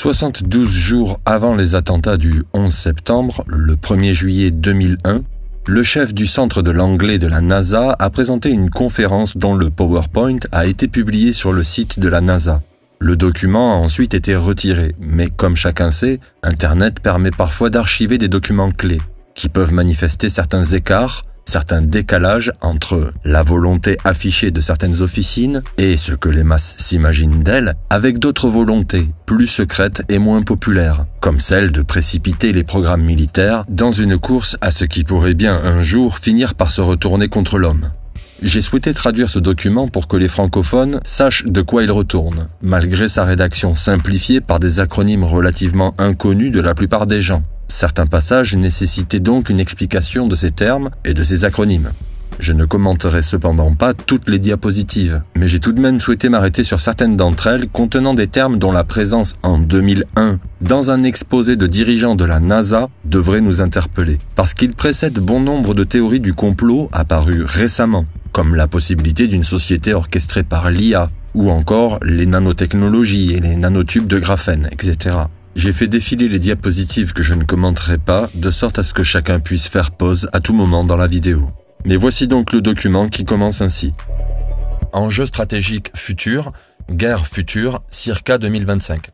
72 jours avant les attentats du 11 septembre, le 1er juillet 2001, le chef du centre de l'anglais de la NASA a présenté une conférence dont le PowerPoint a été publié sur le site de la NASA. Le document a ensuite été retiré, mais comme chacun sait, Internet permet parfois d'archiver des documents clés, qui peuvent manifester certains écarts, certains décalages entre la volonté affichée de certaines officines et ce que les masses s'imaginent d'elles, avec d'autres volontés, plus secrètes et moins populaires, comme celle de précipiter les programmes militaires dans une course à ce qui pourrait bien un jour finir par se retourner contre l'homme. J'ai souhaité traduire ce document pour que les francophones sachent de quoi il retourne, malgré sa rédaction simplifiée par des acronymes relativement inconnus de la plupart des gens. Certains passages nécessitaient donc une explication de ces termes et de ces acronymes. Je ne commenterai cependant pas toutes les diapositives, mais j'ai tout de même souhaité m'arrêter sur certaines d'entre elles contenant des termes dont la présence en 2001 dans un exposé de dirigeants de la NASA devrait nous interpeller, parce qu'il précède bon nombre de théories du complot apparues récemment, comme la possibilité d'une société orchestrée par l'IA, ou encore les nanotechnologies et les nanotubes de graphène, etc. J'ai fait défiler les diapositives que je ne commenterai pas, de sorte à ce que chacun puisse faire pause à tout moment dans la vidéo. Mais voici donc le document qui commence ainsi. Enjeux stratégiques futurs, guerre future, circa 2025.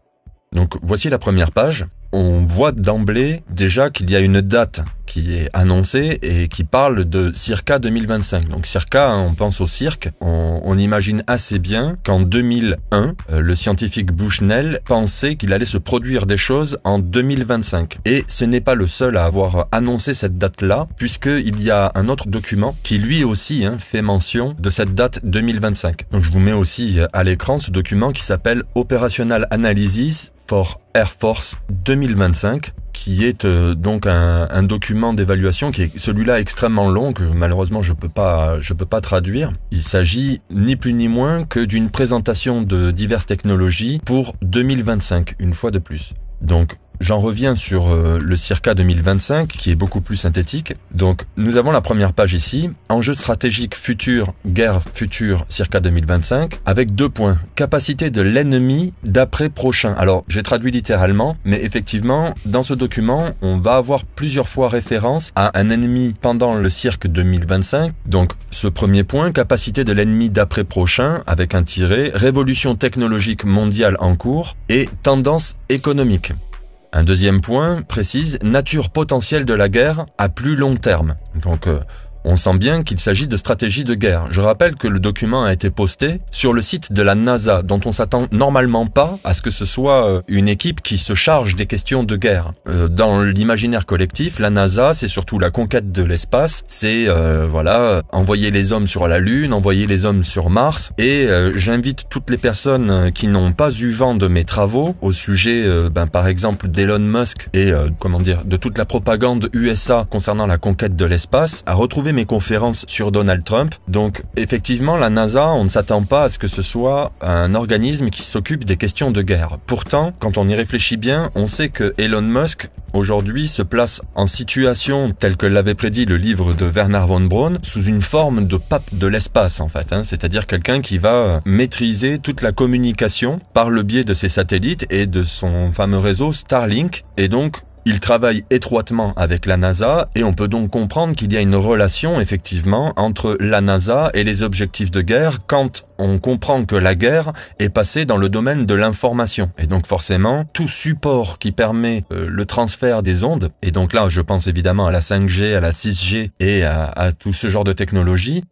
Donc voici la première page. On voit d'emblée déjà qu'il y a une date qui est annoncée et qui parle de circa 2025. Donc circa, on pense au cirque. On imagine assez bien qu'en 2001, le scientifique Bushnell pensait qu'il allait se produire des choses en 2025. Et ce n'est pas le seul à avoir annoncé cette date-là, puisqu'il y a un autre document qui lui aussi fait mention de cette date 2025. Donc je vous mets aussi à l'écran ce document qui s'appelle Operational Analysis for Air Force 2025, qui est donc un document d'évaluation qui est celui-là extrêmement long, que malheureusement je peux pas traduire. Il s'agit ni plus ni moins que d'une présentation de diverses technologies pour 2025, une fois de plus. Donc j'en reviens sur le circa 2025 qui est beaucoup plus synthétique. Donc nous avons la première page ici, enjeux stratégiques futurs, guerre future circa 2025, avec 2 points. Capacité de l'ennemi d'après prochain. Alors j'ai traduit littéralement, mais effectivement dans ce document on va avoir plusieurs fois référence à un ennemi pendant le cirque 2025. Donc ce premier point, capacité de l'ennemi d'après prochain, avec un tiret, révolution technologique mondiale en cours et tendance économique. Un deuxième point précise nature potentielle de la guerre à plus long terme. Donc on sent bien qu'il s'agit de stratégie de guerre. Je rappelle que le document a été posté sur le site de la NASA, dont on s'attend normalement pas à ce que ce soit une équipe qui se charge des questions de guerre. Dans l'imaginaire collectif, la NASA, c'est surtout la conquête de l'espace, c'est envoyer les hommes sur la Lune, envoyer les hommes sur Mars, et j'invite toutes les personnes qui n'ont pas eu vent de mes travaux au sujet, par exemple, d'Elon Musk et de toute la propagande USA concernant la conquête de l'espace, à retrouver mes conférences sur Donald Trump. Donc effectivement la NASA, on ne s'attend pas à ce que ce soit un organisme qui s'occupe des questions de guerre. Pourtant, quand on y réfléchit bien, on sait que Elon Musk aujourd'hui se place en situation telle que l'avait prédit le livre de Wernher von Braun, sous une forme de pape de l'espace en fait, c'est-à-dire quelqu'un qui va maîtriser toute la communication par le biais de ses satellites et de son fameux réseau Starlink, et donc il travaille étroitement avec la NASA et on peut donc comprendre qu'il y a une relation effectivement entre la NASA et les objectifs de guerre quand on comprend que la guerre est passée dans le domaine de l'information. Et donc forcément, tout support qui permet le transfert des ondes, et donc là je pense évidemment à la 5G, à la 6G et à tout ce genre de technologie,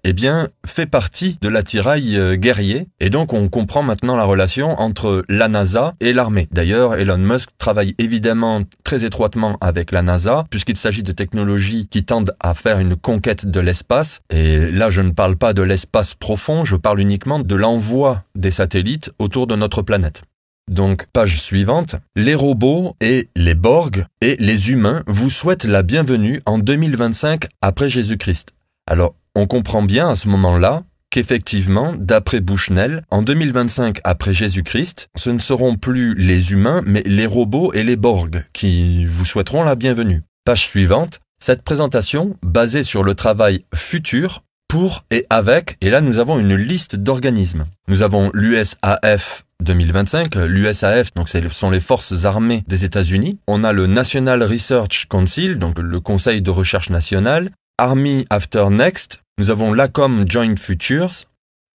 fait partie de l'attirail guerrier. Et donc on comprend maintenant la relation entre la NASA et l'armée. D'ailleurs, Elon Musk travaille évidemment très étroitement avec la NASA, puisqu'il s'agit de technologies qui tendent à faire une conquête de l'espace. Et là, je ne parle pas de l'espace profond, je parle uniquement de l'envoi des satellites autour de notre planète. Donc, page suivante, les robots et les Borg et les humains vous souhaitent la bienvenue en 2025 après Jésus-Christ. Alors, on comprend bien à ce moment-là qu'effectivement, d'après Bushnell, en 2025 après Jésus-Christ, ce ne seront plus les humains, mais les robots et les Borg qui vous souhaiteront la bienvenue. Page suivante, cette présentation, basée sur le travail futur, pour et avec, et là nous avons une liste d'organismes. Nous avons l'USAF 2025, l'USAF, donc ce sont les forces armées des États-Unis. On a le National Research Council, donc le Conseil de recherche nationale, Army After Next, nous avons l'ACOM Joint Futures,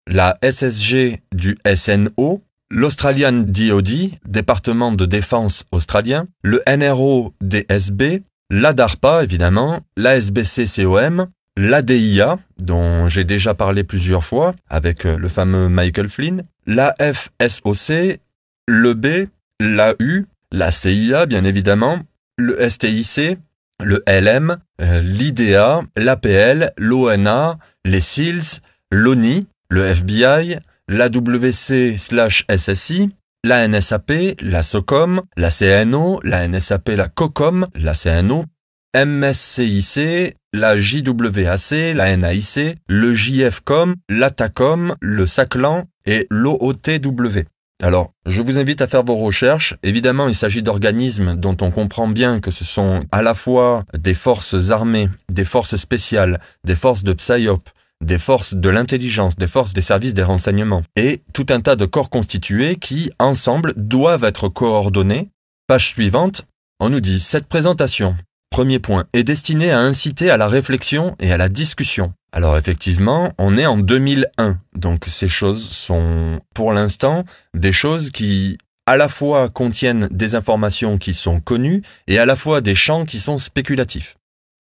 la SSG du SNO, l'Australian DoD, département de défense australien, le NRO DSB, la DARPA évidemment, la SBC-COM, l'ADIA, dont j'ai déjà parlé plusieurs fois avec le fameux Michael Flynn, la FSOC, le B, l'AU, la CIA bien évidemment, le STIC, le LM, l'IDEA, l'APL, l'ONA, les SEALs, l'ONI, le FBI, la WC/SSI, la NSAP, la SOCOM, la CNO, la NSAP, la COCOM, la CNO, MSCIC, la JWAC, la NAIC, le JFCOM, l'ATACOM, le SACLAN et l'OOTW. Alors, je vous invite à faire vos recherches. Évidemment, il s'agit d'organismes dont on comprend bien que ce sont à la fois des forces armées, des forces spéciales, des forces de PSYOP, des forces de l'intelligence, des forces des services des renseignements, et tout un tas de corps constitués qui, ensemble, doivent être coordonnés. Page suivante, on nous dit « Cette présentation, premier point, est destinée à inciter à la réflexion et à la discussion. » Alors effectivement, on est en 2001, donc ces choses sont, pour l'instant, des choses qui, à la fois contiennent des informations qui sont connues et à la fois des champs qui sont spéculatifs.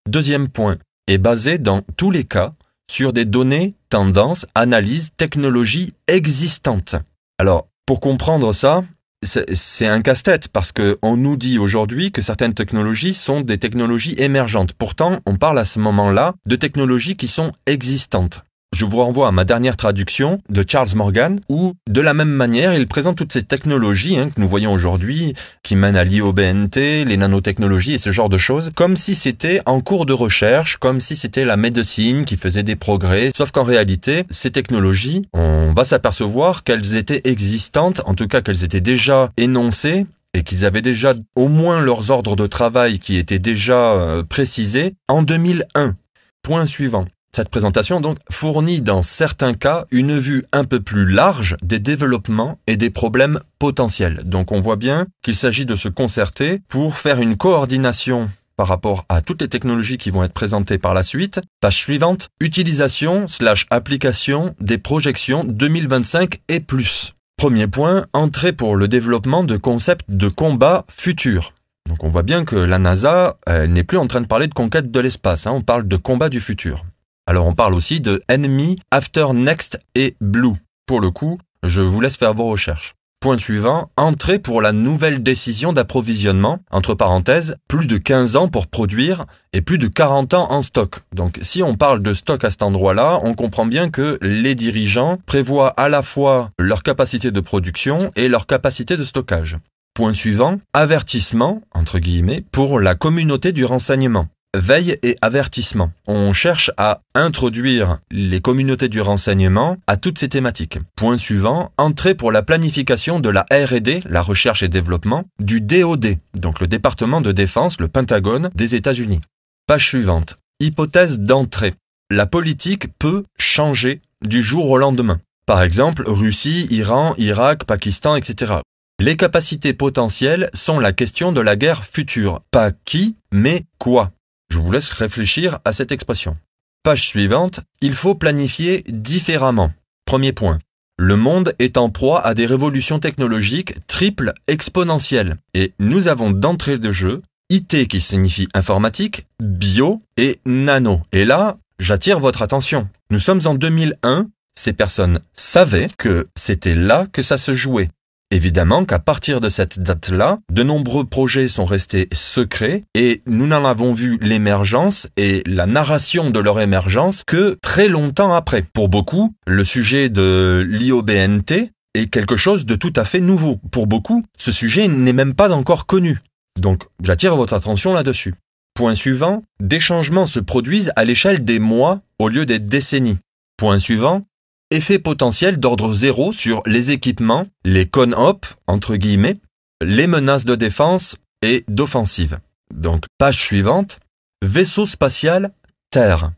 Deuxième point, est basé dans tous les cas sur des données, tendances, analyses, technologies existantes. Alors, pour comprendre ça, c'est un casse-tête parce que on nous dit aujourd'hui que certaines technologies sont des technologies émergentes. Pourtant, on parle à ce moment-là de technologies qui sont existantes. Je vous renvoie à ma dernière traduction de Charles Morgan où, de la même manière, il présente toutes ces technologies que nous voyons aujourd'hui, qui mènent à l'IOBNT, les nanotechnologies et ce genre de choses, comme si c'était en cours de recherche, comme si c'était la médecine qui faisait des progrès. Sauf qu'en réalité, ces technologies, on va s'apercevoir qu'elles étaient existantes, en tout cas qu'elles étaient déjà énoncées, et qu'ils avaient déjà au moins leurs ordres de travail qui étaient déjà précisés en 2001. Point suivant. Cette présentation donc fournit dans certains cas une vue un peu plus large des développements et des problèmes potentiels. Donc on voit bien qu'il s'agit de se concerter pour faire une coordination par rapport à toutes les technologies qui vont être présentées par la suite. Page suivante, utilisation/application des projections 2025 et plus. Premier point, entrée pour le développement de concepts de combat futur. Donc on voit bien que la NASA n'est plus en train de parler de conquête de l'espace, on parle de combat du futur. Alors on parle aussi de Enemy After Next et Blue. Pour le coup, je vous laisse faire vos recherches. Point suivant, entrée pour la nouvelle décision d'approvisionnement, entre parenthèses, plus de 15 ans pour produire et plus de 40 ans en stock. Donc si on parle de stock à cet endroit-là, on comprend bien que les dirigeants prévoient à la fois leur capacité de production et leur capacité de stockage. Point suivant, avertissement, entre guillemets, pour la communauté du renseignement. Veille et avertissement. On cherche à introduire les communautés du renseignement à toutes ces thématiques. Point suivant, entrée pour la planification de la R&D, la recherche et développement, du DoD, donc le département de défense, le Pentagone des États-Unis. Page suivante. Hypothèse d'entrée. La politique peut changer du jour au lendemain. Par exemple, Russie, Iran, Irak, Pakistan, etc. Les capacités potentielles sont la question de la guerre future. Pas qui, mais quoi. Je vous laisse réfléchir à cette expression. Page suivante, il faut planifier différemment. Premier point. Le monde est en proie à des révolutions technologiques triples exponentielles. Et nous avons d'entrée de jeu IT qui signifie informatique, bio et nano. Et là, j'attire votre attention. Nous sommes en 2001, ces personnes savaient que c'était là que ça se jouait. Évidemment qu'à partir de cette date-là, de nombreux projets sont restés secrets et nous n'en avons vu l'émergence et la narration de leur émergence que très longtemps après. Pour beaucoup, le sujet de l'IOBNT est quelque chose de tout à fait nouveau. Pour beaucoup, ce sujet n'est même pas encore connu. Donc, j'attire votre attention là-dessus. Point suivant, des changements se produisent à l'échelle des mois au lieu des décennies. Point suivant, effet potentiel d'ordre zéro sur les équipements, les con-op, entre guillemets, les menaces de défense et d'offensive. Donc, page suivante, vaisseau spatial Terre.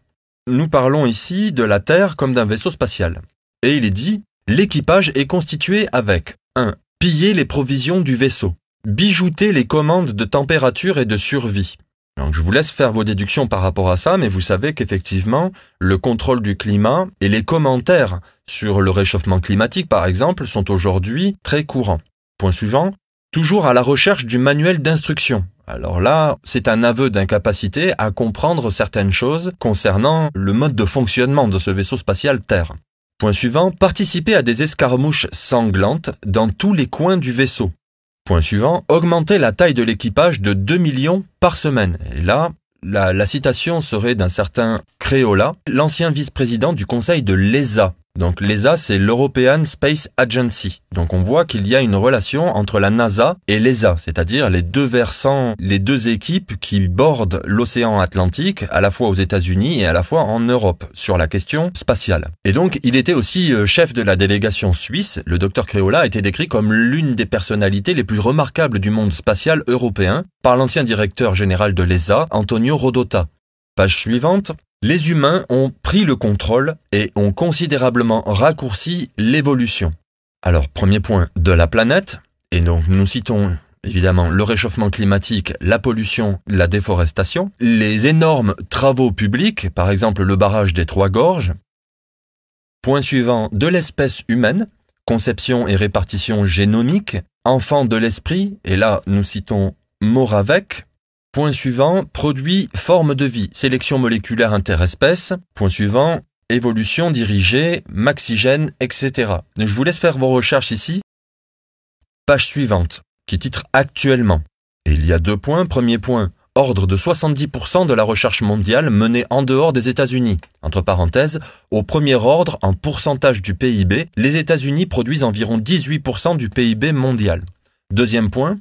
nous parlons ici de la Terre comme d'un vaisseau spatial. Et il est dit, l'équipage est constitué avec 1. Piller les provisions du vaisseau, bijouter les commandes de température et de survie. Donc je vous laisse faire vos déductions par rapport à ça, mais vous savez qu'effectivement, le contrôle du climat et les commentaires sur le réchauffement climatique, par exemple, sont aujourd'hui très courants. Point suivant, toujours à la recherche du manuel d'instruction. Alors là, c'est un aveu d'incapacité à comprendre certaines choses concernant le mode de fonctionnement de ce vaisseau spatial Terre. Point suivant, participer à des escarmouches sanglantes dans tous les coins du vaisseau. Point suivant, augmenter la taille de l'équipage de 2 millions par semaine. Et là, la citation serait d'un certain Creola, l'ancien vice-président du conseil de l'ESA. Donc l'ESA, c'est l'European Space Agency. Donc on voit qu'il y a une relation entre la NASA et l'ESA, c'est-à-dire les deux versants, les deux équipes qui bordent l'océan Atlantique, à la fois aux États-Unis et à la fois en Europe, sur la question spatiale. Et donc il était aussi chef de la délégation suisse. Le docteur Creola a été décrit comme l'une des personnalités les plus remarquables du monde spatial européen par l'ancien directeur général de l'ESA, Antonio Rodotà. Page suivante. Les humains ont pris le contrôle et ont considérablement raccourci l'évolution. Alors, premier point, de la planète, et donc nous citons évidemment le réchauffement climatique, la pollution, la déforestation, les énormes travaux publics, par exemple le barrage des Trois Gorges. Point suivant, de l'espèce humaine, conception et répartition génomique, enfant de l'esprit, et là nous citons Moravec. Point suivant, produit, forme de vie, sélection moléculaire interespèce. Point suivant, évolution dirigée, maxigène, etc. Je vous laisse faire vos recherches ici. Page suivante, qui titre actuellement. Et il y a 2 points. Premier point, ordre de 70% de la recherche mondiale menée en dehors des États-Unis. Entre parenthèses, au premier ordre, en pourcentage du PIB, les États-Unis produisent environ 18% du PIB mondial. Deuxième point,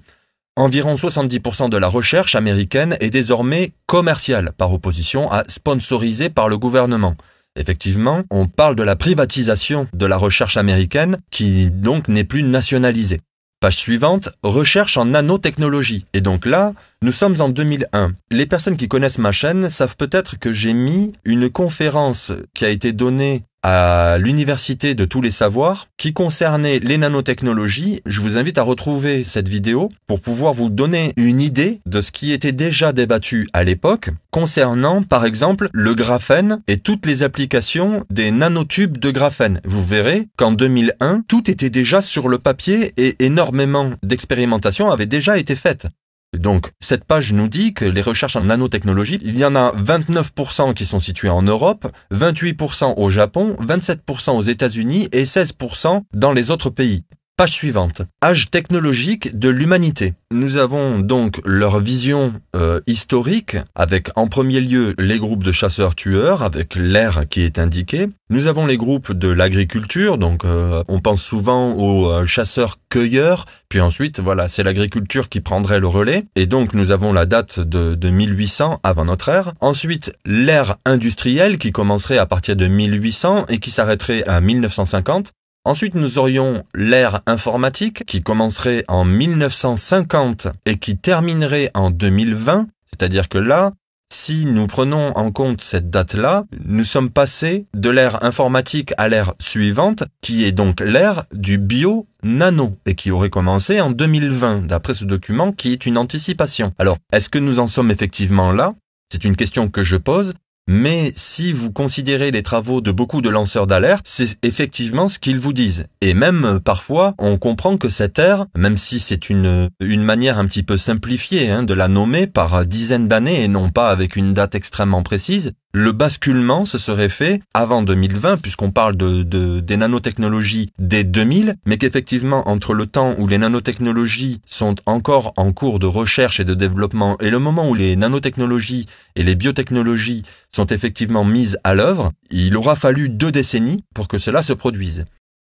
environ 70% de la recherche américaine est désormais commerciale, par opposition à sponsorisée par le gouvernement. Effectivement, on parle de la privatisation de la recherche américaine qui donc n'est plus nationalisée. Page suivante, recherche en nanotechnologie. Et donc là, nous sommes en 2001. Les personnes qui connaissent ma chaîne savent peut-être que j'ai mis une conférence qui a été donnée à l'Université de tous les savoirs qui concernait les nanotechnologies. Je vous invite à retrouver cette vidéo pour pouvoir vous donner une idée de ce qui était déjà débattu à l'époque concernant par exemple le graphène et toutes les applications des nanotubes de graphène. Vous verrez qu'en 2001, tout était déjà sur le papier et énormément d'expérimentations avaient déjà été faites. Donc, cette page nous dit que les recherches en nanotechnologie, il y en a 29% qui sont situées en Europe, 28% au Japon, 27% aux États-Unis et 16% dans les autres pays. Page suivante. Âge technologique de l'humanité. Nous avons donc leur vision historique avec en premier lieu les groupes de chasseurs-tueurs avec l'ère qui est indiquée. Nous avons les groupes de l'agriculture, donc on pense souvent aux chasseurs-cueilleurs, puis ensuite voilà, c'est l'agriculture qui prendrait le relais. Et donc nous avons la date de 1800 avant notre ère. Ensuite, l'ère industrielle qui commencerait à partir de 1800 et qui s'arrêterait à 1950. Ensuite, nous aurions l'ère informatique qui commencerait en 1950 et qui terminerait en 2020. C'est-à-dire que là, si nous prenons en compte cette date-là, nous sommes passés de l'ère informatique à l'ère suivante, qui est donc l'ère du bio-nano et qui aurait commencé en 2020, d'après ce document qui est une anticipation. Alors, est-ce que nous en sommes effectivement là? C'est une question que je pose. Mais si vous considérez les travaux de beaucoup de lanceurs d'alerte, c'est effectivement ce qu'ils vous disent. Et même parfois, on comprend que cette ère, même si c'est une manière un petit peu simplifiée de la nommer par dizaines d'années et non pas avec une date extrêmement précise, le basculement se serait fait avant 2020 puisqu'on parle des nanotechnologies dès 2000, mais qu'effectivement entre le temps où les nanotechnologies sont encore en cours de recherche et de développement et le moment où les nanotechnologies et les biotechnologies sont effectivement mises à l'œuvre, il aura fallu 2 décennies pour que cela se produise.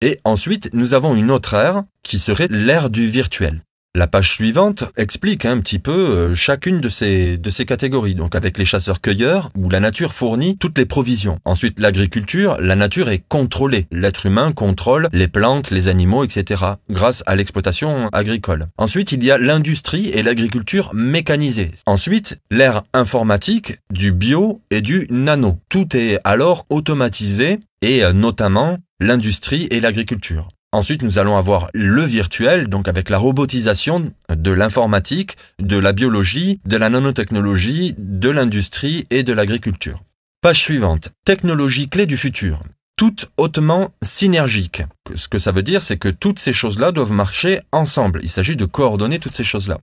Et ensuite, nous avons une autre ère qui serait l'ère du virtuel. La page suivante explique un petit peu chacune de ces catégories. Donc avec les chasseurs-cueilleurs, où la nature fournit toutes les provisions. Ensuite, l'agriculture, la nature est contrôlée. L'être humain contrôle les plantes, les animaux, etc. grâce à l'exploitation agricole. Ensuite, il y a l'industrie et l'agriculture mécanisée. Ensuite, l'ère informatique, du bio et du nano. Tout est alors automatisé et notamment l'industrie et l'agriculture. Ensuite, nous allons avoir le virtuel, donc avec la robotisation de l'informatique, de la biologie, de la nanotechnologie, de l'industrie et de l'agriculture. Page suivante. Technologie clé du futur. Toutes hautement synergiques. Ce que ça veut dire, c'est que toutes ces choses-là doivent marcher ensemble. Il s'agit de coordonner toutes ces choses-là.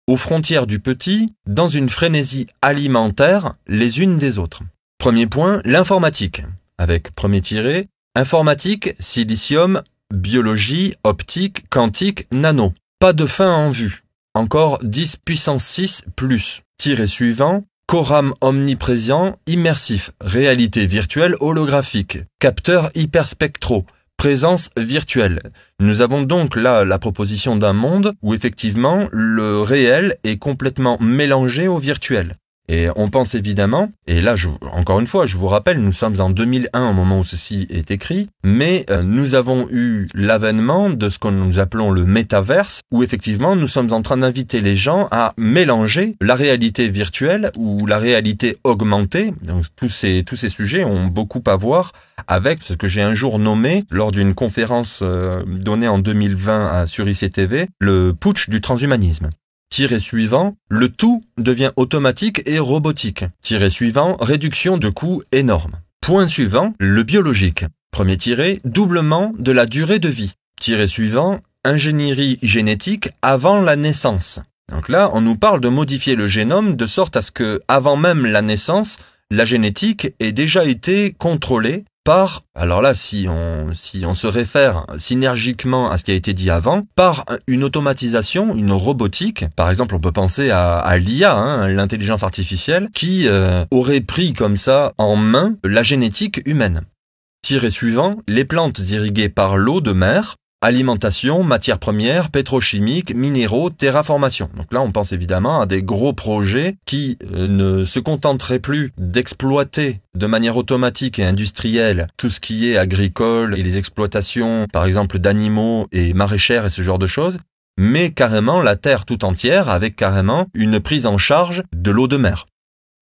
Aux frontières du petit, dans une frénésie alimentaire, les unes des autres. Premier point, l'informatique. Avec premier tiré, informatique, silicium, biologie, optique, quantique, nano. Pas de fin en vue. Encore 10 puissance 6 plus. Tiré suivant, coram omniprésent, immersif, réalité virtuelle holographique, capteur hyperspectraux, présence virtuelle. Nous avons donc là la proposition d'un monde où effectivement le réel est complètement mélangé au virtuel. Et on pense évidemment, et là encore une fois, je vous rappelle, nous sommes en 2001 au moment où ceci est écrit, mais nous avons eu l'avènement de ce que nous appelons le métaverse, où effectivement nous sommes en train d'inviter les gens à mélanger la réalité virtuelle ou la réalité augmentée. Donc tous ces sujets ont beaucoup à voir avec ce que j'ai un jour nommé, lors d'une conférence donnée en 2020 sur ICTV, le putsch du transhumanisme. Tiré suivant, le tout devient automatique et robotique. Tiré suivant, réduction de coûts énormes. Point suivant, le biologique. Premier tiré, doublement de la durée de vie. Tiré suivant, ingénierie génétique avant la naissance. Donc là, on nous parle de modifier le génome de sorte à ce que, avant même la naissance, la génétique ait déjà été contrôlée par, alors là, si on se réfère synergiquement à ce qui a été dit avant, par une automatisation, une robotique. Par exemple, on peut penser à l'IA, l'intelligence artificielle, qui aurait pris comme ça en main la génétique humaine. Tiré suivant, les plantes irriguées par l'eau de mer, alimentation, matières premières, pétrochimiques, minéraux, terraformation. Donc là, on pense évidemment à des gros projets qui ne se contenteraient plus d'exploiter de manière automatique et industrielle tout ce qui est agricole et les exploitations, par exemple, d'animaux et maraîchères et ce genre de choses, mais carrément la terre tout entière avec carrément une prise en charge de l'eau de mer.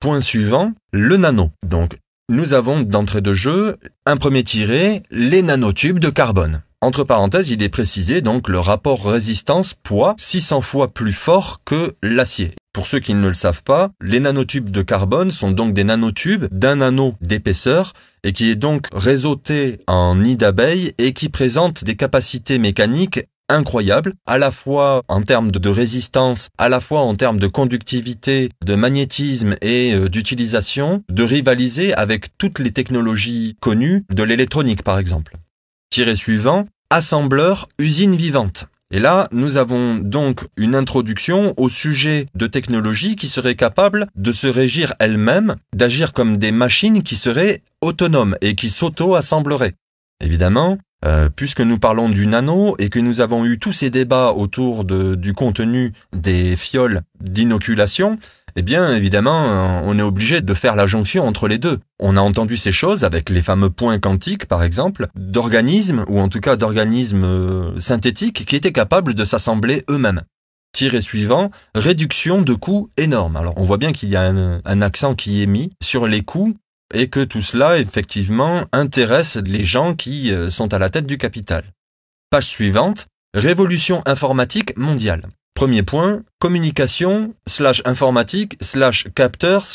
Point suivant, le nano. Donc, nous avons d'entrée de jeu un premier tiré, les nanotubes de carbone. Entre parenthèses, il est précisé donc le rapport résistance-poids 600 fois plus fort que l'acier. Pour ceux qui ne le savent pas, les nanotubes de carbone sont donc des nanotubes d'un nano d'épaisseur et qui est donc réseauté en nid d'abeille et qui présente des capacités mécaniques incroyables, à la fois en termes de résistance, à la fois en termes de conductivité, de magnétisme et d'utilisation, de rivaliser avec toutes les technologies connues de l'électronique par exemple. Tiré suivant, assembleur, usine vivante. Et là, nous avons donc une introduction au sujet de technologies qui seraient capables de se régir elles-mêmes, d'agir comme des machines qui seraient autonomes et qui s'auto-assembleraient. Évidemment, puisque nous parlons du nano et que nous avons eu tous ces débats autour du contenu des fioles d'inoculation, eh bien, évidemment, on est obligé de faire la jonction entre les deux. On a entendu ces choses avec les fameux points quantiques, par exemple, d'organismes, ou en tout cas d'organismes synthétiques qui étaient capables de s'assembler eux-mêmes. Tiré suivant, réduction de coûts énormes. Alors, on voit bien qu'il y a un accent qui est mis sur les coûts et que tout cela, effectivement, intéresse les gens qui sont à la tête du capital. Page suivante, révolution informatique mondiale. Premier point, communication, /informatique, /capteur,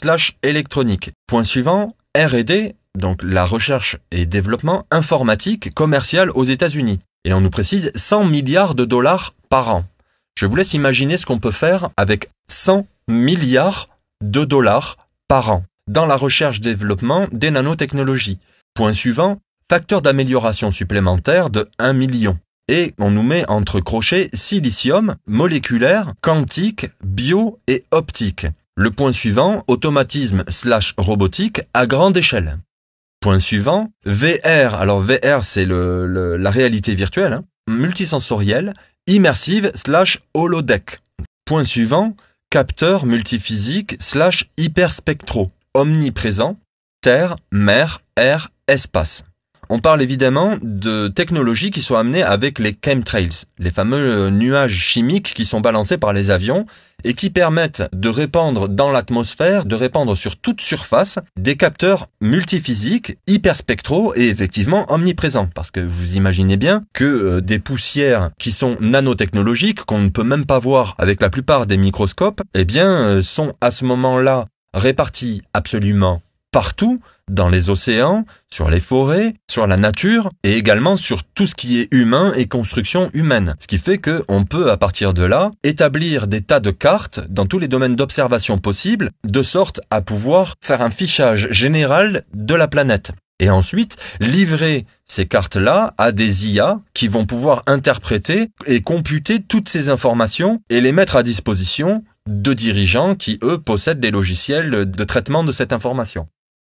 /électronique. Point suivant, R&D, donc la recherche et développement informatique commercial aux États-Unis. Et on nous précise 100 milliards de dollars par an. Je vous laisse imaginer ce qu'on peut faire avec 100 milliards de dollars par an dans la recherche-développement des nanotechnologies. Point suivant, facteur d'amélioration supplémentaire de 1 million. Et on nous met entre crochets silicium, moléculaire, quantique, bio et optique. Le point suivant, automatisme /robotique à grande échelle. Point suivant, VR. Alors VR, c'est la réalité virtuelle, multisensorielle immersive/holodeck. Point suivant, capteur multiphysique/hyperspectro, omniprésent, terre, mer, air, espace. On parle évidemment de technologies qui sont amenées avec les chemtrails, les fameux nuages chimiques qui sont balancés par les avions et qui permettent de répandre dans l'atmosphère, de répandre sur toute surface des capteurs multiphysiques, hyperspectraux et effectivement omniprésents. Parce que vous imaginez bien que des poussières qui sont nanotechnologiques, qu'on ne peut même pas voir avec la plupart des microscopes, eh bien, sont à ce moment-là réparties absolument partout, dans les océans, sur les forêts, sur la nature et également sur tout ce qui est humain et construction humaine. Ce qui fait qu'on peut à partir de là établir des tas de cartes dans tous les domaines d'observation possibles de sorte à pouvoir faire un fichage général de la planète. Et ensuite, livrer ces cartes-là à des IA qui vont pouvoir interpréter et computer toutes ces informations et les mettre à disposition de dirigeants qui, eux, possèdent des logiciels de traitement de cette information.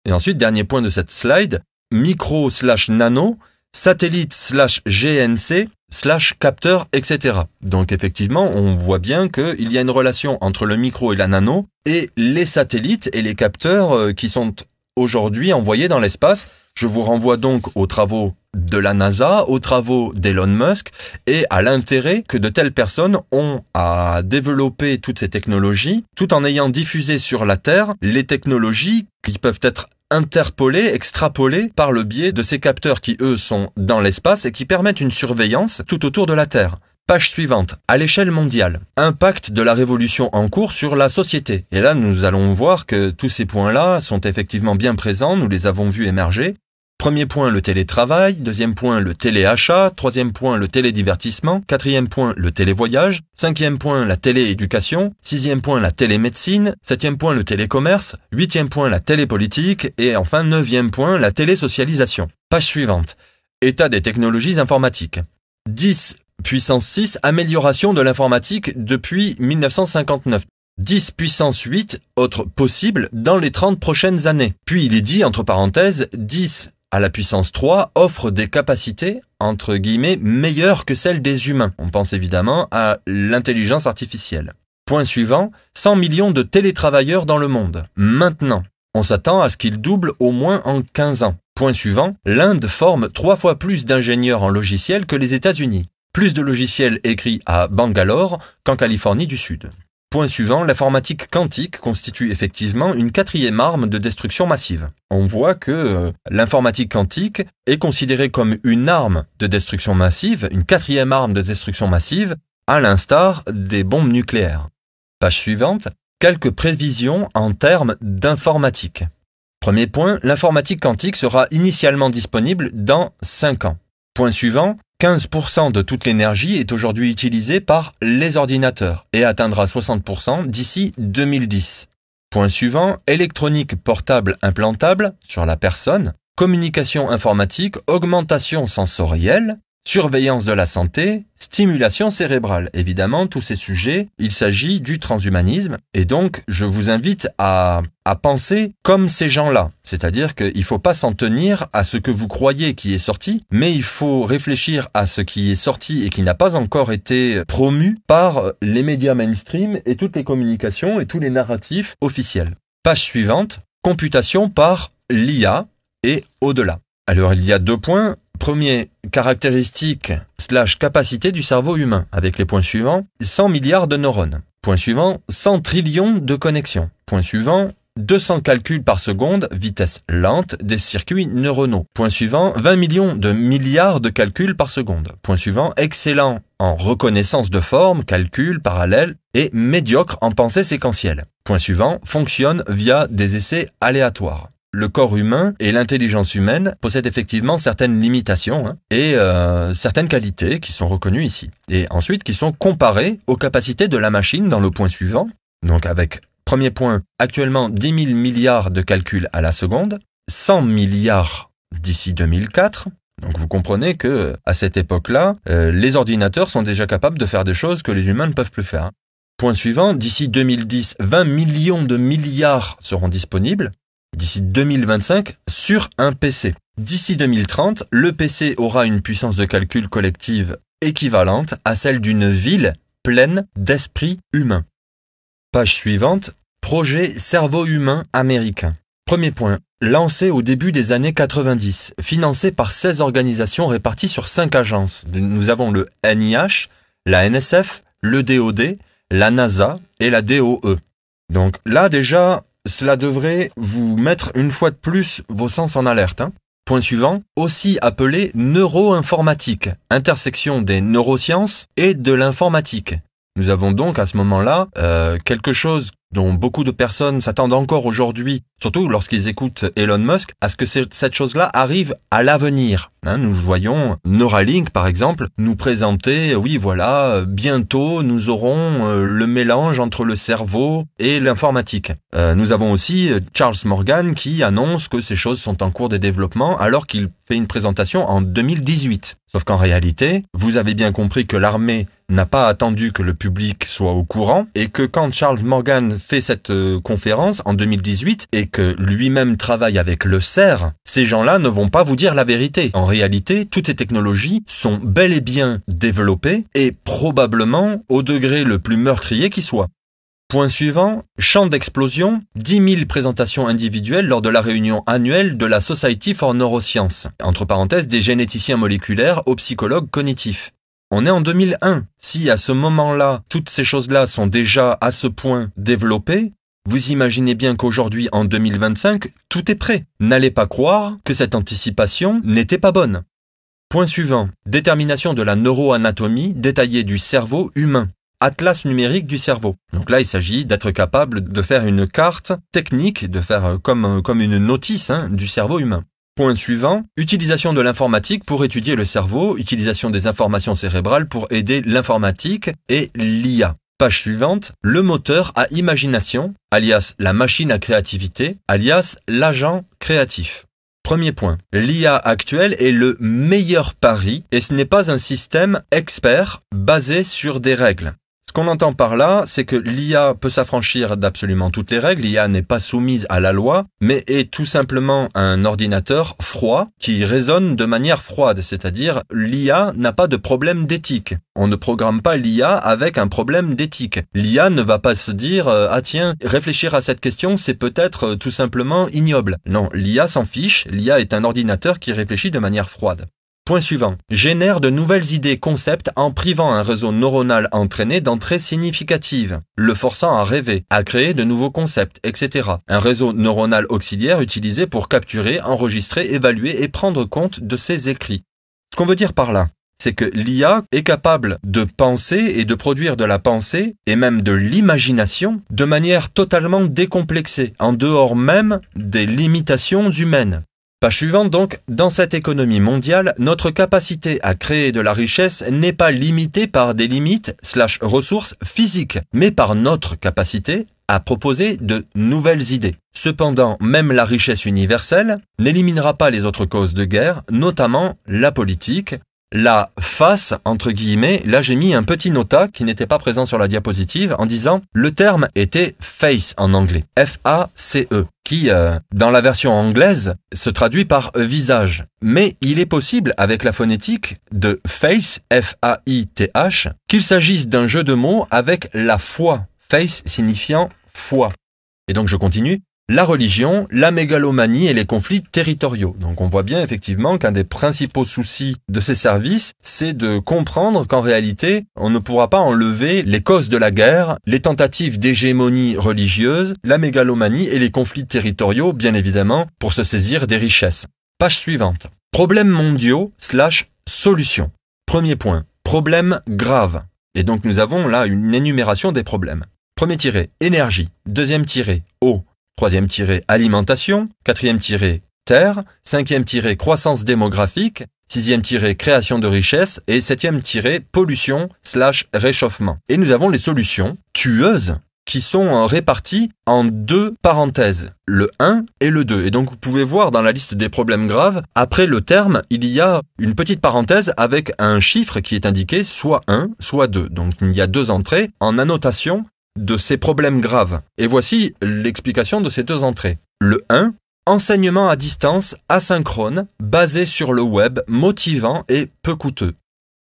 Et ensuite, dernier point de cette slide, micro/nano, satellite/GNC/capteur, etc. Donc effectivement, on voit bien qu'il y a une relation entre le micro et la nano et les satellites et les capteurs qui sont aujourd'hui envoyés dans l'espace. Je vous renvoie donc aux travaux de la NASA, aux travaux d'Elon Musk et à l'intérêt que de telles personnes ont à développer toutes ces technologies tout en ayant diffusé sur la Terre les technologies qui peuvent être interpolées, extrapolées par le biais de ces capteurs qui, eux, sont dans l'espace et qui permettent une surveillance tout autour de la Terre. Page suivante. À l'échelle mondiale. Impact de la révolution en cours sur la société. Et là, nous allons voir que tous ces points-là sont effectivement bien présents. Nous les avons vus émerger. Premier point, le télétravail. Deuxième point, le téléachat. Troisième point, le télédivertissement. Quatrième point, le télévoyage. Cinquième point, la télééducation. Sixième point, la télémédecine. Septième point, le télécommerce. Huitième point, la télépolitique. Et enfin, neuvième point, la télésocialisation. Page suivante. État des technologies informatiques. 10 puissance 6, amélioration de l'informatique depuis 1959. 10 puissance 8, autre possible dans les 30 prochaines années. Puis il est dit, entre parenthèses, 10 à la puissance 3 offre des capacités, entre guillemets, meilleures que celles des humains. On pense évidemment à l'intelligence artificielle. Point suivant, 100 millions de télétravailleurs dans le monde. Maintenant, on s'attend à ce qu'ils doublent au moins en 15 ans. Point suivant, l'Inde forme 3 fois plus d'ingénieurs en logiciel que les États-Unis. Plus de logiciels écrits à Bangalore qu'en Californie du Sud. Point suivant, l'informatique quantique constitue effectivement une 4e arme de destruction massive. On voit que l'informatique quantique est considérée comme une arme de destruction massive, une 4e arme de destruction massive, à l'instar des bombes nucléaires. Page suivante, quelques prévisions en termes d'informatique. Premier point, l'informatique quantique sera initialement disponible dans 5 ans. Point suivant, 15% de toute l'énergie est aujourd'hui utilisée par les ordinateurs et atteindra 60% d'ici 2010. Point suivant, électronique portable implantable sur la personne, communication informatique, augmentation sensorielle, surveillance de la santé, stimulation cérébrale. Évidemment, tous ces sujets, il s'agit du transhumanisme et donc je vous invite à penser comme ces gens-là. C'est-à-dire qu'il ne faut pas s'en tenir à ce que vous croyez qui est sorti, mais il faut réfléchir à ce qui est sorti et qui n'a pas encore été promu par les médias mainstream et toutes les communications et tous les narratifs officiels. Page suivante, computation par l'IA et au-delà. Alors il y a 2 points. Premier, caractéristique / capacité du cerveau humain, avec les points suivants, 100 milliards de neurones. Point suivant, 100 trillions de connexions. Point suivant, 200 calculs par seconde, vitesse lente des circuits neuronaux. Point suivant, 20 millions de milliards de calculs par seconde. Point suivant, excellent en reconnaissance de forme, calcul, parallèle, et médiocre en pensée séquentielle. Point suivant, fonctionne via des essais aléatoires. Le corps humain et l'intelligence humaine possèdent effectivement certaines limitations et certaines qualités qui sont reconnues ici. Et ensuite qui sont comparées aux capacités de la machine dans le point suivant. Donc avec, premier point, actuellement 10 000 milliards de calculs à la seconde, 100 milliards d'ici 2004. Donc vous comprenez que à cette époque-là, les ordinateurs sont déjà capables de faire des choses que les humains ne peuvent plus faire. Point suivant, d'ici 2010, 20 millions de milliards seront disponibles. D'ici 2025, sur un PC. D'ici 2030, le PC aura une puissance de calcul collective équivalente à celle d'une ville pleine d'esprit humain. Page suivante, projet cerveau humain américain. Premier point, lancé au début des années 90, financé par 16 organisations réparties sur 5 agences. Nous avons le NIH, la NSF, le DoD, la NASA et la DOE. Donc là déjà, cela devrait vous mettre une fois de plus vos sens en alerte. Point suivant, aussi appelé neuroinformatique, intersection des neurosciences et de l'informatique. Nous avons donc à ce moment-là quelque chose dont beaucoup de personnes s'attendent encore aujourd'hui, surtout lorsqu'ils écoutent Elon Musk, à ce que cette chose-là arrive à l'avenir. Nous voyons Neuralink, par exemple, nous présenter, oui voilà, bientôt nous aurons le mélange entre le cerveau et l'informatique. Nous avons aussi Charles Morgan qui annonce que ces choses sont en cours de développement alors qu'il fait une présentation en 2018. Sauf qu'en réalité, vous avez bien compris que l'armée n'a pas attendu que le public soit au courant et que quand Charles Morgan fait cette conférence en 2018 et que lui-même travaille avec le CERN, ces gens-là ne vont pas vous dire la vérité. En réalité, toutes ces technologies sont bel et bien développées et probablement au degré le plus meurtrier qui soit. Point suivant, champ d'explosion, 10 000 présentations individuelles lors de la réunion annuelle de la Society for Neuroscience, entre parenthèses des généticiens moléculaires aux psychologues cognitifs. On est en 2001. Si à ce moment-là, toutes ces choses-là sont déjà à ce point développées, vous imaginez bien qu'aujourd'hui, en 2025, tout est prêt. N'allez pas croire que cette anticipation n'était pas bonne. Point suivant, détermination de la neuroanatomie détaillée du cerveau humain. Atlas numérique du cerveau. Donc là, il s'agit d'être capable de faire une carte technique, de faire comme une notice du cerveau humain. Point suivant, utilisation de l'informatique pour étudier le cerveau, utilisation des informations cérébrales pour aider l'informatique et l'IA. Page suivante, le moteur à imagination, alias la machine à créativité, alias l'agent créatif. Premier point, l'IA actuelle est le meilleur pari et ce n'est pas un système expert basé sur des règles. Ce qu'on entend par là, c'est que l'IA peut s'affranchir d'absolument toutes les règles, l'IA n'est pas soumise à la loi, mais est tout simplement un ordinateur froid qui raisonne de manière froide, c'est-à-dire l'IA n'a pas de problème d'éthique. On ne programme pas l'IA avec un problème d'éthique. L'IA ne va pas se dire « Ah tiens, réfléchir à cette question, c'est peut-être tout simplement ignoble ». Non, l'IA s'en fiche, l'IA est un ordinateur qui réfléchit de manière froide. Point suivant. Génère de nouvelles idées concepts en privant un réseau neuronal entraîné d'entrées significatives, le forçant à rêver, à créer de nouveaux concepts, etc. Un réseau neuronal auxiliaire utilisé pour capturer, enregistrer, évaluer et prendre compte de ses écrits. Ce qu'on veut dire par là, c'est que l'IA est capable de penser et de produire de la pensée et même de l'imagination de manière totalement décomplexée, en dehors même des limitations humaines. Page suivante donc, dans cette économie mondiale, notre capacité à créer de la richesse n'est pas limitée par des limites / ressources physiques, mais par notre capacité à proposer de nouvelles idées. Cependant, même la richesse universelle n'éliminera pas les autres causes de guerre, notamment la politique. La face, entre guillemets, là j'ai mis un petit nota qui n'était pas présent sur la diapositive en disant le terme était face en anglais, F-A-C-E, qui dans la version anglaise se traduit par visage. Mais il est possible avec la phonétique de face, F-A-I-T-H, qu'il s'agisse d'un jeu de mots avec la foi, face signifiant foi. Et donc je continue. La religion, la mégalomanie et les conflits territoriaux. Donc on voit bien effectivement qu'un des principaux soucis de ces services, c'est de comprendre qu'en réalité, on ne pourra pas enlever les causes de la guerre, les tentatives d'hégémonie religieuse, la mégalomanie et les conflits territoriaux, bien évidemment, pour se saisir des richesses. Page suivante. Problèmes mondiaux / solutions. Premier point. Problèmes graves. Et donc nous avons là une énumération des problèmes. Premier tiré, énergie. Deuxième tiré, eau. Troisième tiré, alimentation. Quatrième tiré, terre. Cinquième tiré, croissance démographique. Sixième tiré, création de richesses. Et septième tiré, pollution / réchauffement. Et nous avons les solutions tueuses qui sont réparties en deux parenthèses, le 1 et le 2. Et donc vous pouvez voir dans la liste des problèmes graves, après le terme, il y a une petite parenthèse avec un chiffre qui est indiqué soit 1, soit 2. Donc il y a deux entrées en annotation de ces problèmes graves. Et voici l'explication de ces deux entrées. Le 1, enseignement à distance asynchrone, basé sur le web, motivant et peu coûteux.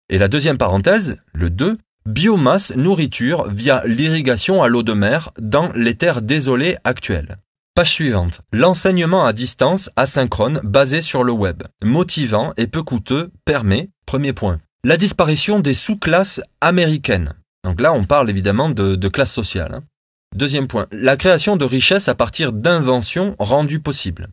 Et la deuxième parenthèse, le 2, biomasse, nourriture via l'irrigation à l'eau de mer dans les terres désolées actuelles. Page suivante. L'enseignement à distance asynchrone basé sur le web, motivant et peu coûteux, permet, premier point, la disparition des sous-classes américaines. Donc là, on parle évidemment de classe sociale. Deuxième point, la création de richesses à partir d'inventions rendues possibles.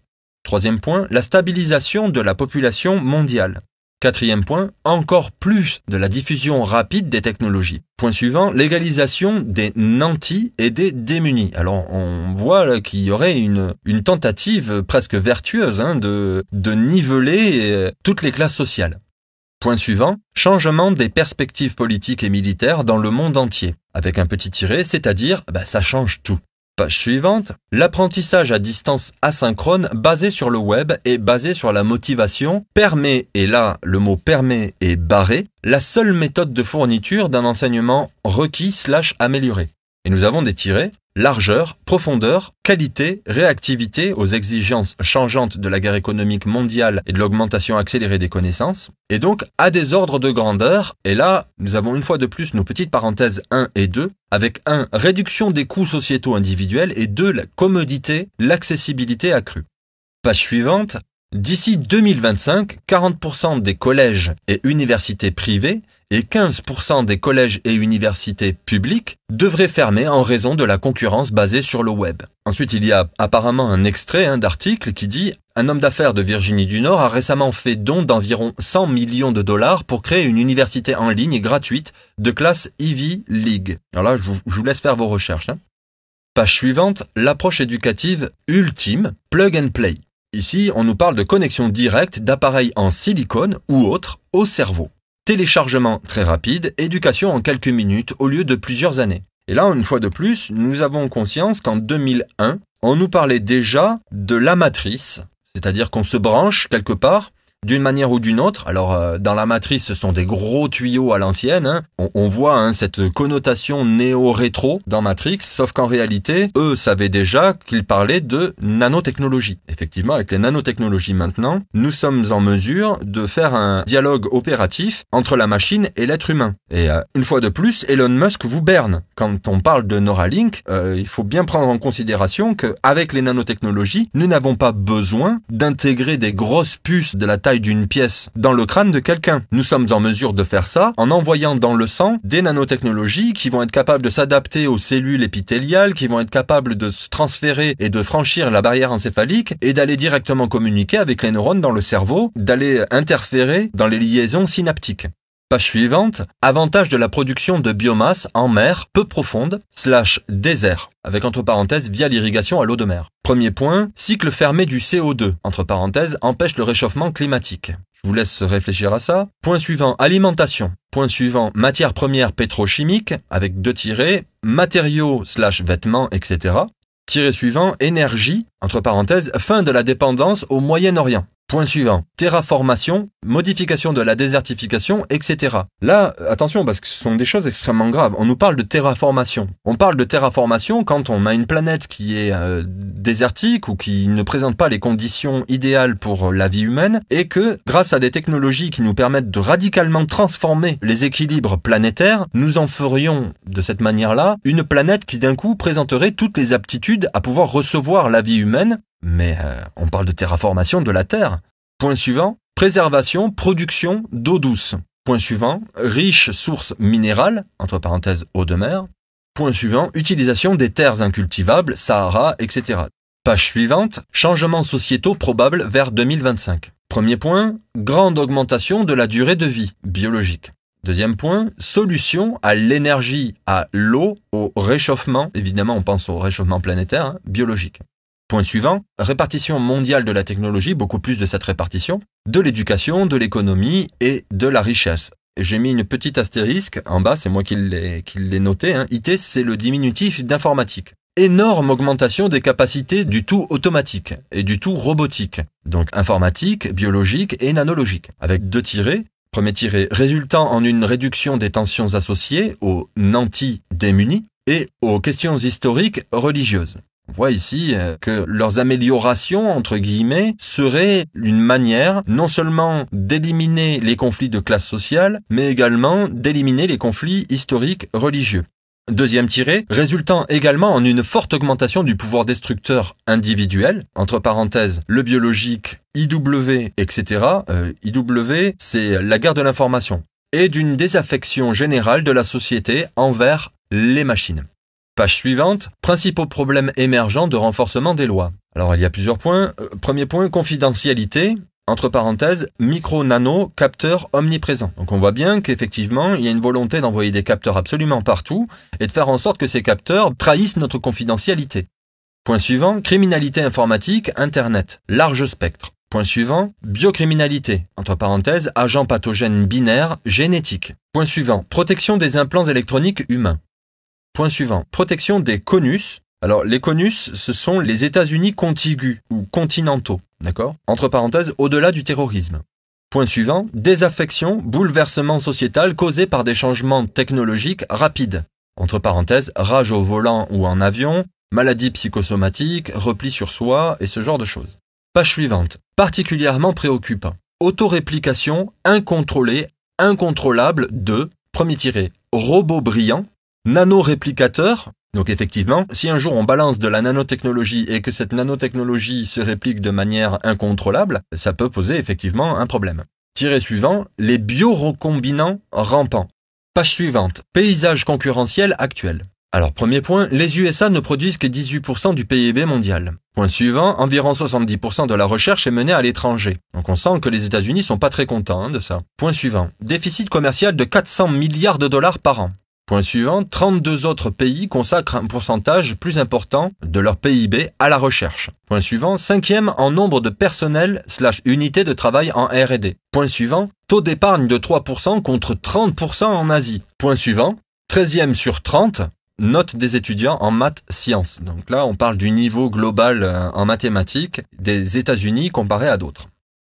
Troisième point, la stabilisation de la population mondiale. Quatrième point, encore plus de la diffusion rapide des technologies. Point suivant, l'égalisation des nantis et des démunis. Alors on voit là qu'il y aurait une tentative presque vertueuse de niveler toutes les classes sociales. Point suivant, changement des perspectives politiques et militaires dans le monde entier. Avec un petit tiret, c'est-à-dire, ça change tout. Page suivante, l'apprentissage à distance asynchrone basé sur le web et basé sur la motivation permet, et là le mot permet est barré, la seule méthode de fourniture d'un enseignement requis/amélioré. Et nous avons des tirets, largeur, profondeur, qualité, réactivité aux exigences changeantes de la guerre économique mondiale et de l'augmentation accélérée des connaissances, et donc à des ordres de grandeur, et là nous avons une fois de plus nos petites parenthèses 1 et 2, avec 1, réduction des coûts sociétaux individuels, et 2, la commodité, l'accessibilité accrue. Page suivante, d'ici 2025, 40% des collèges et universités privés et 15% des collèges et universités publiques devraient fermer en raison de la concurrence basée sur le web. Ensuite, il y a apparemment un extrait d'article qui dit « Un homme d'affaires de Virginie du Nord a récemment fait don d'environ 100 millions de dollars pour créer une université en ligne gratuite de classe Ivy League. » Alors là, je vous laisse faire vos recherches. Page suivante, l'approche éducative ultime, plug and play. Ici, on nous parle de connexion directe d'appareils en silicone ou autres au cerveau. Téléchargement très rapide, éducation en quelques minutes au lieu de plusieurs années. Et là, une fois de plus, nous avons conscience qu'en 2001, on nous parlait déjà de la matrice, c'est-à-dire qu'on se branche quelque part d'une manière ou d'une autre. Alors, dans la matrice, ce sont des gros tuyaux à l'ancienne. On voit cette connotation néo-rétro dans Matrix, sauf qu'en réalité, eux savaient déjà qu'ils parlaient de nanotechnologie. Effectivement, avec les nanotechnologies maintenant, nous sommes en mesure de faire un dialogue opératif entre la machine et l'être humain. Et une fois de plus, Elon Musk vous berne. Quand on parle de Neuralink, il faut bien prendre en considération qu'avec les nanotechnologies, nous n'avons pas besoin d'intégrer des grosses puces de la taille d'une pièce dans le crâne de quelqu'un. Nous sommes en mesure de faire ça en envoyant dans le sang des nanotechnologies qui vont être capables de s'adapter aux cellules épithéliales, qui vont être capables de se transférer et de franchir la barrière encéphalique et d'aller directement communiquer avec les neurones dans le cerveau, d'aller interférer dans les liaisons synaptiques. Page suivante, avantage de la production de biomasse en mer peu profonde / désert, avec entre parenthèses via l'irrigation à l'eau de mer. Premier point, cycle fermé du CO2, entre parenthèses, empêche le réchauffement climatique. Je vous laisse réfléchir à ça. Point suivant, alimentation. Point suivant, matières premières pétrochimiques, avec 2 tirets, matériaux / vêtements, etc. Tiret suivant, énergie, entre parenthèses, fin de la dépendance au Moyen-Orient. Point suivant, terraformation, modification de la désertification, etc. Là, attention, parce que ce sont des choses extrêmement graves. On nous parle de terraformation. On parle de terraformation quand on a une planète qui est désertique ou qui ne présente pas les conditions idéales pour la vie humaine et que, grâce à des technologies qui nous permettent de radicalement transformer les équilibres planétaires, nous en ferions, de cette manière-là, une planète qui d'un coup présenterait toutes les aptitudes à pouvoir recevoir la vie humaine. Mais on parle de terraformation de la Terre. Point suivant, préservation, production d'eau douce. Point suivant, riche source minérale, entre parenthèses eau de mer. Point suivant, utilisation des terres incultivables, Sahara, etc. Page suivante, changements sociétaux probables vers 2025. Premier point, grande augmentation de la durée de vie biologique. Deuxième point, solution à l'énergie, à l'eau, au réchauffement, évidemment on pense au réchauffement planétaire, biologique. Point suivant, répartition mondiale de la technologie, beaucoup plus de cette répartition, de l'éducation, de l'économie et de la richesse. J'ai mis une petite astérisque en bas, c'est moi qui l'ai noté. IT, c'est le diminutif d'informatique. Énorme augmentation des capacités du tout automatique et du tout robotique. Donc informatique, biologique et nanologique. Avec 2 tirets. Premier tiret, résultant en une réduction des tensions associées aux nantis démunis et aux questions historiques religieuses. On voit ici que leurs améliorations, entre guillemets, seraient une manière non seulement d'éliminer les conflits de classe sociale, mais également d'éliminer les conflits historiques religieux. Deuxième tiré, résultant également en une forte augmentation du pouvoir destructeur individuel, entre parenthèses, le biologique, IW, etc. IW, c'est la guerre de l'information, et d'une désaffection générale de la société envers les machines. Page suivante, principaux problèmes émergents de renforcement des lois. Alors il y a plusieurs points. Premier point, confidentialité. Entre parenthèses, micro-nano, capteurs omniprésents. Donc on voit bien qu'effectivement, il y a une volonté d'envoyer des capteurs absolument partout et de faire en sorte que ces capteurs trahissent notre confidentialité. Point suivant, criminalité informatique, Internet, large spectre. Point suivant, biocriminalité, entre parenthèses, agents pathogènes binaires, génétiques. Point suivant, protection des implants électroniques humains. Point suivant, protection des CONUS. Alors, les CONUS, ce sont les États-Unis contigus ou continentaux, d'accord? Entre parenthèses, au-delà du terrorisme. Point suivant, désaffection, bouleversement sociétal causé par des changements technologiques rapides. Entre parenthèses, rage au volant ou en avion, maladies psychosomatiques, repli sur soi et ce genre de choses. Page suivante, particulièrement préoccupant. Autoréplication incontrôlée, incontrôlable de, premier tiré, robots brillants, nanoréplicateur. Donc effectivement, si un jour on balance de la nanotechnologie et que cette nanotechnologie se réplique de manière incontrôlable, ça peut poser effectivement un problème. Tiré suivant, les biorecombinants rampants. Page suivante, paysage concurrentiel actuel. Alors premier point, les USA ne produisent que 18% du PIB mondial. Point suivant, environ 70% de la recherche est menée à l'étranger. Donc on sent que les États-Unis sont pas très contents de ça. Point suivant, déficit commercial de 400 milliards de dollars par an. Point suivant, 32 autres pays consacrent un pourcentage plus important de leur PIB à la recherche. Point suivant, 5e en nombre de personnel / unités de travail en R&D. Point suivant, taux d'épargne de 3% contre 30% en Asie. Point suivant, 13e sur 30, note des étudiants en maths sciences. Donc là, on parle du niveau global en mathématiques des États-Unis comparé à d'autres.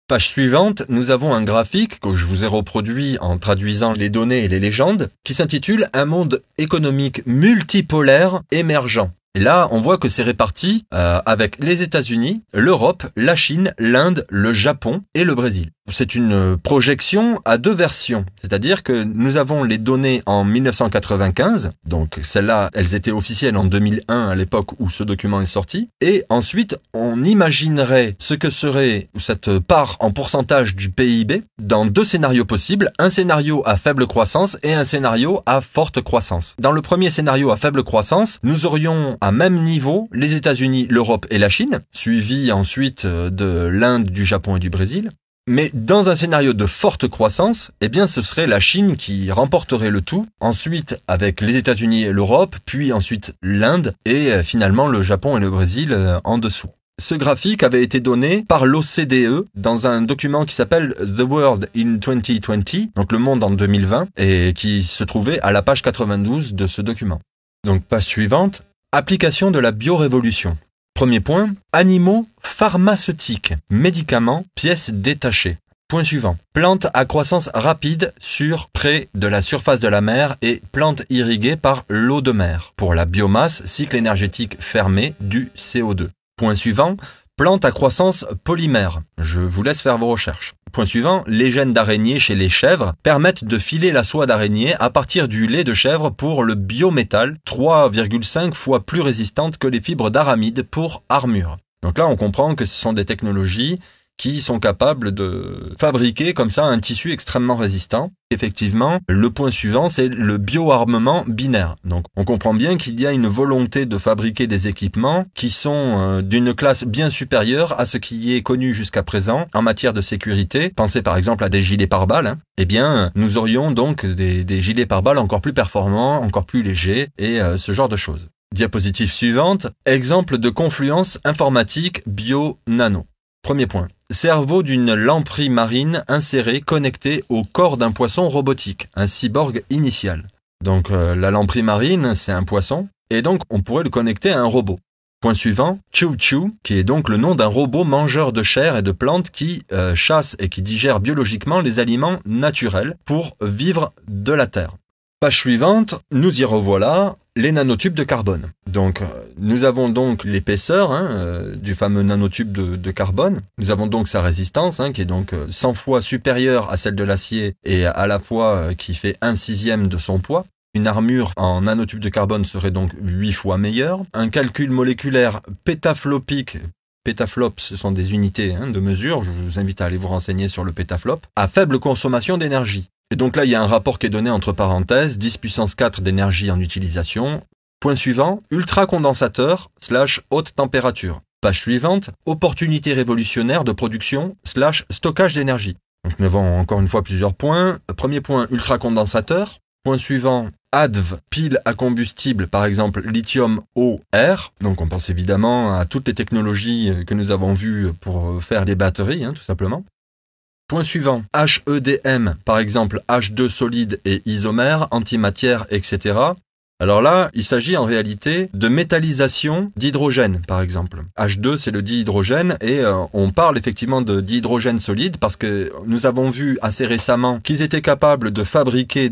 Page suivante, nous avons un graphique que je vous ai reproduit en traduisant les données et les légendes, qui s'intitule « Un monde économique multipolaire émergent ». Et là, on voit que c'est réparti avec les États-Unis, l'Europe, la Chine, l'Inde, le Japon et le Brésil. C'est une projection à deux versions, c'est-à-dire que nous avons les données en 1995, donc celles-là, elles étaient officielles en 2001 à l'époque où ce document est sorti, et ensuite on imaginerait ce que serait cette part en pourcentage du PIB dans deux scénarios possibles, un scénario à faible croissance et un scénario à forte croissance. Dans le premier scénario à faible croissance, nous aurions à même niveau les États-Unis, l'Europe et la Chine, suivis ensuite de l'Inde, du Japon et du Brésil. Mais dans un scénario de forte croissance, eh bien ce serait la Chine qui remporterait le tout, ensuite avec les États-Unis et l'Europe, puis ensuite l'Inde et finalement le Japon et le Brésil en dessous. Ce graphique avait été donné par l'OCDE dans un document qui s'appelle The World in 2020, donc le monde en 2020, et qui se trouvait à la page 92 de ce document. Donc page suivante, application de la biorévolution. Premier point, animaux pharmaceutiques, médicaments, pièces détachées. Point suivant, plantes à croissance rapide sur près de la surface de la mer et plantes irriguées par l'eau de mer. Pour la biomasse, cycle énergétique fermé du CO2. Point suivant, plantes à croissance polymère. Je vous laisse faire vos recherches. Point suivant, les gènes d'araignée chez les chèvres permettent de filer la soie d'araignée à partir du lait de chèvre pour le biométal, 3,5 fois plus résistante que les fibres d'aramide pour armure. Donc là, on comprend que ce sont des technologies qui sont capables de fabriquer comme ça un tissu extrêmement résistant. Effectivement, le point suivant, c'est le bioarmement binaire. Donc, on comprend bien qu'il y a une volonté de fabriquer des équipements qui sont d'une classe bien supérieure à ce qui est connu jusqu'à présent en matière de sécurité. Pensez par exemple à des gilets pare-balles. Eh bien, nous aurions donc des gilets pare-balles encore plus performants, encore plus légers et ce genre de choses. Diapositive suivante, exemple de confluence informatique bio-nano. Premier point. Cerveau d'une lamprey marine insérée, connectée au corps d'un poisson robotique, un cyborg initial. Donc la lamprey marine, c'est un poisson, et donc on pourrait le connecter à un robot. Point suivant, Chew Chew, qui est donc le nom d'un robot mangeur de chair et de plantes qui chasse et qui digère biologiquement les aliments naturels pour vivre de la terre. Page suivante, nous y revoilà, les nanotubes de carbone. Donc, nous avons donc l'épaisseur du fameux nanotube de carbone. Nous avons donc sa résistance, qui est donc 100 fois supérieure à celle de l'acier et à la fois qui fait 1/6 de son poids. Une armure en nanotube de carbone serait donc 8 fois meilleure. Un calcul moléculaire pétaflopique, pétaflops, ce sont des unités de mesure, je vous invite à aller vous renseigner sur le pétaflop, à faible consommation d'énergie. Et donc là, il y a un rapport qui est donné entre parenthèses, 10 puissance 4 d'énergie en utilisation. Point suivant, ultracondensateur / haute température. Page suivante, opportunité révolutionnaire de production / stockage d'énergie. Donc nous avons encore une fois plusieurs points. Premier point, ultracondensateur. Point suivant, ADV, pile à combustible, par exemple lithium OR. Donc on pense évidemment à toutes les technologies que nous avons vues pour faire des batteries, tout simplement. Point suivant, HEDM, par exemple H2 solide et isomère, antimatière, etc. Alors là, il s'agit en réalité de métallisation d'hydrogène, par exemple. H2, c'est le dihydrogène et on parle effectivement de dihydrogène solide parce que nous avons vu assez récemment qu'ils étaient capables de fabriquer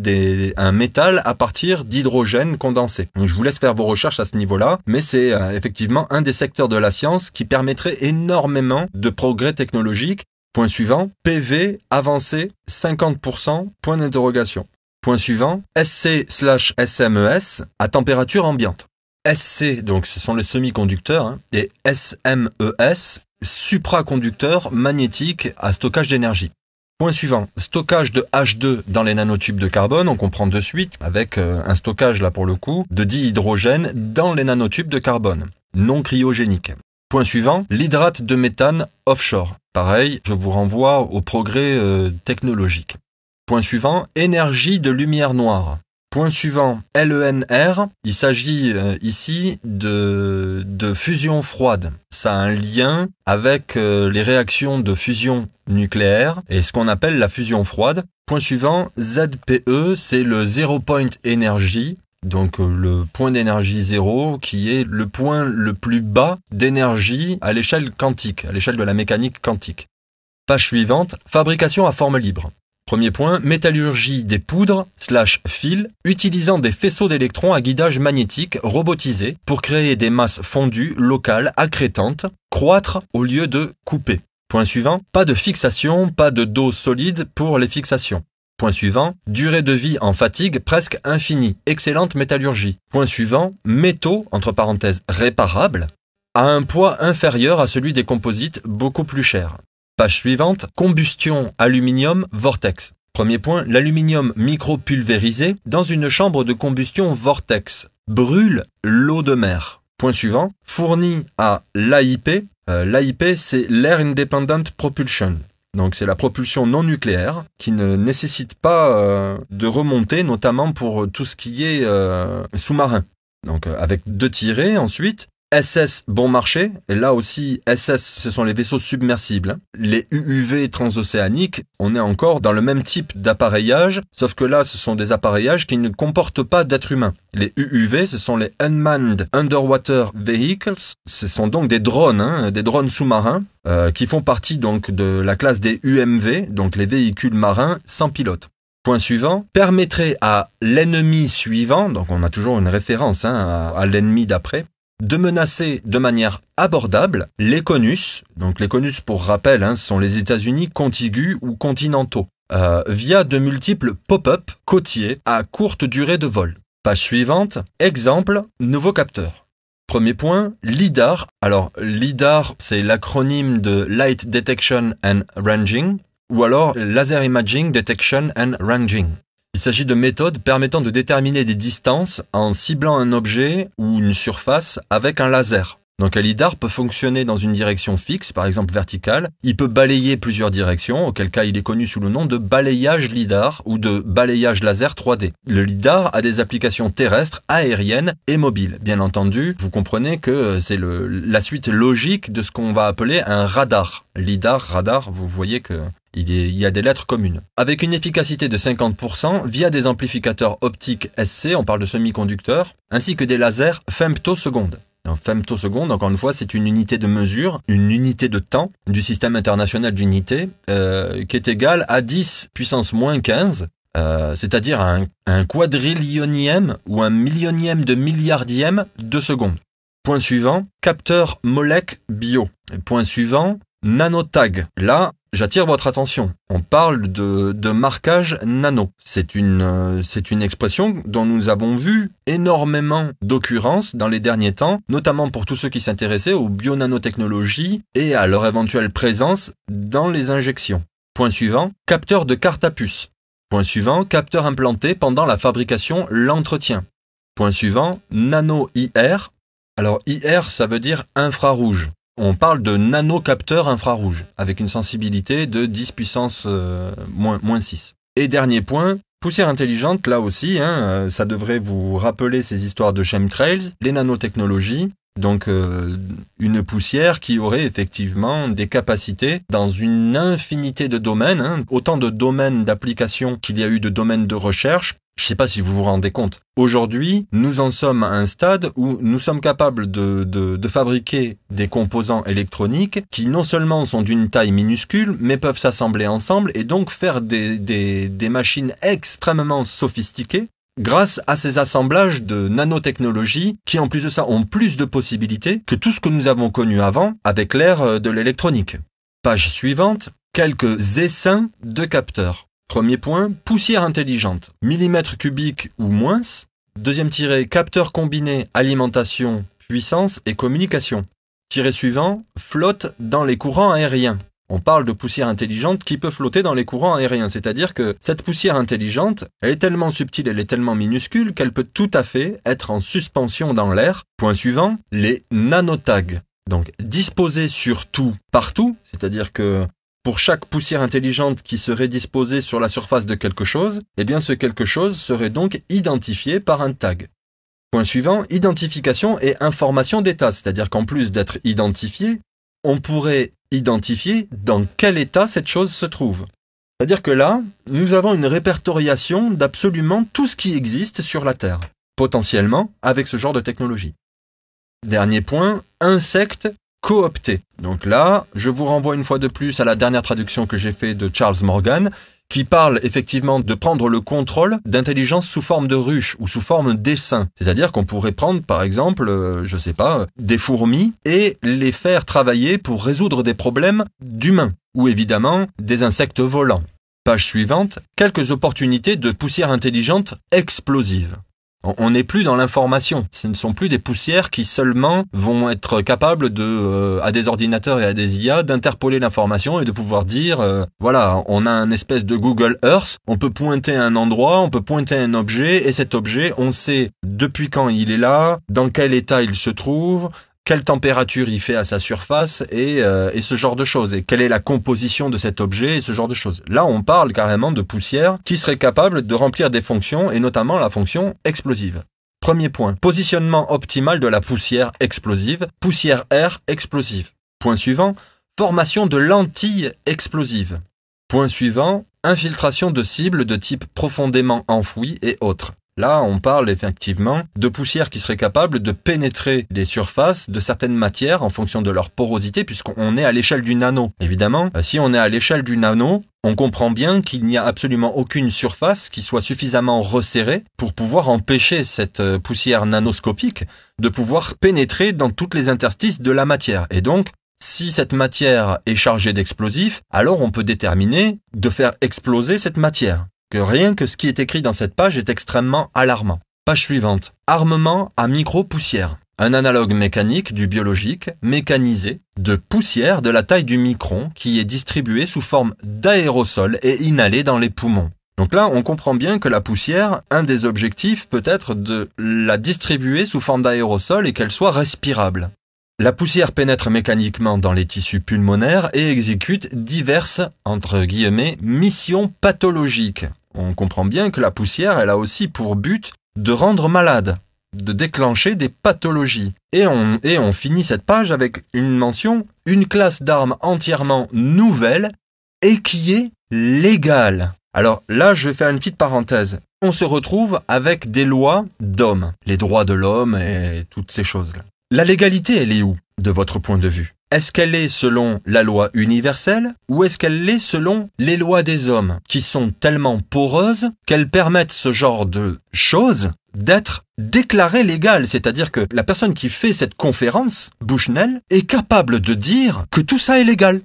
un métal à partir d'hydrogène condensé. Donc je vous laisse faire vos recherches à ce niveau-là, mais c'est effectivement un des secteurs de la science qui permettrait énormément de progrès technologiques. Point suivant, PV avancé 50%, point d'interrogation. Point suivant, SC/SMES à température ambiante. SC, donc ce sont les semi-conducteurs, et SMES, supraconducteurs magnétiques à stockage d'énergie. Point suivant, stockage de H2 dans les nanotubes de carbone, on comprend de suite, avec un stockage là pour le coup, de dihydrogène dans les nanotubes de carbone, non cryogénique. Point suivant, l'hydrate de méthane offshore. Pareil, je vous renvoie au progrès technologique. Point suivant, énergie de lumière noire. Point suivant, LENR. Il s'agit ici de fusion froide. Ça a un lien avec les réactions de fusion nucléaire et ce qu'on appelle la fusion froide. Point suivant, ZPE, c'est le Zero Point Energy. Donc le point d'énergie zéro qui est le point le plus bas d'énergie à l'échelle quantique, à l'échelle de la mécanique quantique. Page suivante, fabrication à forme libre. Premier point, métallurgie des poudres / fils utilisant des faisceaux d'électrons à guidage magnétique robotisés pour créer des masses fondues locales accrétantes, croître au lieu de couper. Point suivant, pas de fixation, pas de dose solide pour les fixations. Point suivant, durée de vie en fatigue presque infinie, excellente métallurgie. Point suivant, métaux, entre parenthèses, réparables, à un poids inférieur à celui des composites, beaucoup plus cher. Page suivante, combustion aluminium vortex. Premier point, l'aluminium micropulvérisé dans une chambre de combustion vortex brûle l'eau de mer. Point suivant, fourni à l'AIP. L'AIP, c'est l'Air Independent Propulsion. Donc c'est la propulsion non nucléaire qui ne nécessite pas de remontée, notamment pour tout ce qui est sous-marin. Donc avec 2 tirets ensuite. SS bon marché, et là aussi SS ce sont les vaisseaux submersibles. Les UUV transocéaniques, on est encore dans le même type d'appareillage, sauf que là ce sont des appareillages qui ne comportent pas d'êtres humains. Les UUV ce sont les Unmanned Underwater Vehicles, ce sont donc des drones sous-marins qui font partie donc de la classe des UMV, donc les véhicules marins sans pilote. Point suivant, permettrait à l'ennemi suivant, donc on a toujours une référence à l'ennemi d'après, de menacer de manière abordable les CONUS. Donc les CONUS, pour rappel, ce sont les États-Unis contigus ou continentaux, via de multiples pop-up côtiers à courte durée de vol. Page suivante, exemple, nouveau capteur. Premier point, LIDAR. Alors LIDAR, c'est l'acronyme de Light Detection and Ranging, ou alors Laser Imaging Detection and Ranging. Il s'agit de méthodes permettant de déterminer des distances en ciblant un objet ou une surface avec un laser. Donc un lidar peut fonctionner dans une direction fixe, par exemple verticale. Il peut balayer plusieurs directions, auquel cas il est connu sous le nom de balayage lidar ou de balayage laser 3D. Le lidar a des applications terrestres, aériennes et mobiles. Bien entendu, vous comprenez que c'est la suite logique de ce qu'on va appeler un radar. Lidar, radar, vous voyez que il y a des lettres communes. Avec une efficacité de 50% via des amplificateurs optiques SC, on parle de semi-conducteurs, ainsi que des lasers femtosecondes. Femtoseconde, encore une fois, c'est une unité de mesure, une unité de temps du système international d'unités qui est égale à 10 puissance moins 15 c'est-à-dire un quadrillionième ou un millionième de milliardième de seconde. Point suivant, capteur Molek Bio. Point suivant, nanotag. Là, j'attire votre attention. On parle de marquage nano. C'est une expression dont nous avons vu énormément d'occurrences dans les derniers temps, notamment pour tous ceux qui s'intéressaient aux bio-nanotechnologies et à leur éventuelle présence dans les injections. Point suivant, capteur de carte à puce. Point suivant, capteur implanté pendant la fabrication, l'entretien. Point suivant, nano-IR. Alors IR, ça veut dire infrarouge. On parle de nanocapteur infrarouge, avec une sensibilité de 10 puissance moins 6. Et dernier point, poussière intelligente, là aussi, ça devrait vous rappeler ces histoires de chemtrails, les nanotechnologies. Donc une poussière qui aurait effectivement des capacités dans une infinité de domaines, autant de domaines d'application qu'il y a eu de domaines de recherche. Je ne sais pas si vous vous rendez compte. Aujourd'hui, nous en sommes à un stade où nous sommes capables de fabriquer des composants électroniques qui non seulement sont d'une taille minuscule, mais peuvent s'assembler ensemble et donc faire des machines extrêmement sophistiquées grâce à ces assemblages de nanotechnologies qui, en plus de ça, ont plus de possibilités que tout ce que nous avons connu avant avec l'ère de l'électronique. Page suivante, quelques essaims de capteurs. Premier point, poussière intelligente, millimètre cubique ou moins. Deuxième tiré, capteur combiné, alimentation, puissance et communication. Tiré suivant, flotte dans les courants aériens. On parle de poussière intelligente qui peut flotter dans les courants aériens, c'est-à-dire que cette poussière intelligente, elle est tellement subtile, elle est tellement minuscule qu'elle peut tout à fait être en suspension dans l'air. Point suivant, les nanotags. Donc disposés sur tout, partout, c'est-à-dire que pour chaque poussière intelligente qui serait disposée sur la surface de quelque chose, eh bien ce quelque chose serait donc identifié par un tag. Point suivant, identification et information d'état, c'est-à-dire qu'en plus d'être identifié, on pourrait identifier dans quel état cette chose se trouve. C'est-à-dire que là, nous avons une répertoriation d'absolument tout ce qui existe sur la Terre, potentiellement avec ce genre de technologie. Dernier point, insectes cooptés. Donc là, je vous renvoie une fois de plus à la dernière traduction que j'ai faite de Charles Morgan, qui parle effectivement de prendre le contrôle d'intelligence sous forme de ruche ou sous forme d'essaim. C'est-à-dire qu'on pourrait prendre, par exemple, des fourmis et les faire travailler pour résoudre des problèmes d'humains ou évidemment des insectes volants. Page suivante, quelques opportunités de poussière intelligente explosive. On n'est plus dans l'information. Ce ne sont plus des poussières qui seulement vont être capables à des ordinateurs et à des IA d'interpoler l'information et de pouvoir dire, voilà, on a un espèce de Google Earth, on peut pointer un endroit, on peut pointer un objet et cet objet, on sait depuis quand il est là, dans quel état il se trouve, quelle température il fait à sa surface et ce genre de choses. Et quelle est la composition de cet objet et ce genre de choses. Là, on parle carrément de poussière qui serait capable de remplir des fonctions et notamment la fonction explosive. Premier point, positionnement optimal de la poussière explosive, poussière air explosive. Point suivant, formation de lentilles explosives. Point suivant, infiltration de cibles de type profondément enfoui et autres. Là, on parle effectivement de poussières qui seraient capables de pénétrer les surfaces de certaines matières en fonction de leur porosité, puisqu'on est à l'échelle du nano. Évidemment, si on est à l'échelle du nano, on comprend bien qu'il n'y a absolument aucune surface qui soit suffisamment resserrée pour pouvoir empêcher cette poussière nanoscopique de pouvoir pénétrer dans toutes les interstices de la matière. Et donc, si cette matière est chargée d'explosifs, alors on peut déterminer de faire exploser cette matière. Que rien que ce qui est écrit dans cette page est extrêmement alarmant. Page suivante. Armement à micro-poussière. Un analogue mécanique du biologique, mécanisé, de poussière de la taille du micron qui est distribué sous forme d'aérosol et inhalé dans les poumons. Donc là, on comprend bien que la poussière, un des objectifs peut être de la distribuer sous forme d'aérosol et qu'elle soit respirable. La poussière pénètre mécaniquement dans les tissus pulmonaires et exécute diverses, entre guillemets, missions pathologiques. On comprend bien que la poussière, elle a aussi pour but de rendre malade, de déclencher des pathologies. Et on finit cette page avec une mention, une classe d'armes entièrement nouvelle et qui est légale. Alors là, je vais faire une petite parenthèse. On se retrouve avec des lois d'hommes, les droits de l'homme et toutes ces choses-là. La légalité, elle est où, de votre point de vue? Est-ce qu'elle est selon la loi universelle ou est-ce qu'elle l'est selon les lois des hommes qui sont tellement poreuses qu'elles permettent ce genre de choses d'être déclarées légales? C'est-à-dire que la personne qui fait cette conférence, Bushnell, est capable de dire que tout ça est légal.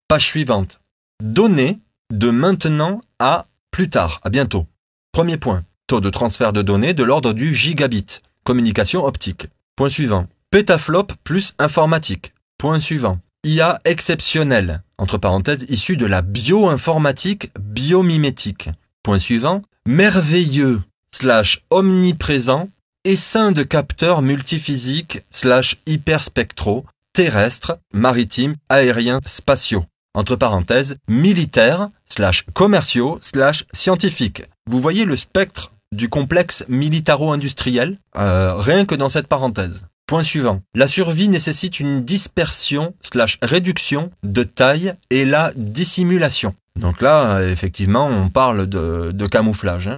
Page suivante. Données de maintenant à plus tard, à bientôt. Premier point. Taux de transfert de données de l'ordre du gigabit. Communication optique. Point suivant. Pétaflop plus informatique. Point suivant. IA exceptionnelle, entre parenthèses, issue de la bioinformatique biomimétique. Point suivant. Merveilleux / omniprésent essaim de capteurs multiphysiques / hyperspectraux, terrestres, maritimes, aériens, spatiaux. Entre parenthèses, militaires / commerciaux / scientifiques. Vous voyez le spectre du complexe militaro-industriel, rien que dans cette parenthèse. Point suivant. La survie nécessite une dispersion / réduction de taille et la dissimulation. Donc là, effectivement, on parle de camouflage.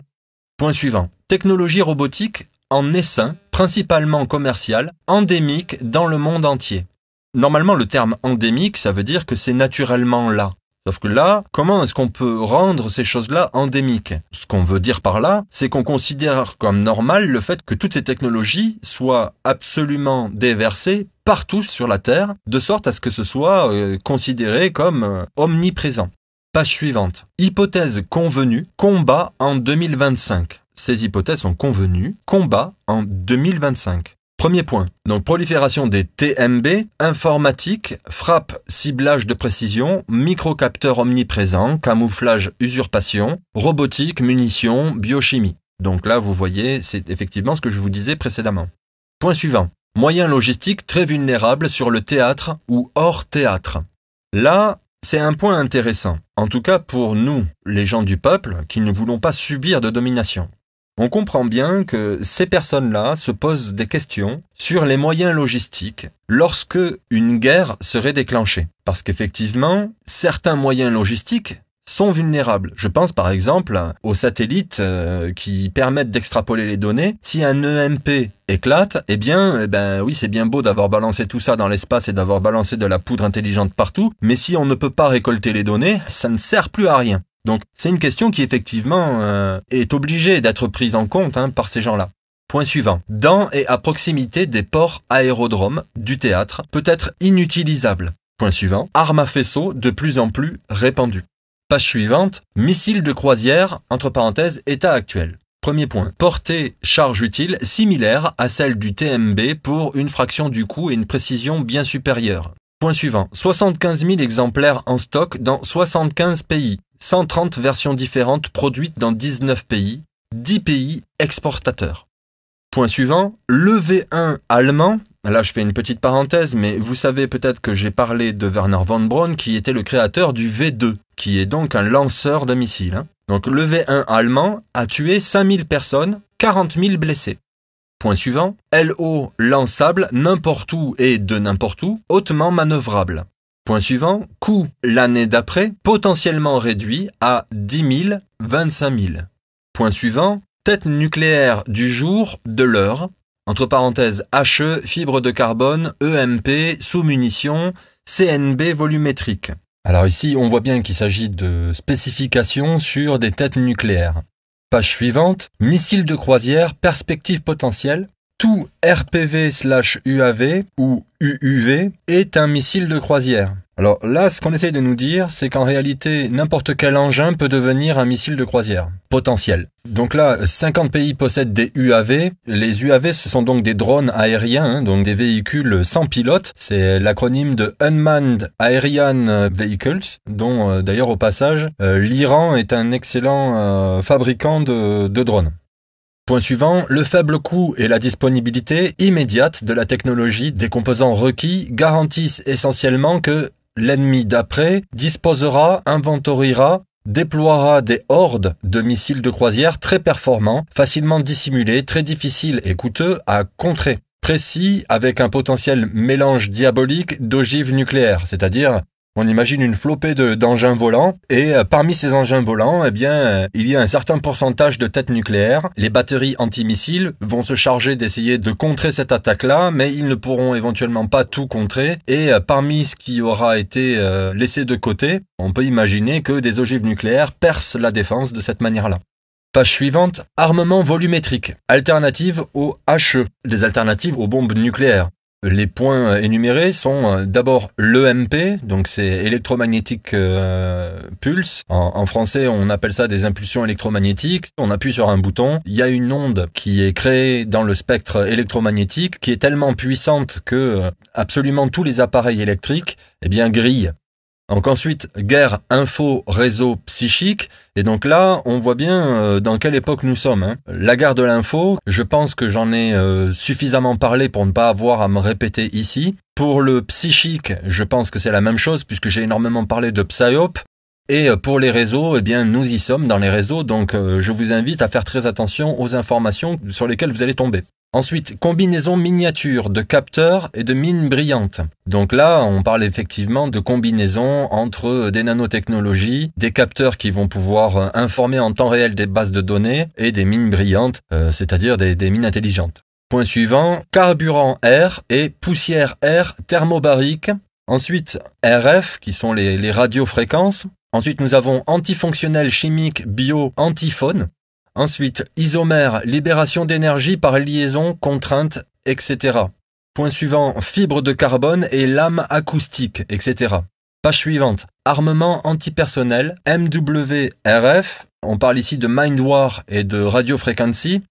Point suivant. Technologie robotique en essaim, principalement commerciale, endémique dans le monde entier. Normalement, le terme endémique, ça veut dire que c'est naturellement là. Sauf que là, comment est-ce qu'on peut rendre ces choses-là endémiques? Ce qu'on veut dire par là, c'est qu'on considère comme normal le fait que toutes ces technologies soient absolument déversées partout sur la Terre, de sorte à ce que ce soit considéré comme omniprésent. Page suivante. Hypothèse convenue, combat en 2025. Ces hypothèses sont convenues, combat en 2025. Premier point. Donc, prolifération des TMB, informatique, frappe, ciblage de précision, microcapteurs omniprésents, camouflage, usurpation, robotique, munitions, biochimie. Donc là, vous voyez, c'est effectivement ce que je vous disais précédemment. Point suivant. Moyens logistiques très vulnérables sur le théâtre ou hors théâtre. Là, c'est un point intéressant. En tout cas pour nous, les gens du peuple, qui ne voulons pas subir de domination. On comprend bien que ces personnes-là se posent des questions sur les moyens logistiques lorsque une guerre serait déclenchée. Parce qu'effectivement, certains moyens logistiques sont vulnérables. Je pense par exemple aux satellites qui permettent d'extrapoler les données. Si un EMP éclate, eh bien oui, c'est bien beau d'avoir balancé tout ça dans l'espace et d'avoir balancé de la poudre intelligente partout, mais si on ne peut pas récolter les données, ça ne sert plus à rien. Donc, c'est une question qui, effectivement, est obligée d'être prise en compte par ces gens-là. Point suivant. Dans et à proximité des ports aérodromes du théâtre peut être inutilisable. Point suivant. Armes à faisceau de plus en plus répandues. Page suivante. Missiles de croisière, entre parenthèses, état actuel. Premier point. Portée charge utile similaire à celle du TMB pour une fraction du coût et une précision bien supérieure. Point suivant. 75 000 exemplaires en stock dans 75 pays. 130 versions différentes produites dans 19 pays, 10 pays exportateurs. Point suivant, le V1 allemand, là je fais une petite parenthèse, mais vous savez peut-être que j'ai parlé de Werner von Braun qui était le créateur du V2, qui est donc un lanceur de missiles. Donc le V1 allemand a tué 5000 personnes, 40 000 blessés. Point suivant, LO lançable n'importe où et de n'importe où, hautement manœuvrable. Point suivant, coût l'année d'après, potentiellement réduit à 10 000, 25 000. Point suivant, tête nucléaire du jour, de l'heure, entre parenthèses HE, fibre de carbone, EMP, sous-munitions, CNB volumétrique. Alors ici, on voit bien qu'il s'agit de spécifications sur des têtes nucléaires. Page suivante, missile de croisière, perspective potentielle. Tout RPV/UAV ou UUV est un missile de croisière. Alors là, ce qu'on essaye de nous dire, c'est qu'en réalité, n'importe quel engin peut devenir un missile de croisière potentiel. Donc là, 50 pays possèdent des UAV. Les UAV, ce sont donc des drones aériens, donc des véhicules sans pilote. C'est l'acronyme de Unmanned Aerian Vehicles, dont d'ailleurs au passage, l'Iran est un excellent fabricant de drones. Point suivant, le faible coût et la disponibilité immédiate de la technologie des composants requis garantissent essentiellement que l'ennemi d'après disposera, inventoriera, déploiera des hordes de missiles de croisière très performants, facilement dissimulés, très difficiles et coûteux à contrer. Précis avec un potentiel mélange diabolique d'ogives nucléaires, c'est-à-dire On imagine une flopée d'engins volants et parmi ces engins volants, il y a un certain pourcentage de têtes nucléaires. Les batteries antimissiles vont se charger d'essayer de contrer cette attaque-là, mais ils ne pourront éventuellement pas tout contrer. Et parmi ce qui aura été laissé de côté, on peut imaginer que des ogives nucléaires percent la défense de cette manière-là. Page suivante, armement volumétrique, alternative au HE, des alternatives aux bombes nucléaires. Les points énumérés sont d'abord l'EMP, donc c'est Electromagnetic Pulse. En français, on appelle ça des impulsions électromagnétiques. On appuie sur un bouton, il y a une onde qui est créée dans le spectre électromagnétique qui est tellement puissante que absolument tous les appareils électriques grillent. Donc ensuite, guerre, info, réseau, psychique. Et donc là, on voit bien dans quelle époque nous sommes. La guerre de l'info, je pense que j'en ai suffisamment parlé pour ne pas avoir à me répéter ici. Pour le psychique, je pense que c'est la même chose puisque j'ai énormément parlé de psyop. Et pour les réseaux, nous y sommes dans les réseaux. Donc je vous invite à faire très attention aux informations sur lesquelles vous allez tomber. Ensuite, combinaison miniature de capteurs et de mines brillantes. Donc là, on parle effectivement de combinaison entre des nanotechnologies, des capteurs qui vont pouvoir informer en temps réel des bases de données et des mines brillantes, c'est-à-dire des mines intelligentes. Point suivant, carburant air et poussière air thermobarique. Ensuite, RF, qui sont les radiofréquences. Ensuite, nous avons antifonctionnel chimique bio antiphone. Ensuite, isomère, libération d'énergie par liaison, contrainte, etc. Point suivant, fibre de carbone et lame acoustique, etc. Page suivante, armement antipersonnel, MWRF. On parle ici de Mindwar et de Radio Frequency.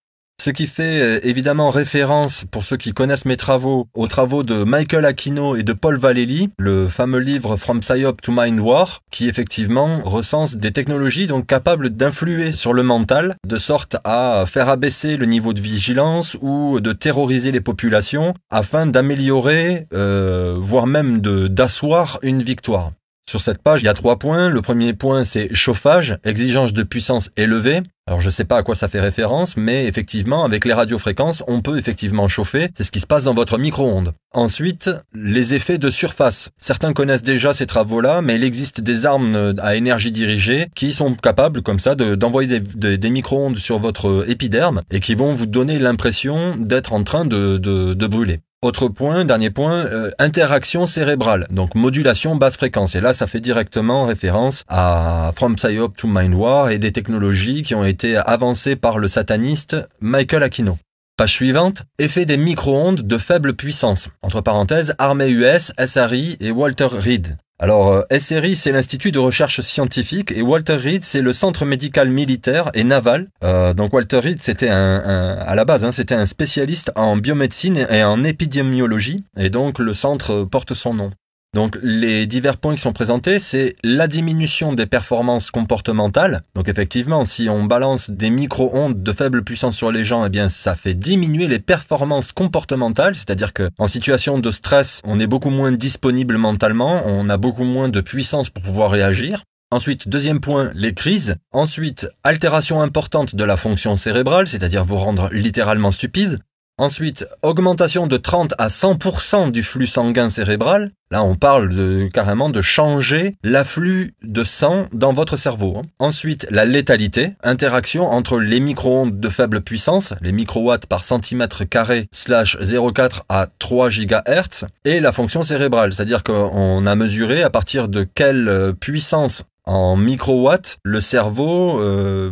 Ce qui fait évidemment référence, pour ceux qui connaissent mes travaux, aux travaux de Michael Aquino et de Paul Vallely, le fameux livre From Psyop to Mind War, qui effectivement recense des technologies donc capables d'influer sur le mental, de sorte à faire abaisser le niveau de vigilance ou de terroriser les populations, afin d'améliorer, voire même d'asseoir une victoire. Sur cette page, il y a 3 points. Le premier point, c'est chauffage, exigence de puissance élevée. Alors je ne sais pas à quoi ça fait référence, mais effectivement, avec les radiofréquences, on peut effectivement chauffer. C'est ce qui se passe dans votre micro-ondes. Ensuite, les effets de surface. Certains connaissent déjà ces travaux-là, mais il existe des armes à énergie dirigée qui sont capables, comme ça, d'envoyer des micro-ondes sur votre épiderme et qui vont vous donner l'impression d'être en train de brûler. Autre point, dernier point, interaction cérébrale, donc modulation basse fréquence. Et là, ça fait directement référence à From Psyop to Mind War et des technologies qui ont été avancées par le sataniste Michael Aquino. Page suivante, effet des micro-ondes de faible puissance. Entre parenthèses, armée US, SRI et Walter Reed. Alors, SRI, c'est l'Institut de recherche scientifique et Walter Reed, c'est le centre médical militaire et naval. Donc Walter Reed, c'était à la base, c'était un spécialiste en biomédecine et en épidémiologie, et donc le centre porte son nom. Donc les divers points qui sont présentés, c'est la diminution des performances comportementales. Donc effectivement, si on balance des micro-ondes de faible puissance sur les gens, ça fait diminuer les performances comportementales, c'est-à-dire que en situation de stress, on est beaucoup moins disponible mentalement, on a beaucoup moins de puissance pour pouvoir réagir. Ensuite, deuxième point, les crises. Ensuite, altération importante de la fonction cérébrale, c'est-à-dire vous rendre littéralement stupide. Ensuite, augmentation de 30 à 100% du flux sanguin cérébral. Là, on parle carrément de changer l'afflux de sang dans votre cerveau. Ensuite, la létalité, interaction entre les micro-ondes de faible puissance, les microwatts par centimètre carré / 0,4 à 3 GHz, et la fonction cérébrale, c'est-à-dire qu'on a mesuré à partir de quelle puissance en microwatts le cerveau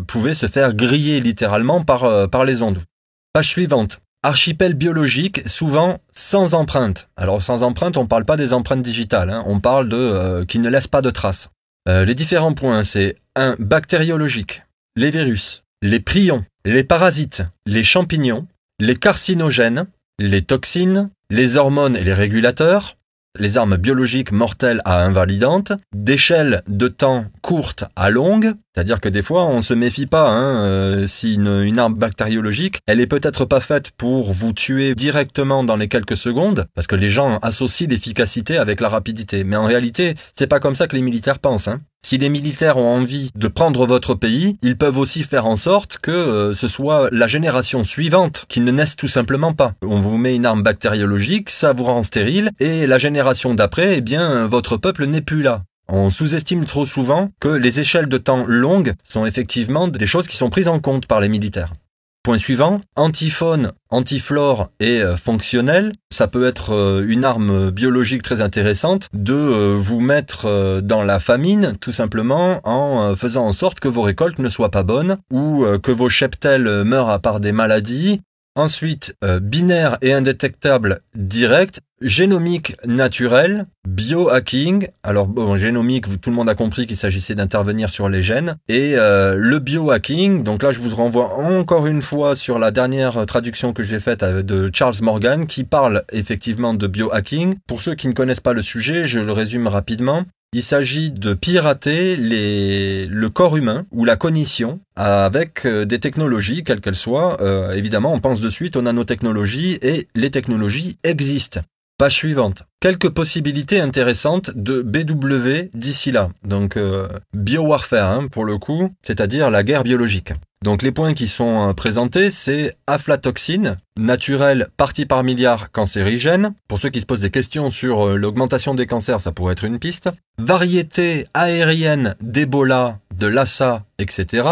pouvait se faire griller littéralement par les ondes. Page suivante. Archipel biologique, souvent sans empreinte. Alors sans empreinte, on ne parle pas des empreintes digitales, on parle qui ne laissent pas de traces. Les différents points, c'est 1. Bactériologique, les virus, les prions, les parasites, les champignons, les carcinogènes, les toxines, les hormones et les régulateurs, les armes biologiques mortelles à invalidantes, d'échelle de temps courte à longue, C'est-à-dire que des fois, on se méfie pas. Si une arme bactériologique, elle est peut-être pas faite pour vous tuer directement dans les quelques secondes, parce que les gens associent l'efficacité avec la rapidité. Mais en réalité, c'est pas comme ça que les militaires pensent. Si les militaires ont envie de prendre votre pays, ils peuvent aussi faire en sorte que ce soit la génération suivante qui ne naisse tout simplement pas. On vous met une arme bactériologique, ça vous rend stérile, et la génération d'après, eh bien, votre peuple n'est plus là. On sous-estime trop souvent que les échelles de temps longues sont effectivement des choses qui sont prises en compte par les militaires. Point suivant, antifaune, antiflore et fonctionnel. Ça peut être une arme biologique très intéressante de vous mettre dans la famine, tout simplement en faisant en sorte que vos récoltes ne soient pas bonnes ou que vos cheptels meurent à part des maladies. Ensuite, binaire et indétectable direct, génomique naturel, biohacking. Alors bon, génomique, tout le monde a compris qu'il s'agissait d'intervenir sur les gènes. Et le biohacking, donc là je vous renvoie encore une fois sur la dernière traduction que j'ai faite de Charles Morgan qui parle effectivement de biohacking. Pour ceux qui ne connaissent pas le sujet, je le résume rapidement. Il s'agit de pirater le corps humain ou la cognition avec des technologies, quelles qu'elles soient. Évidemment, on pense de suite aux nanotechnologies et les technologies existent. Page suivante. Quelques possibilités intéressantes de BW d'ici là. Donc, biowarfare, pour le coup, c'est-à-dire la guerre biologique. Donc, les points qui sont présentés, c'est aflatoxine, naturelle, partie par milliard, cancérigène. Pour ceux qui se posent des questions sur l'augmentation des cancers, ça pourrait être une piste. Variété aérienne d'Ebola, de Lassa, etc.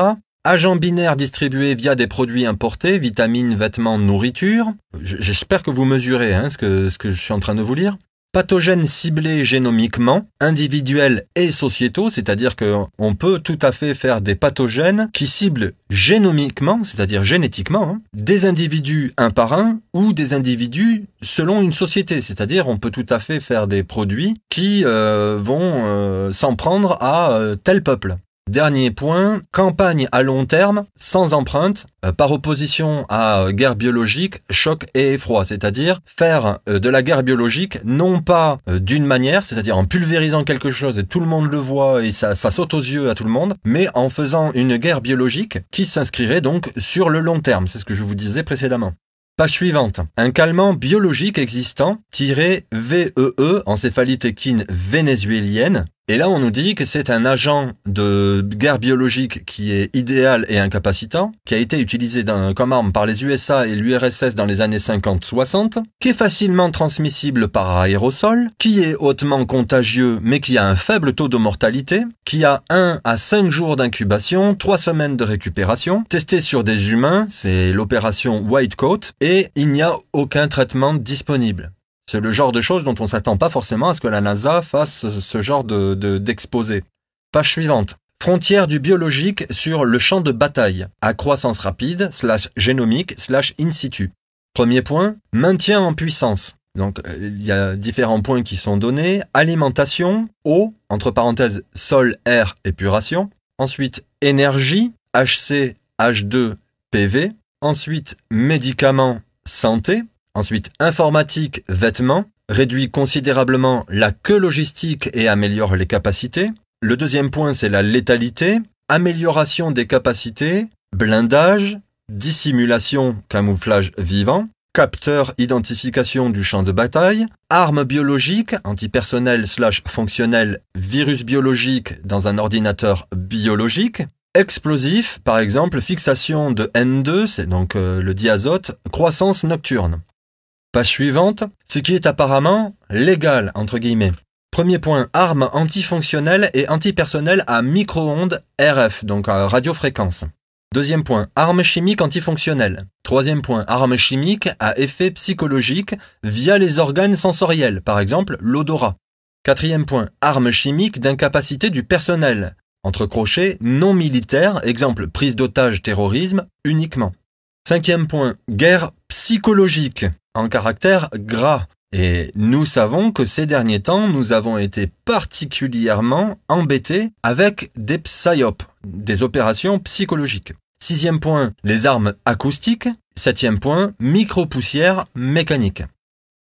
Agents binaires distribués via des produits importés, vitamines, vêtements, nourriture. J'espère que vous mesurez ce que je suis en train de vous lire. Pathogènes ciblés génomiquement, individuels et sociétaux, c'est-à-dire qu'on peut tout à fait faire des pathogènes qui ciblent génomiquement, c'est-à-dire génétiquement, des individus un par un ou des individus selon une société, c'est-à-dire on peut tout à fait faire des produits qui vont s'en prendre à tel peuple. Dernier point, campagne à long terme, sans empreinte, par opposition à guerre biologique, choc et effroi, c'est-à-dire faire de la guerre biologique non pas d'une manière, c'est-à-dire en pulvérisant quelque chose et tout le monde le voit et ça saute aux yeux à tout le monde, mais en faisant une guerre biologique qui s'inscrirait donc sur le long terme, c'est ce que je vous disais précédemment. Page suivante. Un calmant biologique existant, VEE, encéphalite équine vénézuélienne. Et là, on nous dit que c'est un agent de guerre biologique qui est idéal et incapacitant, qui a été utilisé comme arme par les USA et l'URSS dans les années 50-60, qui est facilement transmissible par aérosol, qui est hautement contagieux mais qui a un faible taux de mortalité, qui a 1 à 5 jours d'incubation, 3 semaines de récupération, testé sur des humains, c'est l'opération White Coat, et il n'y a aucun traitement disponible. C'est le genre de choses dont on ne s'attend pas forcément à ce que la NASA fasse ce genre d'exposé. Page suivante. Frontière du biologique sur le champ de bataille, à croissance rapide, /génomique, /in situ. Premier point, maintien en puissance. Donc, il y a différents points qui sont donnés. Alimentation, eau, entre parenthèses, sol, air, épuration. Ensuite, énergie, HC, H2, PV. Ensuite, médicaments, santé. Ensuite, informatique, vêtements, réduit considérablement la queue logistique et améliore les capacités. Le deuxième point, c'est la létalité, amélioration des capacités, blindage, dissimulation, camouflage vivant, capteur, identification du champ de bataille, armes biologiques, antipersonnel / fonctionnel, virus biologique dans un ordinateur biologique, explosif, par exemple, fixation de N2, c'est donc le diazote, croissance nocturne. Page suivante, ce qui est apparemment légal, entre guillemets. Premier point, armes antifonctionnelles et antipersonnelles à micro-ondes RF, donc à radiofréquence. Deuxième point, armes chimiques antifonctionnelles. Troisième point, armes chimiques à effet psychologique via les organes sensoriels, par exemple l'odorat. Quatrième point, armes chimiques d'incapacité du personnel. Entre crochets, non militaires, exemple prise d'otage, terrorisme, uniquement. Cinquième point, guerre psychologique, en caractère gras. Et nous savons que ces derniers temps, nous avons été particulièrement embêtés avec des psyops, des opérations psychologiques. Sixième point, les armes acoustiques. Septième point, micro-poussières mécaniques.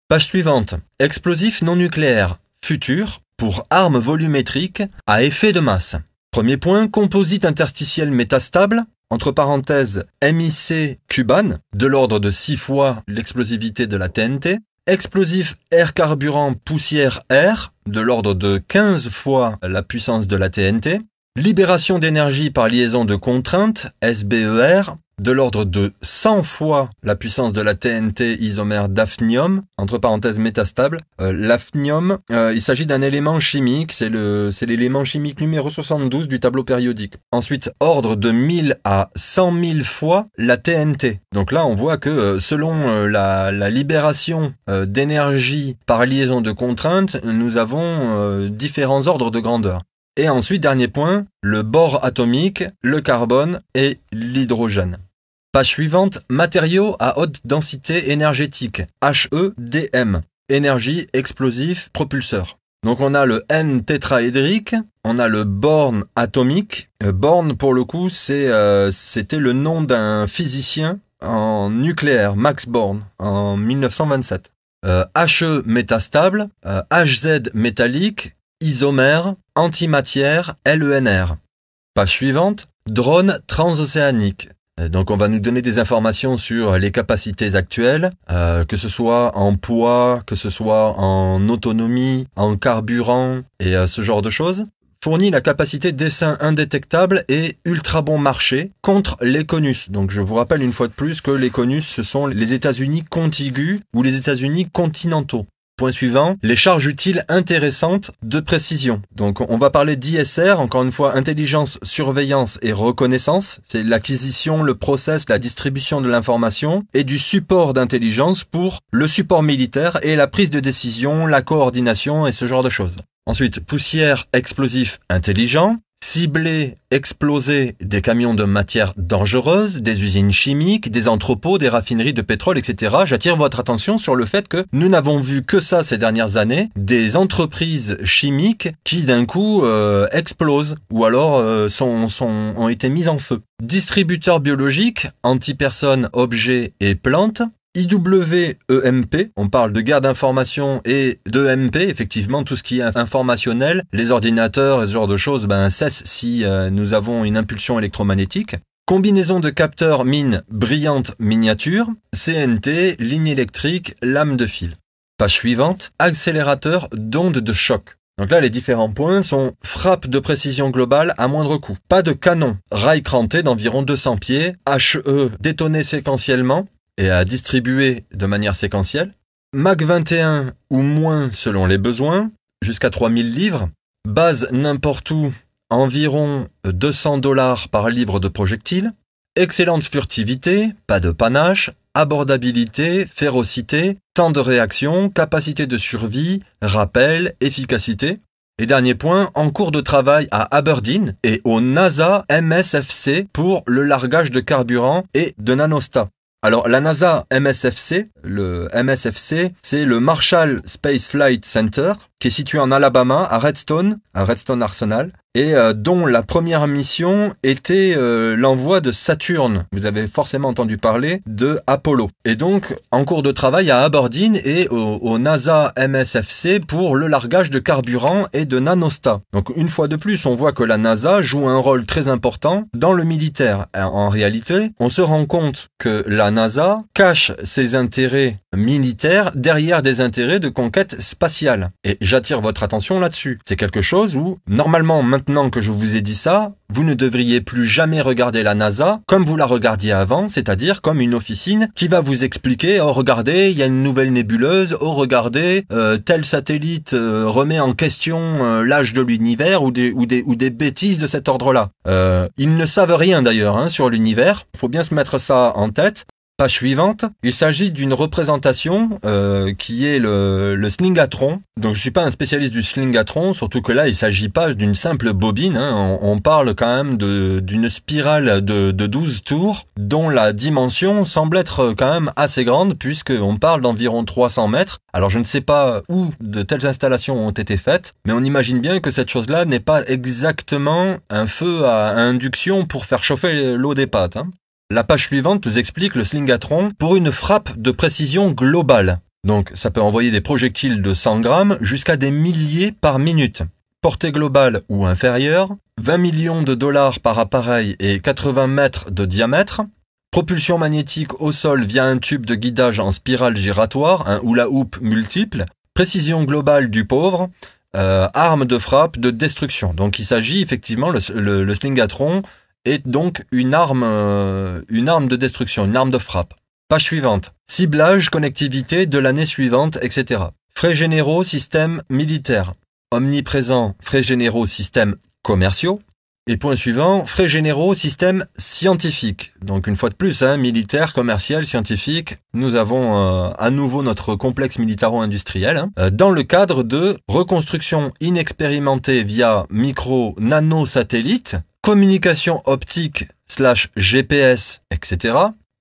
Page suivante, explosifs non nucléaires, futur, pour armes volumétriques à effet de masse. Premier point, composite interstitiel métastable, entre parenthèses MIC cubane, de l'ordre de 6 fois l'explosivité de la TNT. Explosif air carburant poussière air, de l'ordre de 15 fois la puissance de la TNT. Libération d'énergie par liaison de contrainte, SBER, de l'ordre de 100 fois la puissance de la TNT isomère d'hafnium, entre parenthèses métastable. L'hafnium, il s'agit d'un élément chimique, c'est l'élément chimique numéro 72 du tableau périodique. Ensuite, ordre de 1000 à 100 000 fois la TNT. Donc là, on voit que selon la libération d'énergie par liaison de contrainte, nous avons différents ordres de grandeur. Et ensuite, dernier point, le bore atomique, le carbone et l'hydrogène. Page suivante, matériaux à haute densité énergétique, HEDM, énergie, explosif, propulseur. Donc on a le N-tétraédrique, on a le borne atomique. Borne, pour le coup, c'était le nom d'un physicien en nucléaire, Max Born, en 1927. HE métastable, HZ métallique, isomère, antimatière, LENR. Page suivante, drone transocéanique. Donc on va nous donner des informations sur les capacités actuelles, que ce soit en poids, que ce soit en autonomie, en carburant et ce genre de choses. Fournit la capacité d'essaim indétectable et ultra bon marché contre les CONUS. Donc je vous rappelle une fois de plus que les CONUS, ce sont les États-Unis contigus ou les États-Unis continentaux. Point suivant, les charges utiles intéressantes de précision. Donc on va parler d'ISR, encore une fois, intelligence, surveillance et reconnaissance. C'est l'acquisition, le process, la distribution de l'information et du support d'intelligence pour le support militaire et la prise de décision, la coordination et ce genre de choses. Ensuite, poussière, explosif, intelligent. Cibler, exploser des camions de matières dangereuses, des usines chimiques, des entrepôts, des raffineries de pétrole, etc. J'attire votre attention sur le fait que nous n'avons vu que ça ces dernières années, des entreprises chimiques qui d'un coup explosent ou alors ont été mises en feu. Distributeurs biologiques, antipersonnes, objets et plantes. IWEMP, on parle de guerre d'information et d'EMP, effectivement tout ce qui est informationnel, les ordinateurs et ce genre de choses cessent si nous avons une impulsion électromagnétique. Combinaison de capteurs mine brillante miniature, CNT, ligne électrique, lame de fil. Page suivante, accélérateur d'ondes de choc. Donc là, les différents points sont frappe de précision globale à moindre coût. Pas de canon, rail cranté d'environ 200 pieds, HE détonné séquentiellement, et à distribuer de manière séquentielle. Mach 21 ou moins selon les besoins, jusqu'à 3000 livres. Base n'importe où, environ $200 par livre de projectile. Excellente furtivité, pas de panache, abordabilité, férocité, temps de réaction, capacité de survie, rappel, efficacité. Et dernier point, en cours de travail à Aberdeen et au NASA MSFC pour le largage de carburant et de nanostats. Alors la NASA MSFC, le MSFC, c'est le Marshall Space Flight Center, qui est situé en Alabama, à Redstone Arsenal, et dont la première mission était l'envoi de Saturne. Vous avez forcément entendu parler de Apollo. Et donc, en cours de travail à Aberdeen et au NASA MSFC pour le largage de carburant et de nanostats. Donc, une fois de plus, on voit que la NASA joue un rôle très important dans le militaire. En réalité, on se rend compte que la NASA cache ses intérêts militaires derrière des intérêts de conquête spatiale. Et j'attire votre attention là-dessus. C'est quelque chose où, normalement, maintenant que je vous ai dit ça, vous ne devriez plus jamais regarder la NASA comme vous la regardiez avant, c'est-à-dire comme une officine qui va vous expliquer « Oh, regardez, il y a une nouvelle nébuleuse. Oh, regardez, tel satellite remet en question l'âge de l'univers ou des bêtises de cet ordre-là. » Ils ne savent rien d'ailleurs sur l'univers. Il faut bien se mettre ça en tête. Page suivante, il s'agit d'une représentation qui est le slingatron. Donc je suis pas un spécialiste du slingatron, surtout que là il s'agit pas d'une simple bobine. On parle quand même d'une spirale de 12 tours dont la dimension semble être quand même assez grande puisqu'on parle d'environ 300 mètres. Alors je ne sais pas où de telles installations ont été faites, mais on imagine bien que cette chose-là n'est pas exactement un feu à induction pour faire chauffer l'eau des pâtes. La page suivante nous explique le slingatron pour une frappe de précision globale. Donc ça peut envoyer des projectiles de 100 grammes jusqu'à des milliers par minute. Portée globale ou inférieure, 20 millions de dollars par appareil et 80 mètres de diamètre. Propulsion magnétique au sol via un tube de guidage en spirale giratoire, un hula hoop multiple. Précision globale du pauvre. Arme de frappe, de destruction. Donc il s'agit effectivement, le Slingatron est donc une arme de destruction, une arme de frappe. Page suivante. Ciblage, connectivité de l'année suivante, etc. Frais généraux, systèmes militaires. Omniprésent, frais généraux, systèmes commerciaux. Et point suivant, frais généraux, systèmes scientifiques. Donc une fois de plus, militaire, commercial, scientifique, nous avons à nouveau notre complexe militaro-industriel. Dans le cadre de reconstruction inexpérimentée via micro-nano-satellite, communication optique / GPS, etc.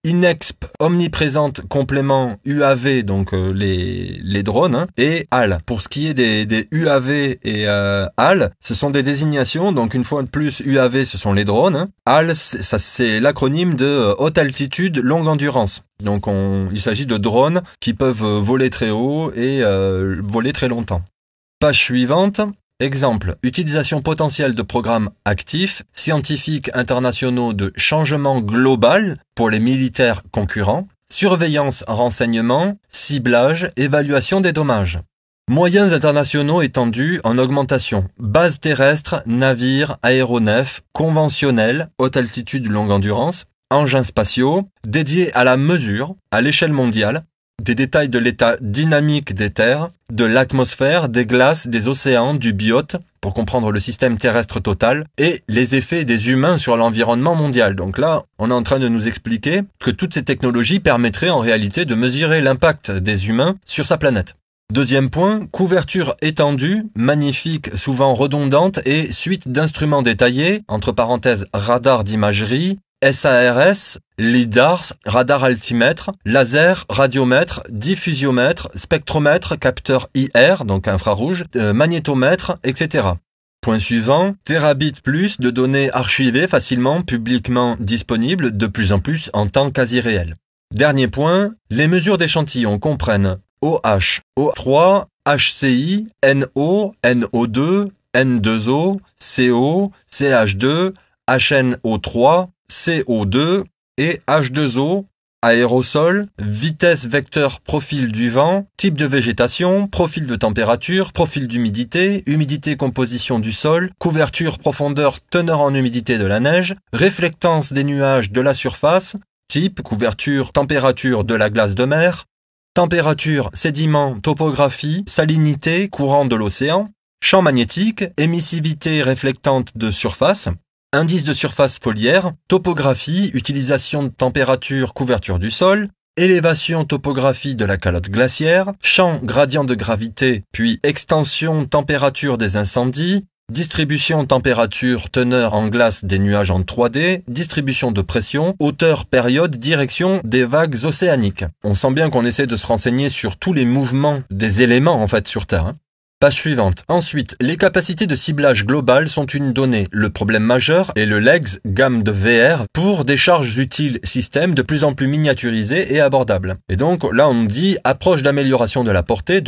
INEXP, omniprésente, complément UAV, donc les drones, et HAL. Pour ce qui est des UAV et HAL, ce sont des désignations, donc une fois de plus, UAV, ce sont les drones. HAL, c'est l'acronyme de haute altitude, longue endurance. Donc il s'agit de drones qui peuvent voler très haut et voler très longtemps. Page suivante. Exemple, utilisation potentielle de programmes actifs, scientifiques internationaux de changement global pour les militaires concurrents, surveillance, renseignement, ciblage, évaluation des dommages. Moyens internationaux étendus en augmentation, bases terrestres, navires, aéronefs, conventionnels, haute altitude, longue endurance, engins spatiaux, dédiés à la mesure, à l'échelle mondiale, des détails de l'état dynamique des terres, de l'atmosphère, des glaces, des océans, du biote, pour comprendre le système terrestre total, et les effets des humains sur l'environnement mondial. Donc là, on est en train de nous expliquer que toutes ces technologies permettraient en réalité de mesurer l'impact des humains sur sa planète. Deuxième point, couverture étendue, magnifique, souvent redondante, et suite d'instruments détaillés, entre parenthèses radar d'imagerie, SARS, LIDAR, radar altimètre, laser, radiomètre, diffusiomètre, spectromètre, capteur IR, donc infrarouge, magnétomètre, etc. Point suivant, terabit plus de données archivées facilement, publiquement disponibles, de plus en plus en temps quasi réel. Dernier point, les mesures d'échantillons comprennent OH, O3, HCI, NO, NO2, N2O, CO, CH2, HNO3, CO2 et H2O, aérosol, vitesse vecteur profil du vent, type de végétation, profil de température, profil d'humidité, humidité composition du sol, couverture profondeur teneur en humidité de la neige, réflectance des nuages de la surface, type, couverture, température de la glace de mer, température, sédiments, topographie, salinité, courant de l'océan, champ magnétique, émissivité réflectante de surface, indice de surface foliaire, topographie, utilisation de température, couverture du sol, élévation, topographie de la calotte glaciaire, champ, gradient de gravité, puis extension, température des incendies, distribution, température, teneur en glace des nuages en 3D, distribution de pression, hauteur, période, direction des vagues océaniques. On sent bien qu'on essaie de se renseigner sur tous les mouvements des éléments en fait sur Terre. Page suivante. Ensuite, les capacités de ciblage global sont une donnée. Le problème majeur est le LEGS, gamme de VR, pour des charges utiles systèmes de plus en plus miniaturisés et abordables. Et donc, là, on nous dit approche d'amélioration de la portée,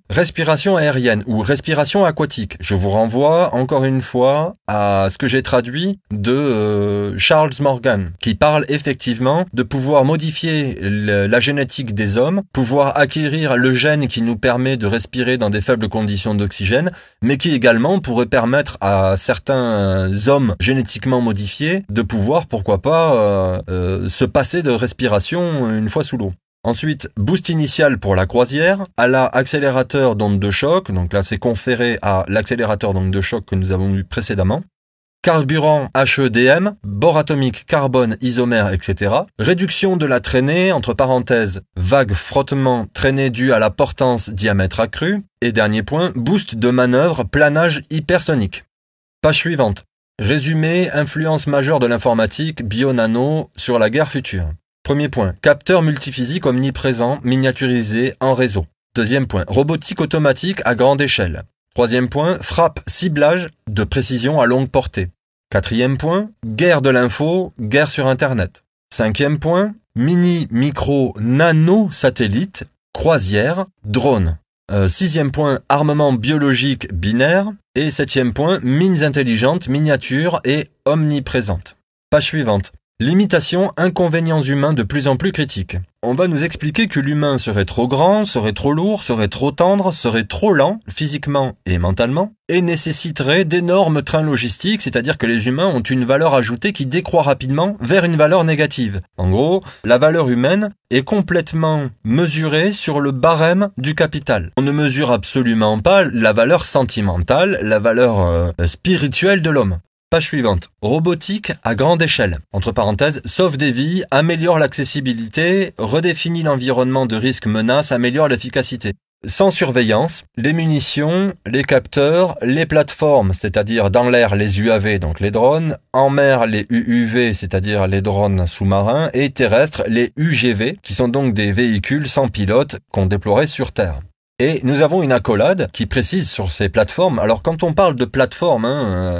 respiration aérienne ou respiration aquatique. Je vous renvoie encore une fois à ce que j'ai traduit de Charles Morgan, qui parle effectivement de pouvoir modifier la génétique des hommes, pouvoir acquérir le gène qui nous permet de respirer dans des faibles conditions d'oxygène, mais qui également pourrait permettre à certains hommes génétiquement modifiés de pouvoir, pourquoi pas, se passer de respiration une fois sous l'eau. Ensuite, boost initial pour la croisière, à la accélérateur d'onde de choc, donc là c'est conféré à l'accélérateur d'onde de choc que nous avons vu précédemment. Carburant HEDM, bord atomique carbone isomère, etc. Réduction de la traînée, entre parenthèses, vague frottement, traînée due à la portance diamètre accru. Et dernier point, boost de manœuvre, planage hypersonique. Page suivante. Résumé, influence majeure de l'informatique, bio-nano sur la guerre future. Premier point, capteur multiphysique omniprésent, miniaturisé en réseau. Deuxième point, robotique automatique à grande échelle. Troisième point, frappe, ciblage de précision à longue portée. Quatrième point, guerre de l'info, guerre sur Internet. Cinquième point, mini, micro, nano satellite, croisière, drone. Sixième point, armement biologique binaire. Et septième point, mines intelligentes, miniatures et omniprésentes. Page suivante. Limitations, inconvénients humains de plus en plus critiques. On va nous expliquer que l'humain serait trop grand, serait trop lourd, serait trop tendre, serait trop lent, physiquement et mentalement, et nécessiterait d'énormes trains logistiques, c'est-à-dire que les humains ont une valeur ajoutée qui décroît rapidement vers une valeur négative. En gros, la valeur humaine est complètement mesurée sur le barème du capital. On ne mesure absolument pas la valeur sentimentale, la valeur spirituelle de l'homme. Page suivante. Robotique à grande échelle. Entre parenthèses, sauve des vies, améliore l'accessibilité, redéfinit l'environnement de risque menace, améliore l'efficacité. Sans surveillance, les munitions, les capteurs, les plateformes, c'est-à-dire dans l'air les UAV, donc les drones, en mer les UUV, c'est-à-dire les drones sous-marins, et terrestres les UGV, qui sont donc des véhicules sans pilote qu'on déploierait sur Terre. Et nous avons une accolade qui précise sur ces plateformes. Alors quand on parle de plateforme,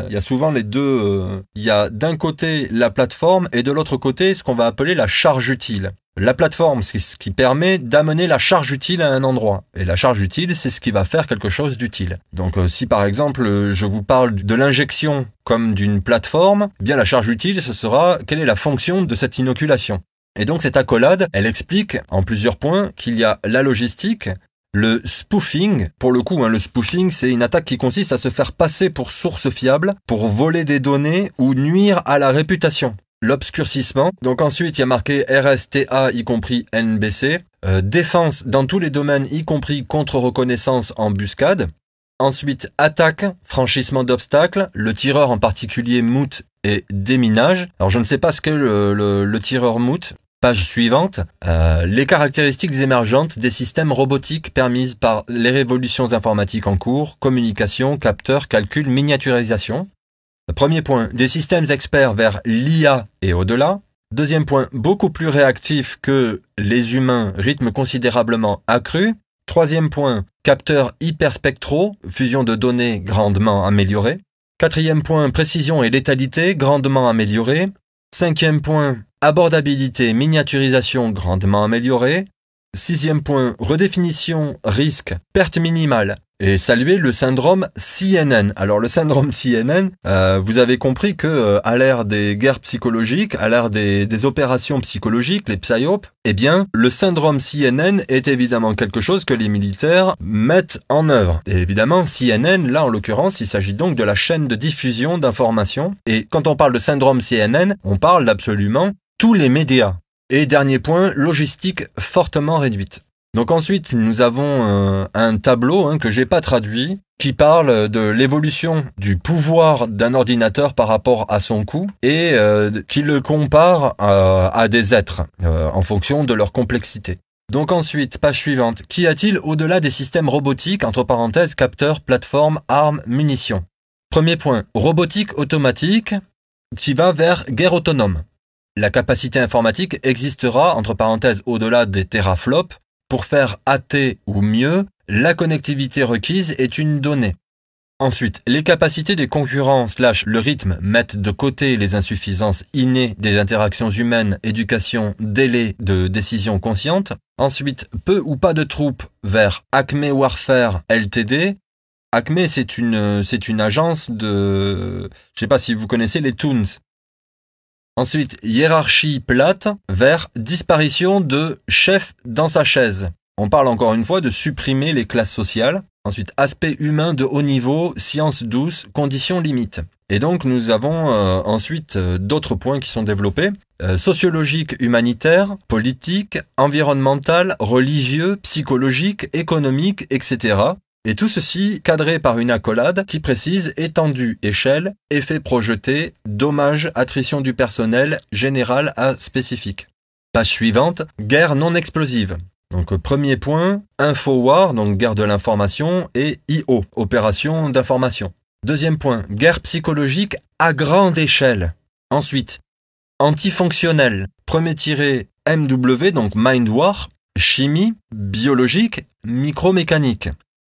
il y a souvent les deux. Il y a d'un côté la plateforme et de l'autre côté ce qu'on va appeler la charge utile. La plateforme, c'est ce qui permet d'amener la charge utile à un endroit. Et la charge utile, c'est ce qui va faire quelque chose d'utile. Donc si par exemple je vous parle de l'injection comme d'une plateforme, eh bien la charge utile, ce sera quelle est la fonction de cette inoculation. Et donc cette accolade, elle explique en plusieurs points qu'il y a la logistique, le spoofing, pour le coup, le spoofing, c'est une attaque qui consiste à se faire passer pour source fiable, pour voler des données ou nuire à la réputation. L'obscurcissement, donc ensuite il y a marqué RSTA, y compris NBC. Défense dans tous les domaines, y compris contre-reconnaissance, embuscade. Ensuite, attaque, franchissement d'obstacles, le tireur en particulier moot et déminage. Alors je ne sais pas ce qu'est le tireur moot. Page suivante, les caractéristiques émergentes des systèmes robotiques permises par les révolutions informatiques en cours, communication, capteurs, calcul, miniaturisation. Premier point, des systèmes experts vers l'IA et au-delà. Deuxième point, beaucoup plus réactifs que les humains, rythme considérablement accru. Troisième point, capteurs hyperspectraux, fusion de données grandement améliorée. Quatrième point, précision et létalité grandement améliorée. Cinquième point, abordabilité, miniaturisation grandement améliorée. Sixième point, redéfinition, risque, perte minimale. Et saluer le syndrome CNN. Alors le syndrome CNN, vous avez compris que à l'ère des guerres psychologiques, à l'ère des opérations psychologiques, les psyop, eh bien le syndrome CNN est évidemment quelque chose que les militaires mettent en œuvre. Et évidemment CNN, là en l'occurrence, il s'agit donc de la chaîne de diffusion d'informations. Et quand on parle de syndrome CNN, on parle d'absolument tous les médias. Et dernier point, logistique fortement réduite. Donc ensuite, nous avons un tableau que j'ai pas traduit, qui parle de l'évolution du pouvoir d'un ordinateur par rapport à son coût et qui le compare à des êtres en fonction de leur complexité. Donc ensuite, page suivante, qu'y a-t-il au-delà des systèmes robotiques, entre parenthèses, capteurs, plateformes, armes, munitions? Premier point, robotique automatique qui va vers guerre autonome. La capacité informatique existera, entre parenthèses, au-delà des teraflops. Pour faire AT ou mieux, la connectivité requise est une donnée. Ensuite, les capacités des concurrents / le rythme mettent de côté les insuffisances innées des interactions humaines, éducation, délai de décision consciente. Ensuite, peu ou pas de troupes vers Acme Warfare Ltd. Acme, c'est une agence de... Je sais pas si vous connaissez les Toons. Ensuite, hiérarchie plate vers disparition de chef dans sa chaise. On parle encore une fois de supprimer les classes sociales. Ensuite, aspect humain de haut niveau, science douce, conditions limites. Et donc nous avons ensuite d'autres points qui sont développés. Sociologique, humanitaire, politique, environnemental, religieux, psychologique, économique, etc. Et tout ceci cadré par une accolade qui précise étendue, échelle, effet projeté, dommage, attrition du personnel, général à spécifique. Page suivante, guerre non explosive. Donc premier point, InfoWar, donc guerre de l'information, et IO, opération d'information. Deuxième point, guerre psychologique à grande échelle. Ensuite, antifonctionnel, premier tiré MW, donc Mind War, chimie, biologique, micromécanique.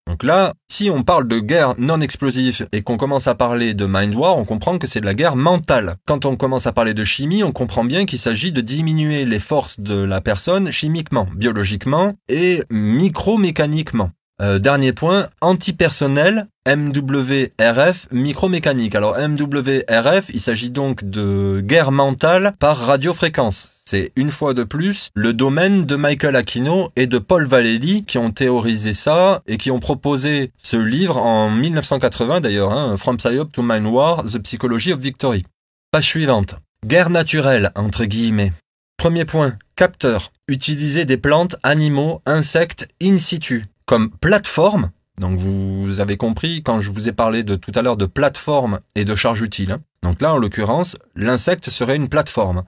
Donc là, si on parle de guerre non explosive et qu'on commence à parler de Mind War, on comprend que c'est de la guerre mentale. Quand on commence à parler de chimie, on comprend bien qu'il s'agit de diminuer les forces de la personne chimiquement, biologiquement et micromécaniquement. Dernier point, antipersonnel, MWRF, micromécanique. Alors MWRF, il s'agit donc de guerre mentale par radiofréquence. C'est une fois de plus le domaine de Michael Aquino et de Paul Vallely qui ont théorisé ça et qui ont proposé ce livre en 1980 d'ailleurs, From Psyop to Mind War, The Psychology of Victory. Page suivante. Guerre naturelle, entre guillemets. Premier point, capteur. Utiliser des plantes, animaux, insectes in situ comme plateforme. Donc vous avez compris quand je vous ai parlé de tout à l'heure de plateforme et de charge utile. Donc là, en l'occurrence, l'insecte serait une plateforme.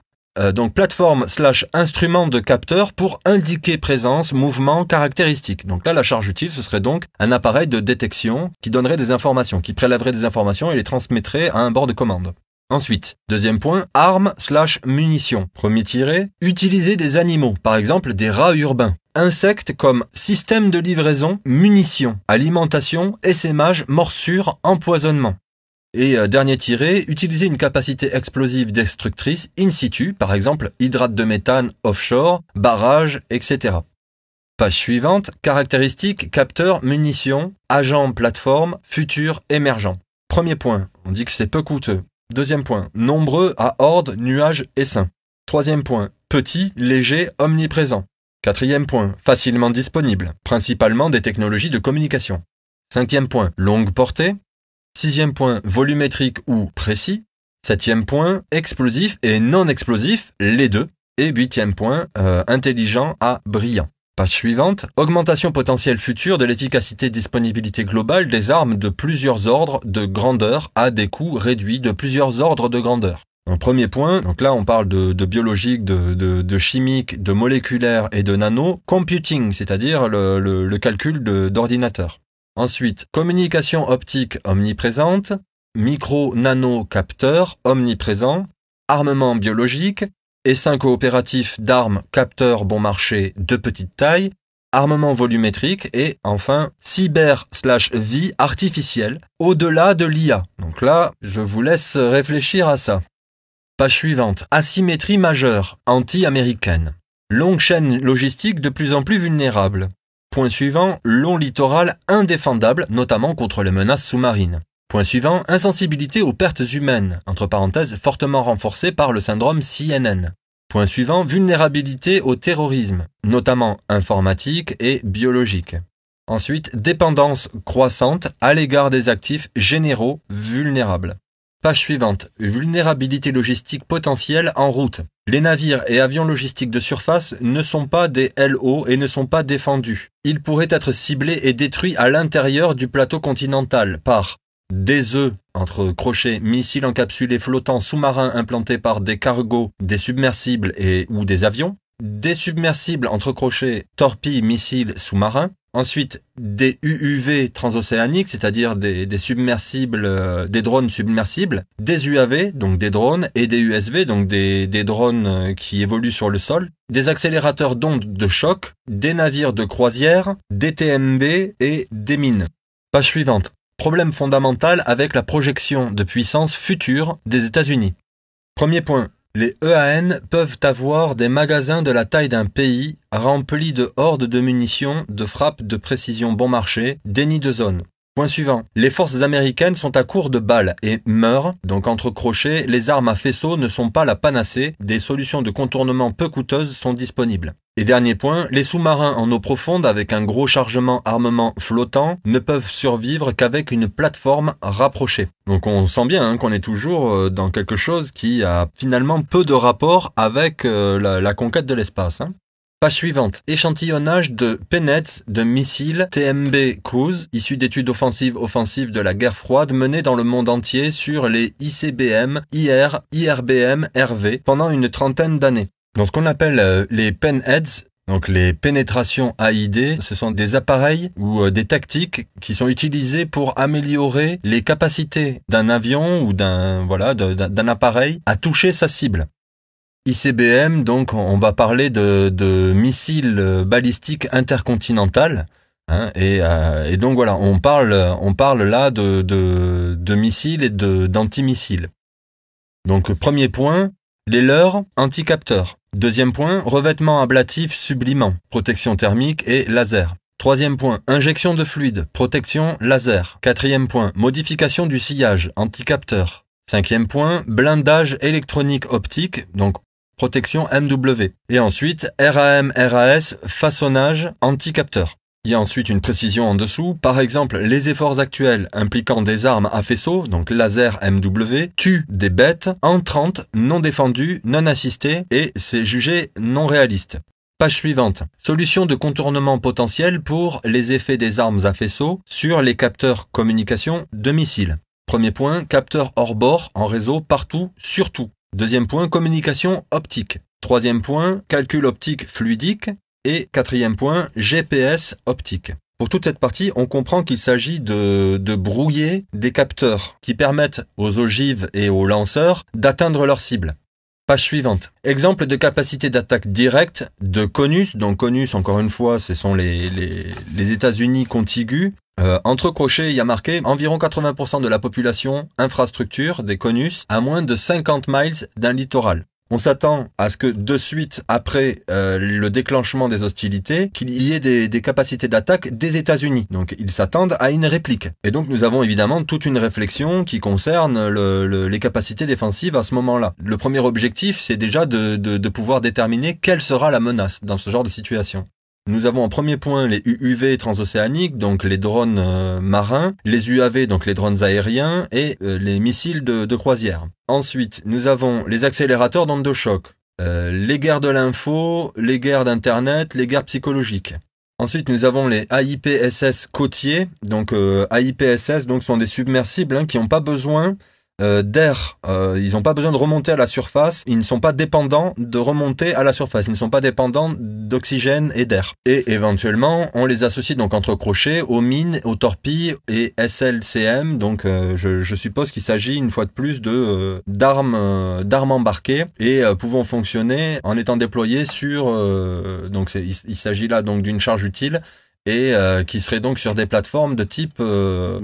Donc plateforme / instrument de capteur pour indiquer présence, mouvement, caractéristiques. Donc là, la charge utile, ce serait donc un appareil de détection qui donnerait des informations, qui prélèverait des informations et les transmettrait à un bord de commande. Ensuite, deuxième point, armes / munitions. Premier tiré, utiliser des animaux, par exemple des rats urbains. Insectes comme système de livraison, munitions, alimentation, essaimage, morsure, empoisonnement. Et dernier tiré, utiliser une capacité explosive destructrice in situ, par exemple hydrate de méthane offshore, barrage, etc. Page suivante, caractéristiques, capteur, munitions, agent, plateforme, futur, émergent. Premier point, on dit que c'est peu coûteux. Deuxième point, nombreux à horde, nuages, essaims. Troisième point, petit, léger, omniprésent. Quatrième point, facilement disponible, principalement des technologies de communication. Cinquième point, longue portée. Sixième point, volumétrique ou précis. Septième point, explosif et non explosif, les deux. Et huitième point, intelligent à brillant. Page suivante, augmentation potentielle future de l'efficacité disponibilité globale des armes de plusieurs ordres de grandeur à des coûts réduits de plusieurs ordres de grandeur. En premier point, donc là on parle de biologique, de chimique, de moléculaire et de nano, computing, c'est-à-dire le calcul d'ordinateur. Ensuite, communication optique omniprésente, micro-nano-capteur omniprésent, armement biologique, essaim coopératif d'armes capteurs bon marché de petite taille, armement volumétrique et enfin cyber/vie artificielle au-delà de l'IA. Donc là, je vous laisse réfléchir à ça. Page suivante. Asymétrie majeure, anti-américaine. Longue chaîne logistique de plus en plus vulnérable. Point suivant, long littoral indéfendable, notamment contre les menaces sous-marines. Point suivant, insensibilité aux pertes humaines, entre parenthèses, fortement renforcée par le syndrome CNN. Point suivant, vulnérabilité au terrorisme, notamment informatique et biologique. Ensuite, dépendance croissante à l'égard des actifs généraux vulnérables. Page suivante, vulnérabilité logistique potentielle en route. Les navires et avions logistiques de surface ne sont pas des LO et ne sont pas défendus. Ils pourraient être ciblés et détruits à l'intérieur du plateau continental par des œufs, entre crochets, missiles encapsulés flottants sous-marins implantés par des cargos, des submersibles ou des avions, des submersibles entre crochets, torpilles, missiles sous-marins, ensuite des UUV transocéaniques, c'est-à-dire des submersibles, des drones submersibles, des UAV, donc des drones, et des USV, donc des drones qui évoluent sur le sol, des accélérateurs d'ondes de choc, des navires de croisière, des TMB et des mines. Page suivante. Problème fondamental avec la projection de puissance future des États-Unis. Premier point. Les EAN peuvent avoir des magasins de la taille d'un pays remplis de hordes de munitions, de frappes de précision bon marché, déni de zone. Point suivant. Les forces américaines sont à court de balles et meurent, donc entre crochets, les armes à faisceau ne sont pas la panacée, des solutions de contournement peu coûteuses sont disponibles. Et dernier point, les sous-marins en eau profonde avec un gros chargement armement flottant ne peuvent survivre qu'avec une plateforme rapprochée. Donc on sent bien qu'on est toujours dans quelque chose qui a finalement peu de rapport avec la conquête de l'espace. Page suivante. Échantillonnage de PENETS de missiles TMB Cruise, issus d'études offensives de la guerre froide menées dans le monde entier sur les ICBM, IR, IRBM, RV pendant une trentaine d'années. Donc ce qu'on appelle les PENETS, donc les pénétrations AID, ce sont des appareils ou des tactiques qui sont utilisées pour améliorer les capacités d'un avion ou d'un appareil à toucher sa cible. ICBM, donc on va parler de missiles balistiques intercontinentales, et donc voilà, on parle là de missiles et d'antimissiles. Donc premier point, les leurres anti-capteurs. Deuxième point, revêtement ablatif sublimant, protection thermique et laser. Troisième point, injection de fluide, protection laser. Quatrième point, modification du sillage, anti-capteur. Cinquième point, blindage électronique optique, donc protection MW. Et ensuite, RAM, RAS, façonnage, anti-capteur. Il y a ensuite une précision en dessous. Par exemple, les efforts actuels impliquant des armes à faisceau, donc laser MW, tuent des bêtes entrantes, non défendues, non assistées et c'est jugé non réaliste. Page suivante. Solution de contournement potentiel pour les effets des armes à faisceau sur les capteurs communication de missiles. Premier point, capteur hors bord en réseau partout, surtout. Deuxième point, communication optique. Troisième point, calcul optique fluidique. Et quatrième point, GPS optique. Pour toute cette partie, on comprend qu'il s'agit de brouiller des capteurs qui permettent aux ogives et aux lanceurs d'atteindre leur cible. Page suivante. Exemple de capacité d'attaque directe de CONUS. Donc CONUS, encore une fois, ce sont les États-Unis contigus. Entre crochets, il y a marqué environ 80% de la population infrastructure des CONUS à moins de 50 miles d'un littoral. On s'attend à ce que de suite, après le déclenchement des hostilités, qu'il y ait des capacités d'attaque des États-Unis. Donc ils s'attendent à une réplique. Et donc nous avons évidemment toute une réflexion qui concerne les capacités défensives à ce moment-là. Le premier objectif, c'est déjà de pouvoir déterminer quelle sera la menace dans ce genre de situation. Nous avons en premier point les UUV transocéaniques, donc les drones marins, les UAV, donc les drones aériens, et les missiles de croisière. Ensuite, nous avons les accélérateurs d'ondes de choc, les guerres de l'info, les guerres d'Internet, les guerres psychologiques. Ensuite, nous avons les AIPSS côtiers, donc AIPSS donc sont des submersibles qui n'ont pas besoin d'air, ils n'ont pas besoin de remonter à la surface, ils ne sont pas dépendants de remonter à la surface, ils ne sont pas dépendants d'oxygène et d'air. Et éventuellement, on les associe donc entre crochets, aux mines, aux torpilles et SLCM, donc je suppose qu'il s'agit une fois de plus d'armes embarquées et pouvant fonctionner en étant déployées sur, donc il s'agit là donc d'une charge utile et qui serait donc sur des plateformes de type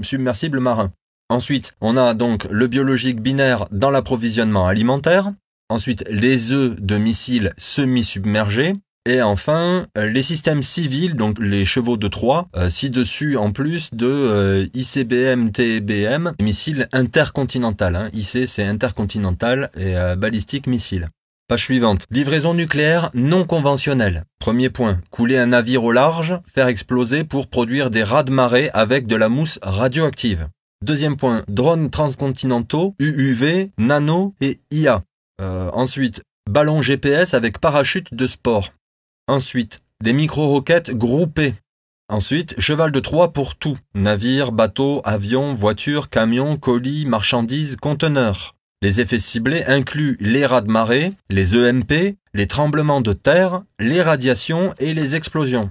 submersible marin. Ensuite, on a donc le biologique binaire dans l'approvisionnement alimentaire. Ensuite, les œufs de missiles semi-submergés. Et enfin, les systèmes civils, donc les chevaux de Troie, ci-dessus en plus de ICBM-TBM, missiles intercontinental. IC, c'est intercontinental et balistique missile. Page suivante. Livraison nucléaire non conventionnelle. Premier point. Couler un navire au large, faire exploser pour produire des raz-de-marée avec de la mousse radioactive. Deuxième point, drones transcontinentaux, UUV, nano et IA. Ensuite, ballon GPS avec parachute de sport. Ensuite, des micro-roquettes groupées. Ensuite, cheval de Troie pour tout. Navire, bateau, avion, voiture, camion, colis, marchandises, conteneurs. Les effets ciblés incluent les raz-de-marée, les EMP, les tremblements de terre, les radiations et les explosions.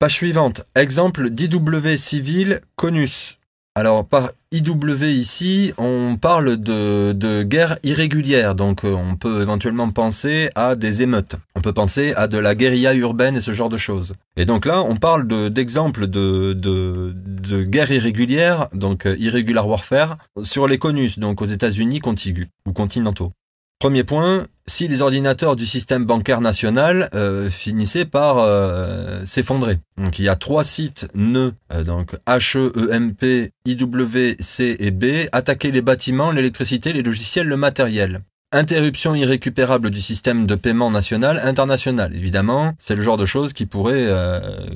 Page suivante, exemple d'IW civil CONUS. Alors, par IW ici, on parle de guerre irrégulière, donc on peut éventuellement penser à des émeutes. On peut penser à de la guérilla urbaine et ce genre de choses. Et donc là, on parle d'exemples de guerre irrégulière, donc irregular warfare, sur les CONUS, donc aux États-Unis contigus ou continentaux. Premier point, si les ordinateurs du système bancaire national finissaient par s'effondrer. Donc il y a 3 sites nœuds, donc HE, EMP, IW, C et B, attaquer les bâtiments, l'électricité, les logiciels, le matériel. Interruption irrécupérable du système de paiement national, international. Évidemment, c'est le genre de choses qui pourrait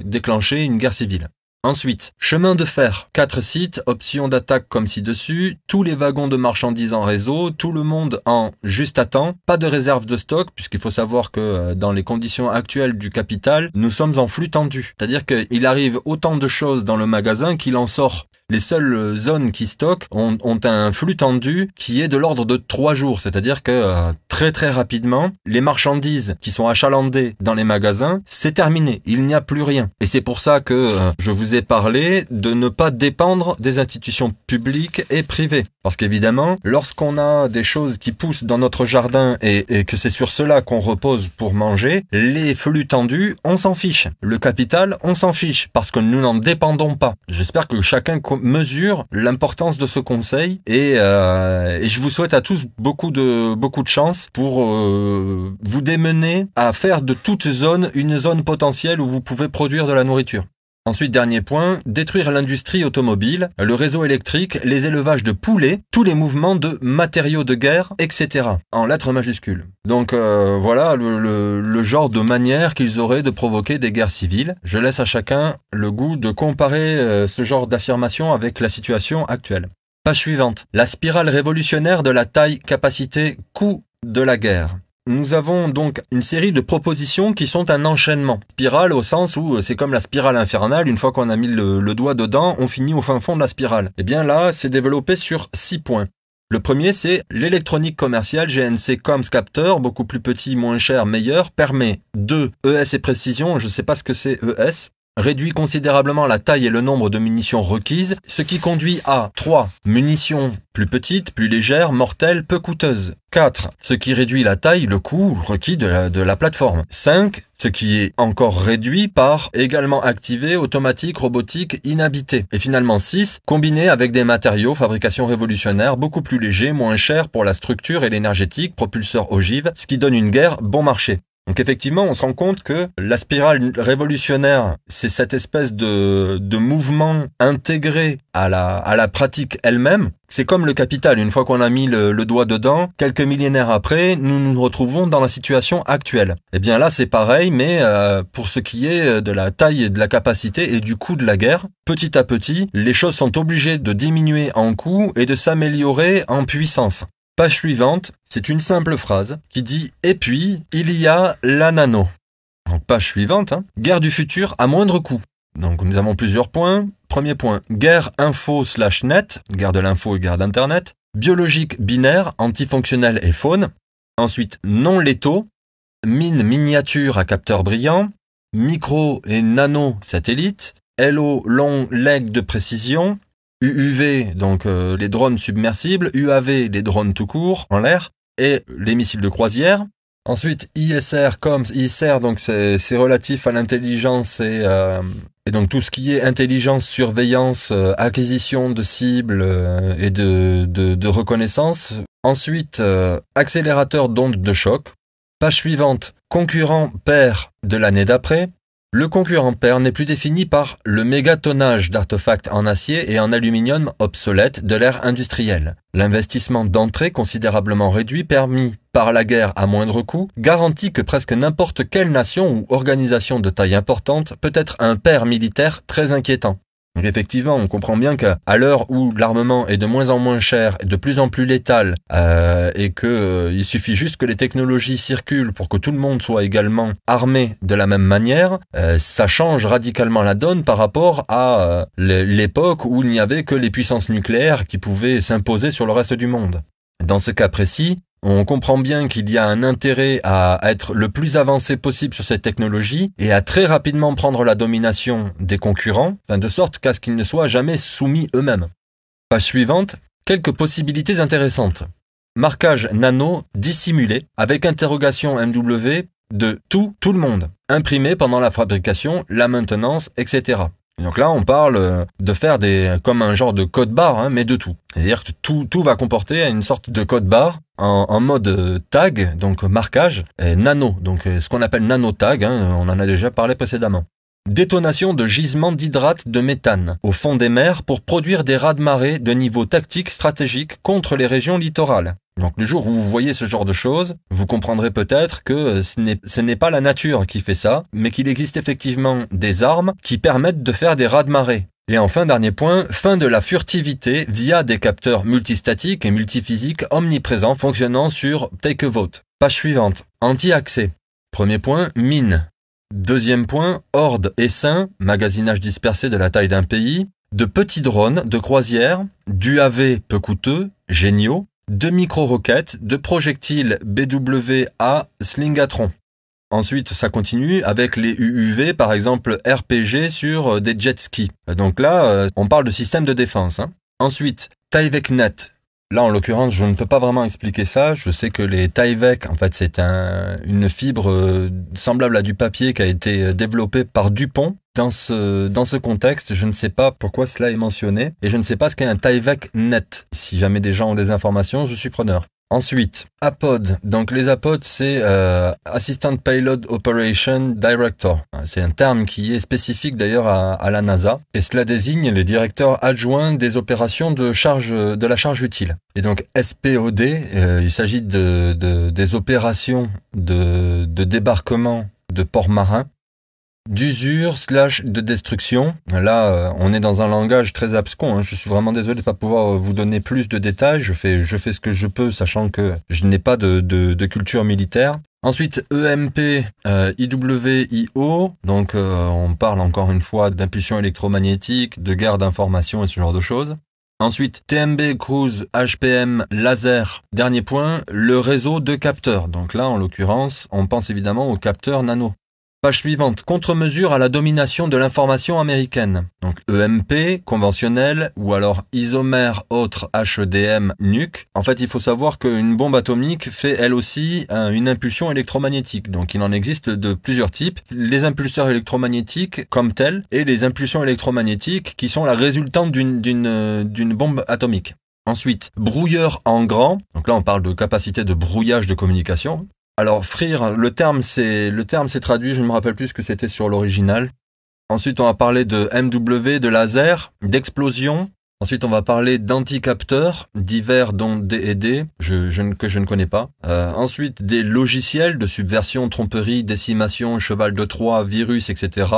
déclencher une guerre civile. Ensuite, chemin de fer, 4 sites, options d'attaque comme ci-dessus, tous les wagons de marchandises en réseau, tout le monde en juste à temps, pas de réserve de stock, puisqu'il faut savoir que dans les conditions actuelles du capital, nous sommes en flux tendu. C'est-à-dire qu'il arrive autant de choses dans le magasin qu'il en sort. Les seules zones qui stockent ont un flux tendu qui est de l'ordre de 3 jours. C'est-à-dire que très très rapidement, les marchandises qui sont achalandées dans les magasins, c'est terminé. Il n'y a plus rien. Et c'est pour ça que je vous ai parlé de ne pas dépendre des institutions publiques et privées. Parce qu'évidemment, lorsqu'on a des choses qui poussent dans notre jardin et que c'est sur cela qu'on repose pour manger, les flux tendus, on s'en fiche. Le capital, on s'en fiche parce que nous n'en dépendons pas. J'espère que chacun mesure l'importance de ce conseil et je vous souhaite à tous beaucoup de chance pour vous démener à faire de toute zone une zone potentielle où vous pouvez produire de la nourriture. Ensuite, dernier point, détruire l'industrie automobile, le réseau électrique, les élevages de poulets, tous les mouvements de matériaux de guerre, etc. En lettres majuscules. Donc voilà le genre de manière qu'ils auraient de provoquer des guerres civiles. Je laisse à chacun le goût de comparer ce genre d'affirmation avec la situation actuelle. Page suivante. La spirale révolutionnaire de la taille, capacité, coût de la guerre. Nous avons donc une série de propositions qui sont un enchaînement. Spirale au sens où c'est comme la spirale infernale, une fois qu'on a mis le doigt dedans, on finit au fin fond de la spirale. Et bien là, c'est développé sur 6 points. Le premier, c'est l'électronique commerciale GNC Comms Capteur, beaucoup plus petit, moins cher, meilleur, permet 2. ES et précision, je ne sais pas ce que c'est ES, réduit considérablement la taille et le nombre de munitions requises, ce qui conduit à 3. Munitions plus petites, plus légères, mortelles, peu coûteuses. 4. Ce qui réduit la taille, le coût requis de la plateforme. 5. Ce qui est encore réduit par également activé, automatique, robotique, inhabité. Et finalement 6. Combiné avec des matériaux, fabrication révolutionnaire, beaucoup plus légers, moins chers pour la structure et l'énergétique, propulseur ogive, ce qui donne une guerre bon marché. Donc effectivement, on se rend compte que la spirale révolutionnaire, c'est cette espèce de mouvement intégré à la pratique elle-même. C'est comme le capital, une fois qu'on a mis le doigt dedans, quelques millénaires après, nous nous retrouvons dans la situation actuelle. Et bien là, c'est pareil, mais pour ce qui est de la taille et de la capacité et du coût de la guerre, petit à petit, les choses sont obligées de diminuer en coût et de s'améliorer en puissance. Page suivante, c'est une simple phrase qui dit « Et puis, il y a la nano ». Donc page suivante, guerre du futur à moindre coût. Donc nous avons plusieurs points. Premier point, guerre info/net, guerre de l'info et guerre d'internet. Biologique binaire, antifonctionnel et faune. Ensuite, non létaux, mine miniature à capteur brillant, micro et nano satellites, LO long leg de précision, UUV, donc les drones submersibles, UAV, les drones tout court, en l'air, et les missiles de croisière. Ensuite, ISR, COMS, ISR, donc c'est relatif à l'intelligence et donc tout ce qui est intelligence, surveillance, acquisition de cibles et de reconnaissance. Ensuite, accélérateur d'ondes de choc. Page suivante, concurrent pair de l'année d'après. Le concurrent pair n'est plus défini par le mégatonnage d'artefacts en acier et en aluminium obsolètes de l'ère industrielle. L'investissement d'entrée considérablement réduit, permis par la guerre à moindre coût, garantit que presque n'importe quelle nation ou organisation de taille importante peut être un pair militaire très inquiétant. Donc effectivement, on comprend bien qu'à l'heure où l'armement est de moins en moins cher, de plus en plus létal, et que il suffit juste que les technologies circulent pour que tout le monde soit également armé de la même manière, ça change radicalement la donne par rapport à l'époque où il n'y avait que les puissances nucléaires qui pouvaient s'imposer sur le reste du monde. Dans ce cas précis, on comprend bien qu'il y a un intérêt à être le plus avancé possible sur cette technologie et à très rapidement prendre la domination des concurrents, de sorte qu'à ce qu'ils ne soient jamais soumis eux-mêmes. Page suivante, quelques possibilités intéressantes. Marquage nano dissimulé avec interrogation MW de tout le monde, imprimé pendant la fabrication, la maintenance, etc. Donc là, on parle de faire comme un genre de code barre, mais de tout. C'est-à-dire que tout va comporter une sorte de code barre en mode tag, donc marquage, et nano, donc ce qu'on appelle nanotag, on en a déjà parlé précédemment. Détonation de gisements d'hydrate de méthane au fond des mers pour produire des raz-de-marée de niveau tactique stratégique contre les régions littorales. Donc le jour où vous voyez ce genre de choses, vous comprendrez peut-être que ce n'est pas la nature qui fait ça, mais qu'il existe effectivement des armes qui permettent de faire des raz-de-marée. Et enfin, dernier point, fin de la furtivité via des capteurs multistatiques et multiphysiques omniprésents fonctionnant sur Take a Vote. Page suivante, anti-accès. Premier point, mine. Deuxième point, horde essaim, magasinage dispersé de la taille d'un pays, de petits drones de croisière, d'UAV peu coûteux, géniaux, de micro-roquettes, de projectiles BWA Slingatron. Ensuite, ça continue avec les UUV, par exemple RPG sur des jet skis. Donc là, on parle de système de défense. Ensuite, Tyveknet. Là, en l'occurrence, je ne peux pas vraiment expliquer ça. Je sais que les Tyvek, en fait, c'est une fibre semblable à du papier qui a été développée par Dupont. Dans ce contexte, je ne sais pas pourquoi cela est mentionné et je ne sais pas ce qu'est un Tyveknet. Si jamais des gens ont des informations, je suis preneur. Ensuite, APOD. Donc les APOD, c'est Assistant Pilot Operation Director. C'est un terme qui est spécifique d'ailleurs à la NASA. Et cela désigne les directeurs adjoints des opérations de la charge utile. Et donc SPOD, il s'agit des opérations de débarquement de ports marins, d'usure / de destruction. Là, on est dans un langage très abscon. Je suis vraiment désolé de ne pas pouvoir vous donner plus de détails. Je fais ce que je peux, sachant que je n'ai pas de culture militaire. Ensuite, EMP, IWIO. Donc, on parle encore une fois d'impulsion électromagnétique, de guerre d'information et ce genre de choses. Ensuite, TMB, cruise, HPM, laser. Dernier point, le réseau de capteurs. Donc là, en l'occurrence, on pense évidemment aux capteurs nano. Page suivante, contre-mesure à la domination de l'information américaine. Donc EMP, conventionnel, ou alors isomère autre HEDM, nuque. En fait, il faut savoir qu'une bombe atomique fait elle aussi une impulsion électromagnétique. Donc il en existe de plusieurs types. Les impulseurs électromagnétiques comme tels, et les impulsions électromagnétiques qui sont la résultante d'une bombe atomique. Ensuite, brouilleur en grand. Donc là, on parle de capacité de brouillage de communication. Alors, FRIR, le terme s'est traduit, je ne me rappelle plus ce que c'était sur l'original. Ensuite, on va parler de MW, de laser, d'explosion. Ensuite, on va parler d'anticapteurs, divers dont D&D, que je ne connais pas. Ensuite, des logiciels de subversion, tromperie, décimation, cheval de Troie, virus, etc.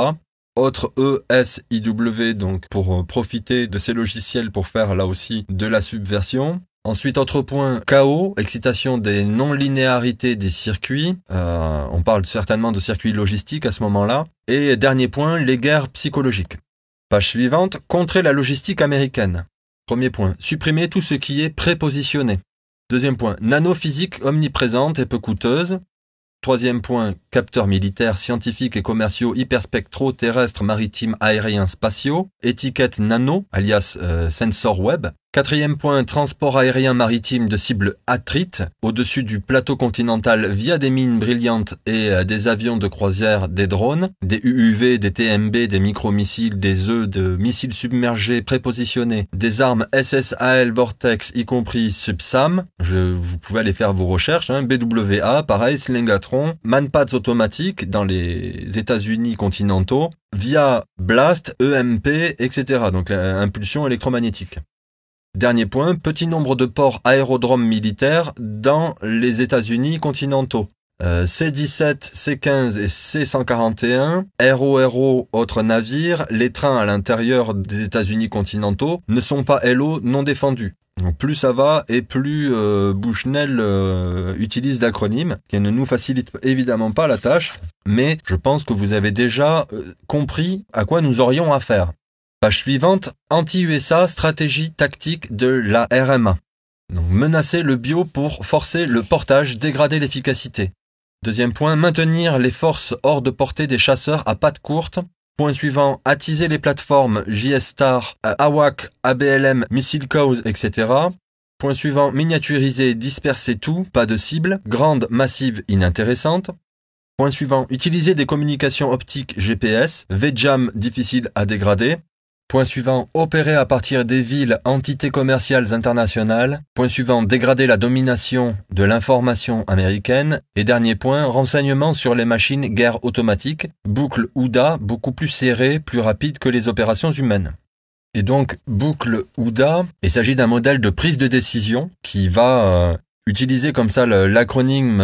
Autre ESIW, donc pour profiter de ces logiciels pour faire là aussi de la subversion. Ensuite, autre point, chaos, excitation des non-linéarités des circuits. On parle certainement de circuits logistiques à ce moment-là. Et dernier point, les guerres psychologiques. Page suivante, contrer la logistique américaine. Premier point, supprimer tout ce qui est prépositionné. Deuxième point, nanophysique omniprésente et peu coûteuse. Troisième point, capteurs militaires, scientifiques et commerciaux hyperspectraux, terrestres, maritimes, aériens, spatiaux. Étiquette nano, alias sensor web. Quatrième point, transport aérien maritime de cibles attrites au-dessus du plateau continental via des mines brillantes et des avions de croisière, des drones, des UUV, des TMB, des micromissiles, des œufs de missiles submergés prépositionnés, des armes SSAL Vortex, y compris SubSam. Vous pouvez aller faire vos recherches. BWA, pareil, Slingatron, manpads automatiques dans les États-Unis continentaux, via Blast, EMP, etc. Donc impulsion électromagnétique. Dernier point, petit nombre de ports aérodromes militaires dans les États-Unis continentaux. C-17, C-15 et C-141, RORO, autres navires, les trains à l'intérieur des États-Unis continentaux ne sont pas LO non défendus. Donc plus ça va et plus Bushnell utilise d'acronymes qui ne nous facilitent évidemment pas la tâche, mais je pense que vous avez déjà compris à quoi nous aurions affaire. Page suivante, anti-USA, stratégie tactique de la RMA. Donc, menacer le bio pour forcer le portage, dégrader l'efficacité. Deuxième point, maintenir les forces hors de portée des chasseurs à pattes courtes. Point suivant, attiser les plateformes JS-STAR, AWAC, ABLM, Missile Cause, etc. Point suivant, miniaturiser, disperser tout, pas de cible, grande, massive, inintéressante. Point suivant, utiliser des communications optiques GPS, VJAM difficile à dégrader. Point suivant, opérer à partir des villes entités commerciales internationales. Point suivant, dégrader la domination de l'information américaine. Et dernier point, renseignements sur les machines guerre automatique. Boucle OUDA, beaucoup plus serrée, plus rapide que les opérations humaines. Et donc, boucle OUDA, il s'agit d'un modèle de prise de décision qui va utiliser comme ça l'acronyme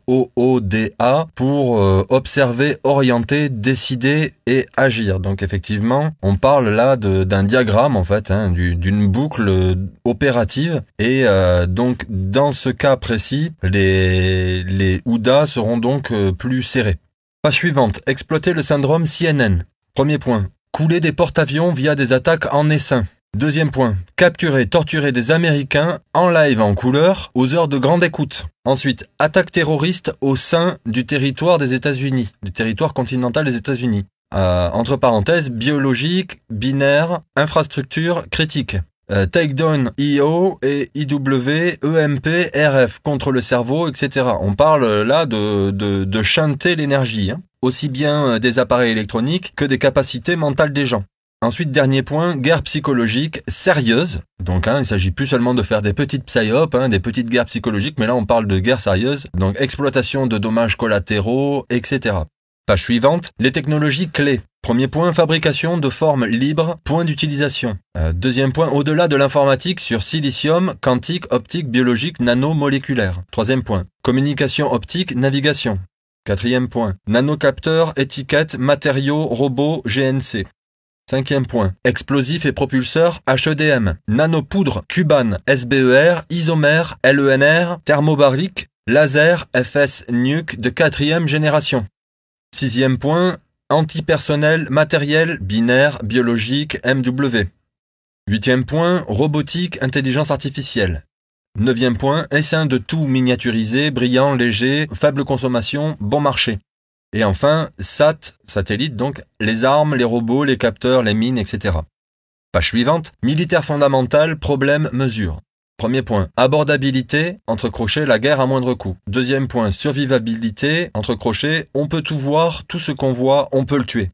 OODA pour observer, orienter, décider et agir. Donc effectivement, on parle là d'un diagramme en fait, d'une boucle opérative. Et donc dans ce cas précis, les OUDA seront donc plus serrés. Page suivante, exploiter le syndrome CNN. Premier point, couler des porte-avions via des attaques en essaim. Deuxième point, capturer, torturer des Américains en live en couleur aux heures de grande écoute. Ensuite, attaque terroriste au sein du territoire des États-Unis, du territoire continental des États-Unis. Entre parenthèses, biologique, binaire, infrastructure critique. Takedown IO et IW, EMP, RF contre le cerveau, etc. On parle là de shunter l'énergie, aussi bien des appareils électroniques que des capacités mentales des gens. Ensuite, dernier point, guerre psychologique sérieuse. Donc, il s'agit plus seulement de faire des petites psyop, des petites guerres psychologiques, mais là on parle de guerre sérieuse. Donc, exploitation de dommages collatéraux, etc. Page suivante, les technologies clés. Premier point, fabrication de formes libres, point d'utilisation. Deuxième point, au-delà de l'informatique sur silicium, quantique, optique, biologique, nanomoléculaire. Troisième point, communication optique, navigation. Quatrième point, nanocapteurs, étiquettes, matériaux, robots, GNC. Cinquième point, explosifs et propulseurs HEDM, nanopoudre, cubane, SBER, isomère, LENR, thermobarique, laser, FS nuke de quatrième génération. Sixième point, antipersonnel, matériel, binaire, biologique, MW. Huitième point, robotique, intelligence artificielle. Neuvième point, essaim de tout miniaturisé, brillant, léger, faible consommation, bon marché. Et enfin, satellite donc, les armes, les robots, les capteurs, les mines, etc. Page suivante, militaire fondamental, problème, mesure. Premier point, abordabilité, entre crochets, la guerre à moindre coût. Deuxième point, survivabilité, entre crochets, on peut tout voir, tout ce qu'on voit, on peut le tuer.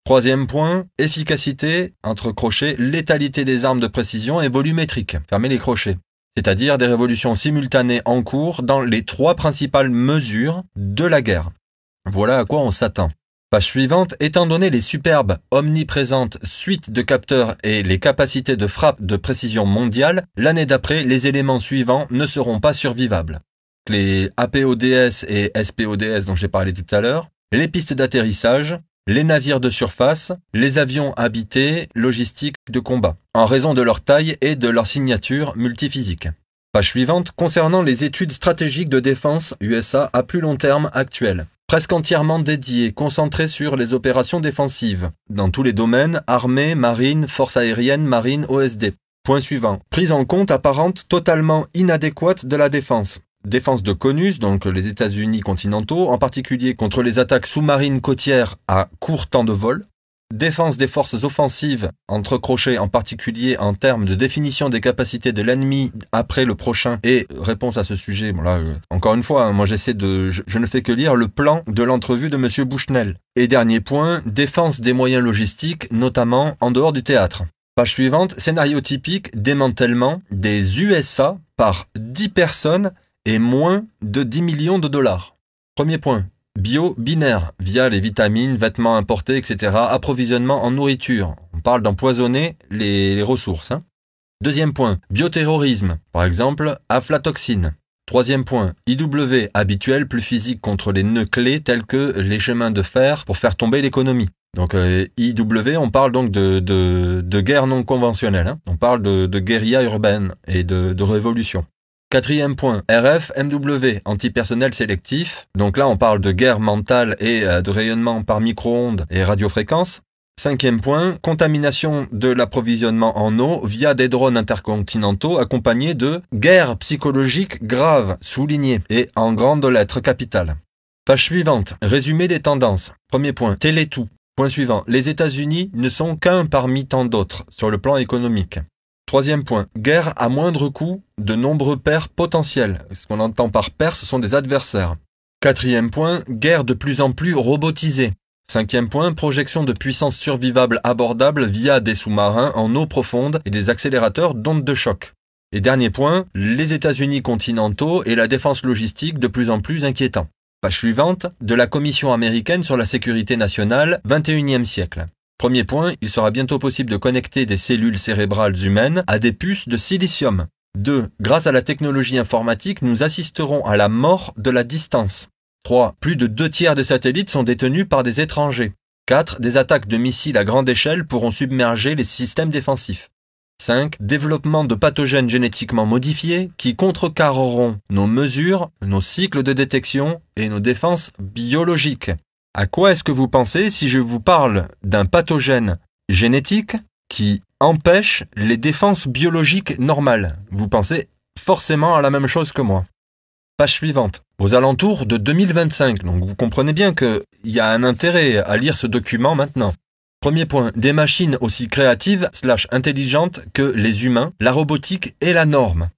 Troisième point, efficacité, entre crochets, létalité des armes de précision et volumétrique, fermez les crochets. C'est-à-dire des révolutions simultanées en cours dans les trois principales mesures de la guerre. Voilà à quoi on s'attend. Page suivante, étant donné les superbes, omniprésentes suites de capteurs et les capacités de frappe de précision mondiale, l'année d'après, les éléments suivants ne seront pas survivables. Les APODS et SPODS dont j'ai parlé tout à l'heure, les pistes d'atterrissage, les navires de surface, les avions habités, logistique de combat, en raison de leur taille et de leur signature multiphysique. Page suivante, concernant les études stratégiques de défense USA à plus long terme actuelles. Presque entièrement dédiées, concentrées sur les opérations défensives, dans tous les domaines, armée, marine, forces aériennes, marine, OSD. Point suivant. Prise en compte apparente totalement inadéquate de la défense. Défense de CONUS, donc les États-Unis continentaux, en particulier contre les attaques sous-marines côtières à court temps de vol. Défense des forces offensives, entre crochets en particulier en termes de définition des capacités de l'ennemi après le prochain. Et réponse à ce sujet, bon là, encore une fois, moi je ne fais que lire le plan de l'entrevue de Monsieur Bushnell. Et dernier point, défense des moyens logistiques, notamment en dehors du théâtre. Page suivante, scénario typique, démantèlement des USA par 10 personnes et moins de 10 millions de dollars. Premier point. Bio-binaire, via les vitamines, vêtements importés, etc. Approvisionnement en nourriture. On parle d'empoisonner les ressources. Deuxième point, bioterrorisme, par exemple, aflatoxine. Troisième point, IW, habituel, plus physique contre les nœuds clés tels que les chemins de fer pour faire tomber l'économie. Donc IW, on parle donc de guerre non conventionnelle. On parle de guérilla urbaine et de révolution. Quatrième point, RF, MW, antipersonnel sélectif. Donc là, on parle de guerre mentale et de rayonnement par micro-ondes et radiofréquences. Cinquième point, contamination de l'approvisionnement en eau via des drones intercontinentaux accompagnés de guerre psychologique grave, souligné, et en grandes lettres capitales. Page suivante, résumé des tendances. Premier point, Télétout. Point suivant, les États-Unis ne sont qu'un parmi tant d'autres sur le plan économique. Troisième point, guerre à moindre coût de nombreux pairs potentiels. Ce qu'on entend par pairs, ce sont des adversaires. Quatrième point, guerre de plus en plus robotisée. Cinquième point, projection de puissance survivable abordable via des sous-marins en eau profonde et des accélérateurs d'ondes de choc. Et dernier point, les États-Unis continentaux et la défense logistique de plus en plus inquiétant. Page suivante, de la Commission américaine sur la sécurité nationale, 21e siècle. Premier point, il sera bientôt possible de connecter des cellules cérébrales humaines à des puces de silicium. 2. Grâce à la technologie informatique, nous assisterons à la mort de la distance. 3. Plus de 2/3 des satellites sont détenus par des étrangers. 4. Des attaques de missiles à grande échelle pourront submerger les systèmes défensifs. 5. Développement de pathogènes génétiquement modifiés qui contrecarreront nos mesures, nos cycles de détection et nos défenses biologiques. À quoi est-ce que vous pensez si je vous parle d'un pathogène génétique qui empêche les défenses biologiques normales? Vous pensez forcément à la même chose que moi. Page suivante. Aux alentours de 2025, donc vous comprenez bien qu'il y a un intérêt à lire ce document maintenant. Premier point, des machines aussi créatives / intelligentes que les humains, la robotique est la norme.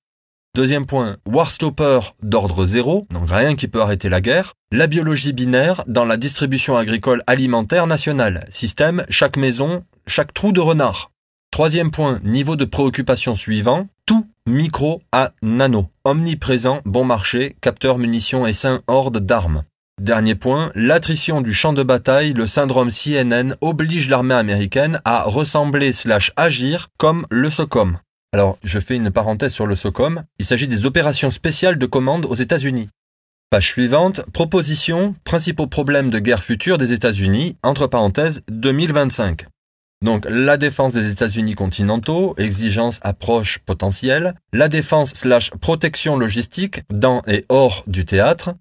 Deuxième point, Warstopper d'ordre 0, donc rien qui peut arrêter la guerre. La biologie binaire dans la distribution agricole alimentaire nationale. Système, chaque maison, chaque trou de renard. Troisième point, niveau de préoccupation suivant, tout micro à nano. Omniprésent, bon marché, capteur, munitions, essaim, horde d'armes. Dernier point, l'attrition du champ de bataille, le syndrome CNN oblige l'armée américaine à ressembler/agir comme le SOCOM. Alors, je fais une parenthèse sur le SOCOM. Il s'agit des opérations spéciales de commande aux États-Unis. Page suivante, proposition, principaux problèmes de guerre future des États-Unis, entre parenthèses, 2025. Donc, la défense des États-Unis continentaux, exigence, approche potentielle, la défense/protection logistique dans et hors du théâtre.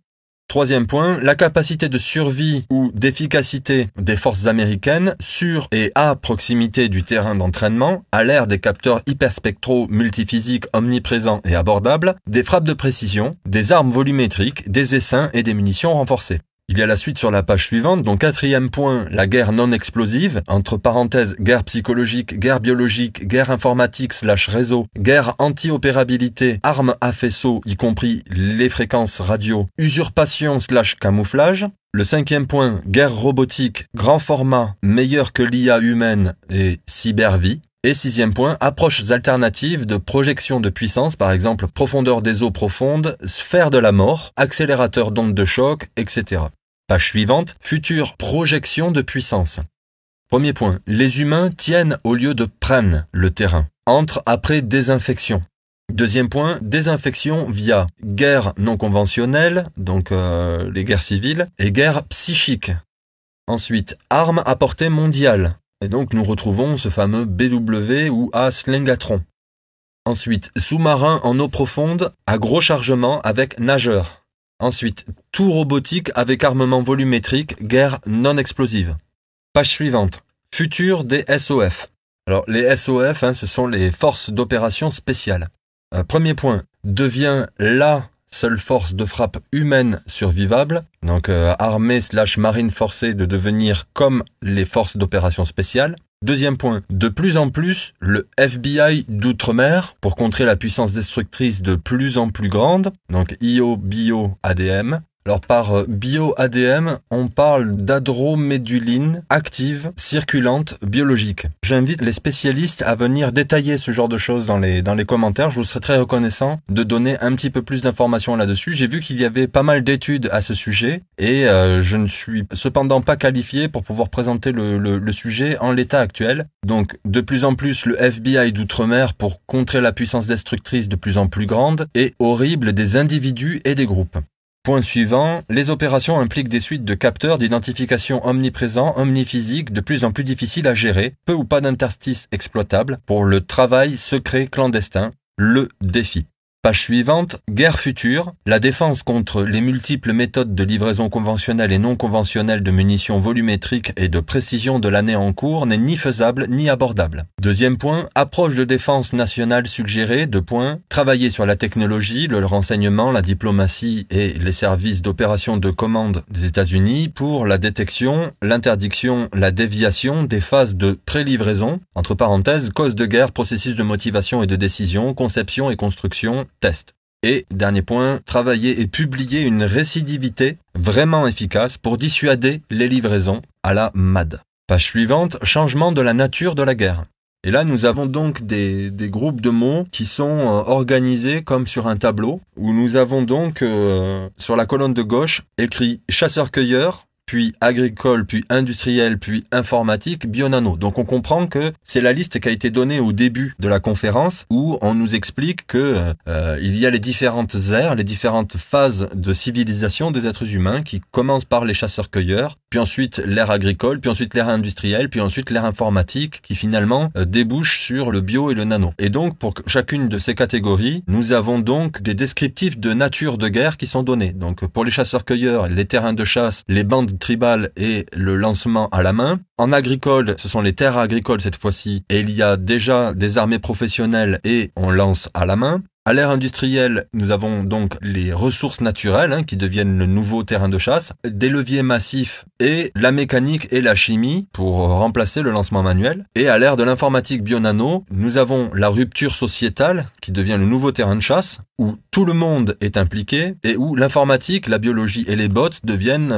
Troisième point, la capacité de survie ou d'efficacité des forces américaines sur et à proximité du terrain d'entraînement, à l'ère des capteurs hyperspectraux multiphysiques omniprésents et abordables, des frappes de précision, des armes volumétriques, des essaims et des munitions renforcées. Il y a la suite sur la page suivante, donc quatrième point, la guerre non explosive, entre parenthèses, guerre psychologique, guerre biologique, guerre informatique/réseau, guerre anti-opérabilité, armes à faisceau, y compris les fréquences radio, usurpation/camouflage. Le cinquième point, guerre robotique, grand format, meilleur que l'IA humaine et cybervie. Et sixième point, approches alternatives de projection de puissance, par exemple profondeur des eaux profondes, sphère de la mort, accélérateur d'ondes de choc, etc. Page suivante, future projection de puissance. Premier point, les humains tiennent au lieu de prennent le terrain, entrent après désinfection. Deuxième point, désinfection via guerre non conventionnelle, donc les guerres civiles, et guerre psychique. Ensuite, armes à portée mondiale. Et donc nous retrouvons ce fameux BW ou A Slingatron. Ensuite, sous-marin en eau profonde à gros chargement avec nageur. Ensuite, tout robotique avec armement volumétrique, guerre non explosive. Page suivante. Futur des SOF. Alors les SOF, ce sont les forces d'opération spéciales. Premier point, devient la seule force de frappe humaine survivable, donc armée/marine forcée de devenir comme les forces d'opération spéciales. Deuxième point, de plus en plus, le FBI d'outre-mer, pour contrer la puissance destructrice de plus en plus grande, donc IO-bio-ADM. Alors par bio-ADM, on parle d'adroméduline active, circulante, biologique. J'invite les spécialistes à venir détailler ce genre de choses dans les commentaires. Je vous serais très reconnaissant de donner un petit peu plus d'informations là-dessus. J'ai vu qu'il y avait pas mal d'études à ce sujet et je ne suis cependant pas qualifié pour pouvoir présenter le sujet en l'état actuel. Donc de plus en plus le FBI d'outre-mer pour contrer la puissance destructrice de plus en plus grande et horrible des individus et des groupes. Point suivant, les opérations impliquent des suites de capteurs d'identification omniprésents, omniphysiques, de plus en plus difficiles à gérer, peu ou pas d'interstices exploitables pour le travail secret clandestin, le défi. Page suivante, guerre future, la défense contre les multiples méthodes de livraison conventionnelle et non conventionnelle de munitions volumétriques et de précision de l'année en cours n'est ni faisable ni abordable. Deuxième point, approche de défense nationale suggérée, travailler sur la technologie, le renseignement, la diplomatie et les services d'opération de commande des États-Unis pour la détection, l'interdiction, la déviation des phases de pré-livraison, entre parenthèses, cause de guerre, processus de motivation et de décision, conception et construction, test. Et, dernier point, travailler et publier une récidivité vraiment efficace pour dissuader les livraisons à la MAD. Page suivante, changement de la nature de la guerre. Et là, nous avons donc des groupes de mots qui sont organisés comme sur un tableau, où nous avons donc, sur la colonne de gauche, écrit chasseur-cueilleur, puis agricole, puis industriel, puis informatique, bionano. Donc on comprend que c'est la liste qui a été donnée au début de la conférence où on nous explique que il y a les différentes ères, les différentes phases de civilisation des êtres humains qui commencent par les chasseurs-cueilleurs, puis ensuite l'ère agricole, puis ensuite l'ère industrielle, puis ensuite l'ère informatique qui finalement débouche sur le bio et le nano. Et donc pour chacune de ces catégories, nous avons donc des descriptifs de nature de guerre qui sont donnés. Donc pour les chasseurs-cueilleurs, les terrains de chasse, les bandes tribales et le lancement à la main. En agricole, ce sont les terres agricoles cette fois-ci, et il y a déjà des armées professionnelles et on lance à la main. À l'ère industrielle, nous avons donc les ressources naturelles qui deviennent le nouveau terrain de chasse, des leviers massifs et la mécanique et la chimie pour remplacer le lancement manuel. Et à l'ère de l'informatique bio-nano, nous avons la rupture sociétale qui devient le nouveau terrain de chasse, où tout le monde est impliqué et où l'informatique, la biologie et les bots deviennent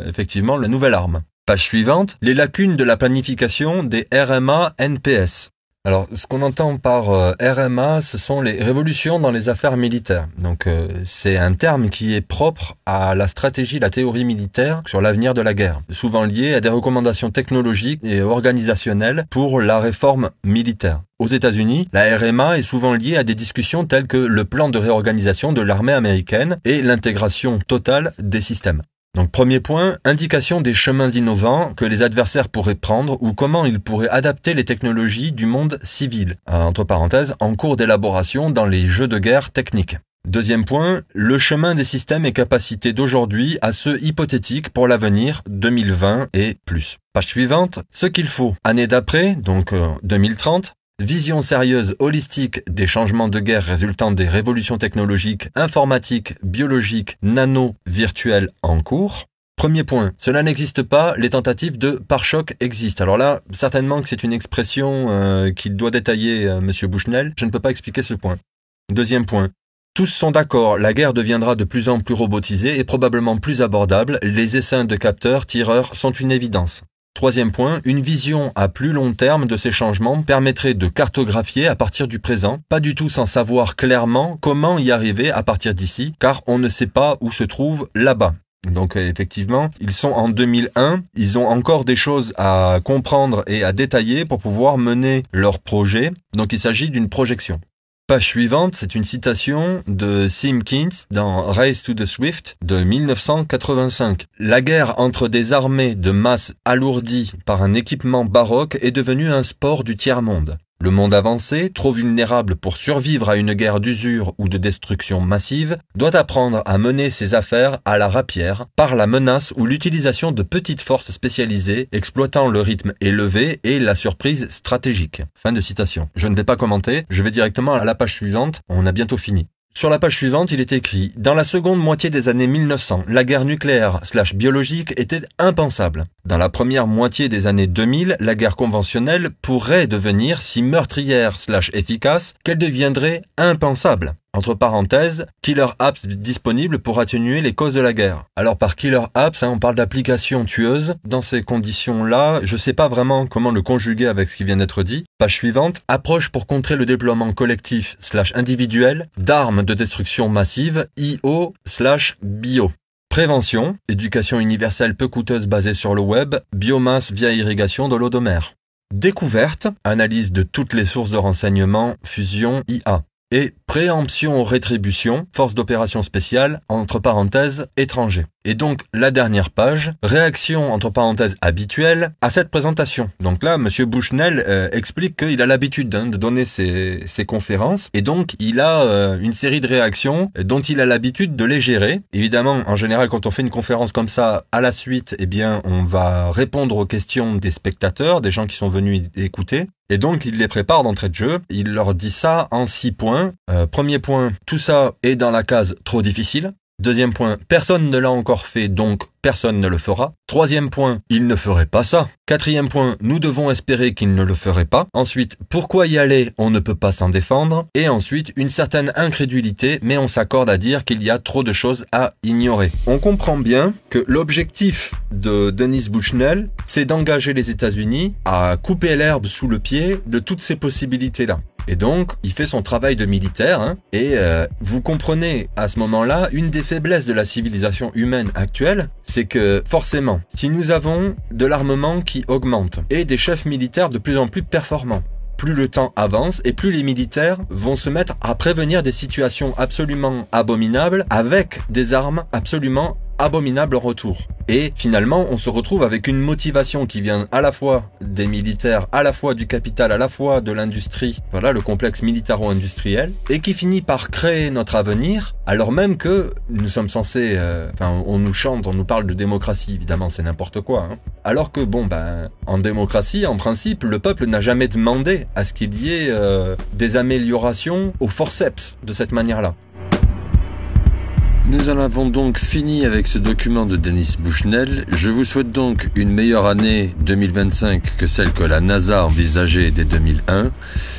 effectivement la nouvelle arme. Page suivante, les lacunes de la planification des RMA-NPS. Alors, ce qu'on entend par RMA, ce sont les révolutions dans les affaires militaires. Donc, c'est un terme qui est propre à la stratégie, la théorie militaire sur l'avenir de la guerre, souvent lié à des recommandations technologiques et organisationnelles pour la réforme militaire. Aux États-Unis, la RMA est souvent liée à des discussions telles que le plan de réorganisation de l'armée américaine et l'intégration totale des systèmes. Donc premier point, indication des chemins innovants que les adversaires pourraient prendre ou comment ils pourraient adapter les technologies du monde civil, entre parenthèses, en cours d'élaboration dans les jeux de guerre techniques. Deuxième point, le chemin des systèmes et capacités d'aujourd'hui à ceux hypothétiques pour l'avenir 2020 et plus. Page suivante, ce qu'il faut. Année d'après, donc 2030, vision sérieuse, holistique des changements de guerre résultant des révolutions technologiques, informatiques, biologiques, nano, virtuelles en cours. Premier point, cela n'existe pas, les tentatives de pare-choc existent. Alors là, certainement que c'est une expression qu'il doit détailler Monsieur Bushnell, je ne peux pas expliquer ce point. Deuxième point, tous sont d'accord, la guerre deviendra de plus en plus robotisée et probablement plus abordable, les essaims de capteurs, tireurs sont une évidence. Troisième point, une vision à plus long terme de ces changements permettrait de cartographier à partir du présent, pas du tout sans savoir clairement comment y arriver à partir d'ici, car on ne sait pas où se trouve là-bas. Donc effectivement, ils sont en 2001, ils ont encore des choses à comprendre et à détailler pour pouvoir mener leur projet, donc il s'agit d'une projection. Page suivante, c'est une citation de Simpkins dans Race to the Swift de 1985. La guerre entre des armées de masse alourdies par un équipement baroque est devenue un sport du tiers-monde. Le monde avancé, trop vulnérable pour survivre à une guerre d'usure ou de destruction massive, doit apprendre à mener ses affaires à la rapière par la menace ou l'utilisation de petites forces spécialisées exploitant le rythme élevé et la surprise stratégique. Fin de citation. Je ne vais pas commenter, je vais directement à la page suivante, on a bientôt fini. Sur la page suivante, il est écrit « Dans la seconde moitié des années 1900, la guerre nucléaire/biologique était impensable. Dans la première moitié des années 2000, la guerre conventionnelle pourrait devenir si meurtrière/efficace qu'elle deviendrait impensable. » Entre parenthèses, killer apps disponibles pour atténuer les causes de la guerre. Alors par killer apps, on parle d'applications tueuses. Dans ces conditions-là, je sais pas vraiment comment le conjuguer avec ce qui vient d'être dit. Page suivante, approche pour contrer le déploiement collectif/individuel d'armes de destruction massive, IO/bio. Prévention, éducation universelle peu coûteuse basée sur le web, biomasse via irrigation de l'eau de mer. Découverte, analyse de toutes les sources de renseignement, fusion, IA. Et préemption aux rétributions, force d'opération spéciale, entre parenthèses, étrangers. Et donc, la dernière page, réaction, entre parenthèses, habituelle à cette présentation. Donc là, Monsieur Bushnell explique qu'il a l'habitude de donner ses conférences, et donc il a une série de réactions dont il a l'habitude de les gérer. Évidemment, en général, quand on fait une conférence comme ça, à la suite, eh bien, on va répondre aux questions des spectateurs, des gens qui sont venus écouter. Et donc, il les prépare d'entrée de jeu. Il leur dit ça en 6 points. Premier point, tout ça est dans la case trop difficile. Deuxième point, personne ne l'a encore fait, donc personne ne le fera. Troisième point, il ne ferait pas ça. Quatrième point, nous devons espérer qu'il ne le ferait pas. Ensuite, pourquoi y aller? On ne peut pas s'en défendre. Et ensuite, une certaine incrédulité, mais on s'accorde à dire qu'il y a trop de choses à ignorer. On comprend bien que l'objectif de Dennis Bushnell, c'est d'engager les États-Unis à couper l'herbe sous le pied de toutes ces possibilités-là. Et donc, il fait son travail de militaire, et vous comprenez à ce moment-là, une des faiblesses de la civilisation humaine actuelle, c'est que forcément, si nous avons de l'armement qui augmente et des chefs militaires de plus en plus performants, plus le temps avance et plus les militaires vont se mettre à prévenir des situations absolument abominables avec des armes absolument abominables en retour. Et finalement, on se retrouve avec une motivation qui vient à la fois des militaires, à la fois du capital, à la fois de l'industrie, voilà le complexe militaro-industriel, et qui finit par créer notre avenir, alors même que nous sommes censés, on nous chante, on nous parle de démocratie, évidemment c'est n'importe quoi, alors que en démocratie, en principe, le peuple n'a jamais demandé à ce qu'il y ait des améliorations au forceps de cette manière-là. Nous en avons donc fini avec ce document de Dennis Bushnell. Je vous souhaite donc une meilleure année 2025 que celle que la NASA envisageait dès 2001.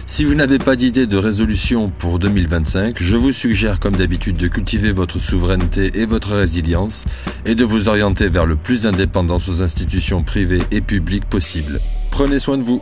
Si vous n'avez pas d'idée de résolution pour 2025, je vous suggère comme d'habitude de cultiver votre souveraineté et votre résilience et de vous orienter vers le plus d'indépendance aux institutions privées et publiques possibles. Prenez soin de vous.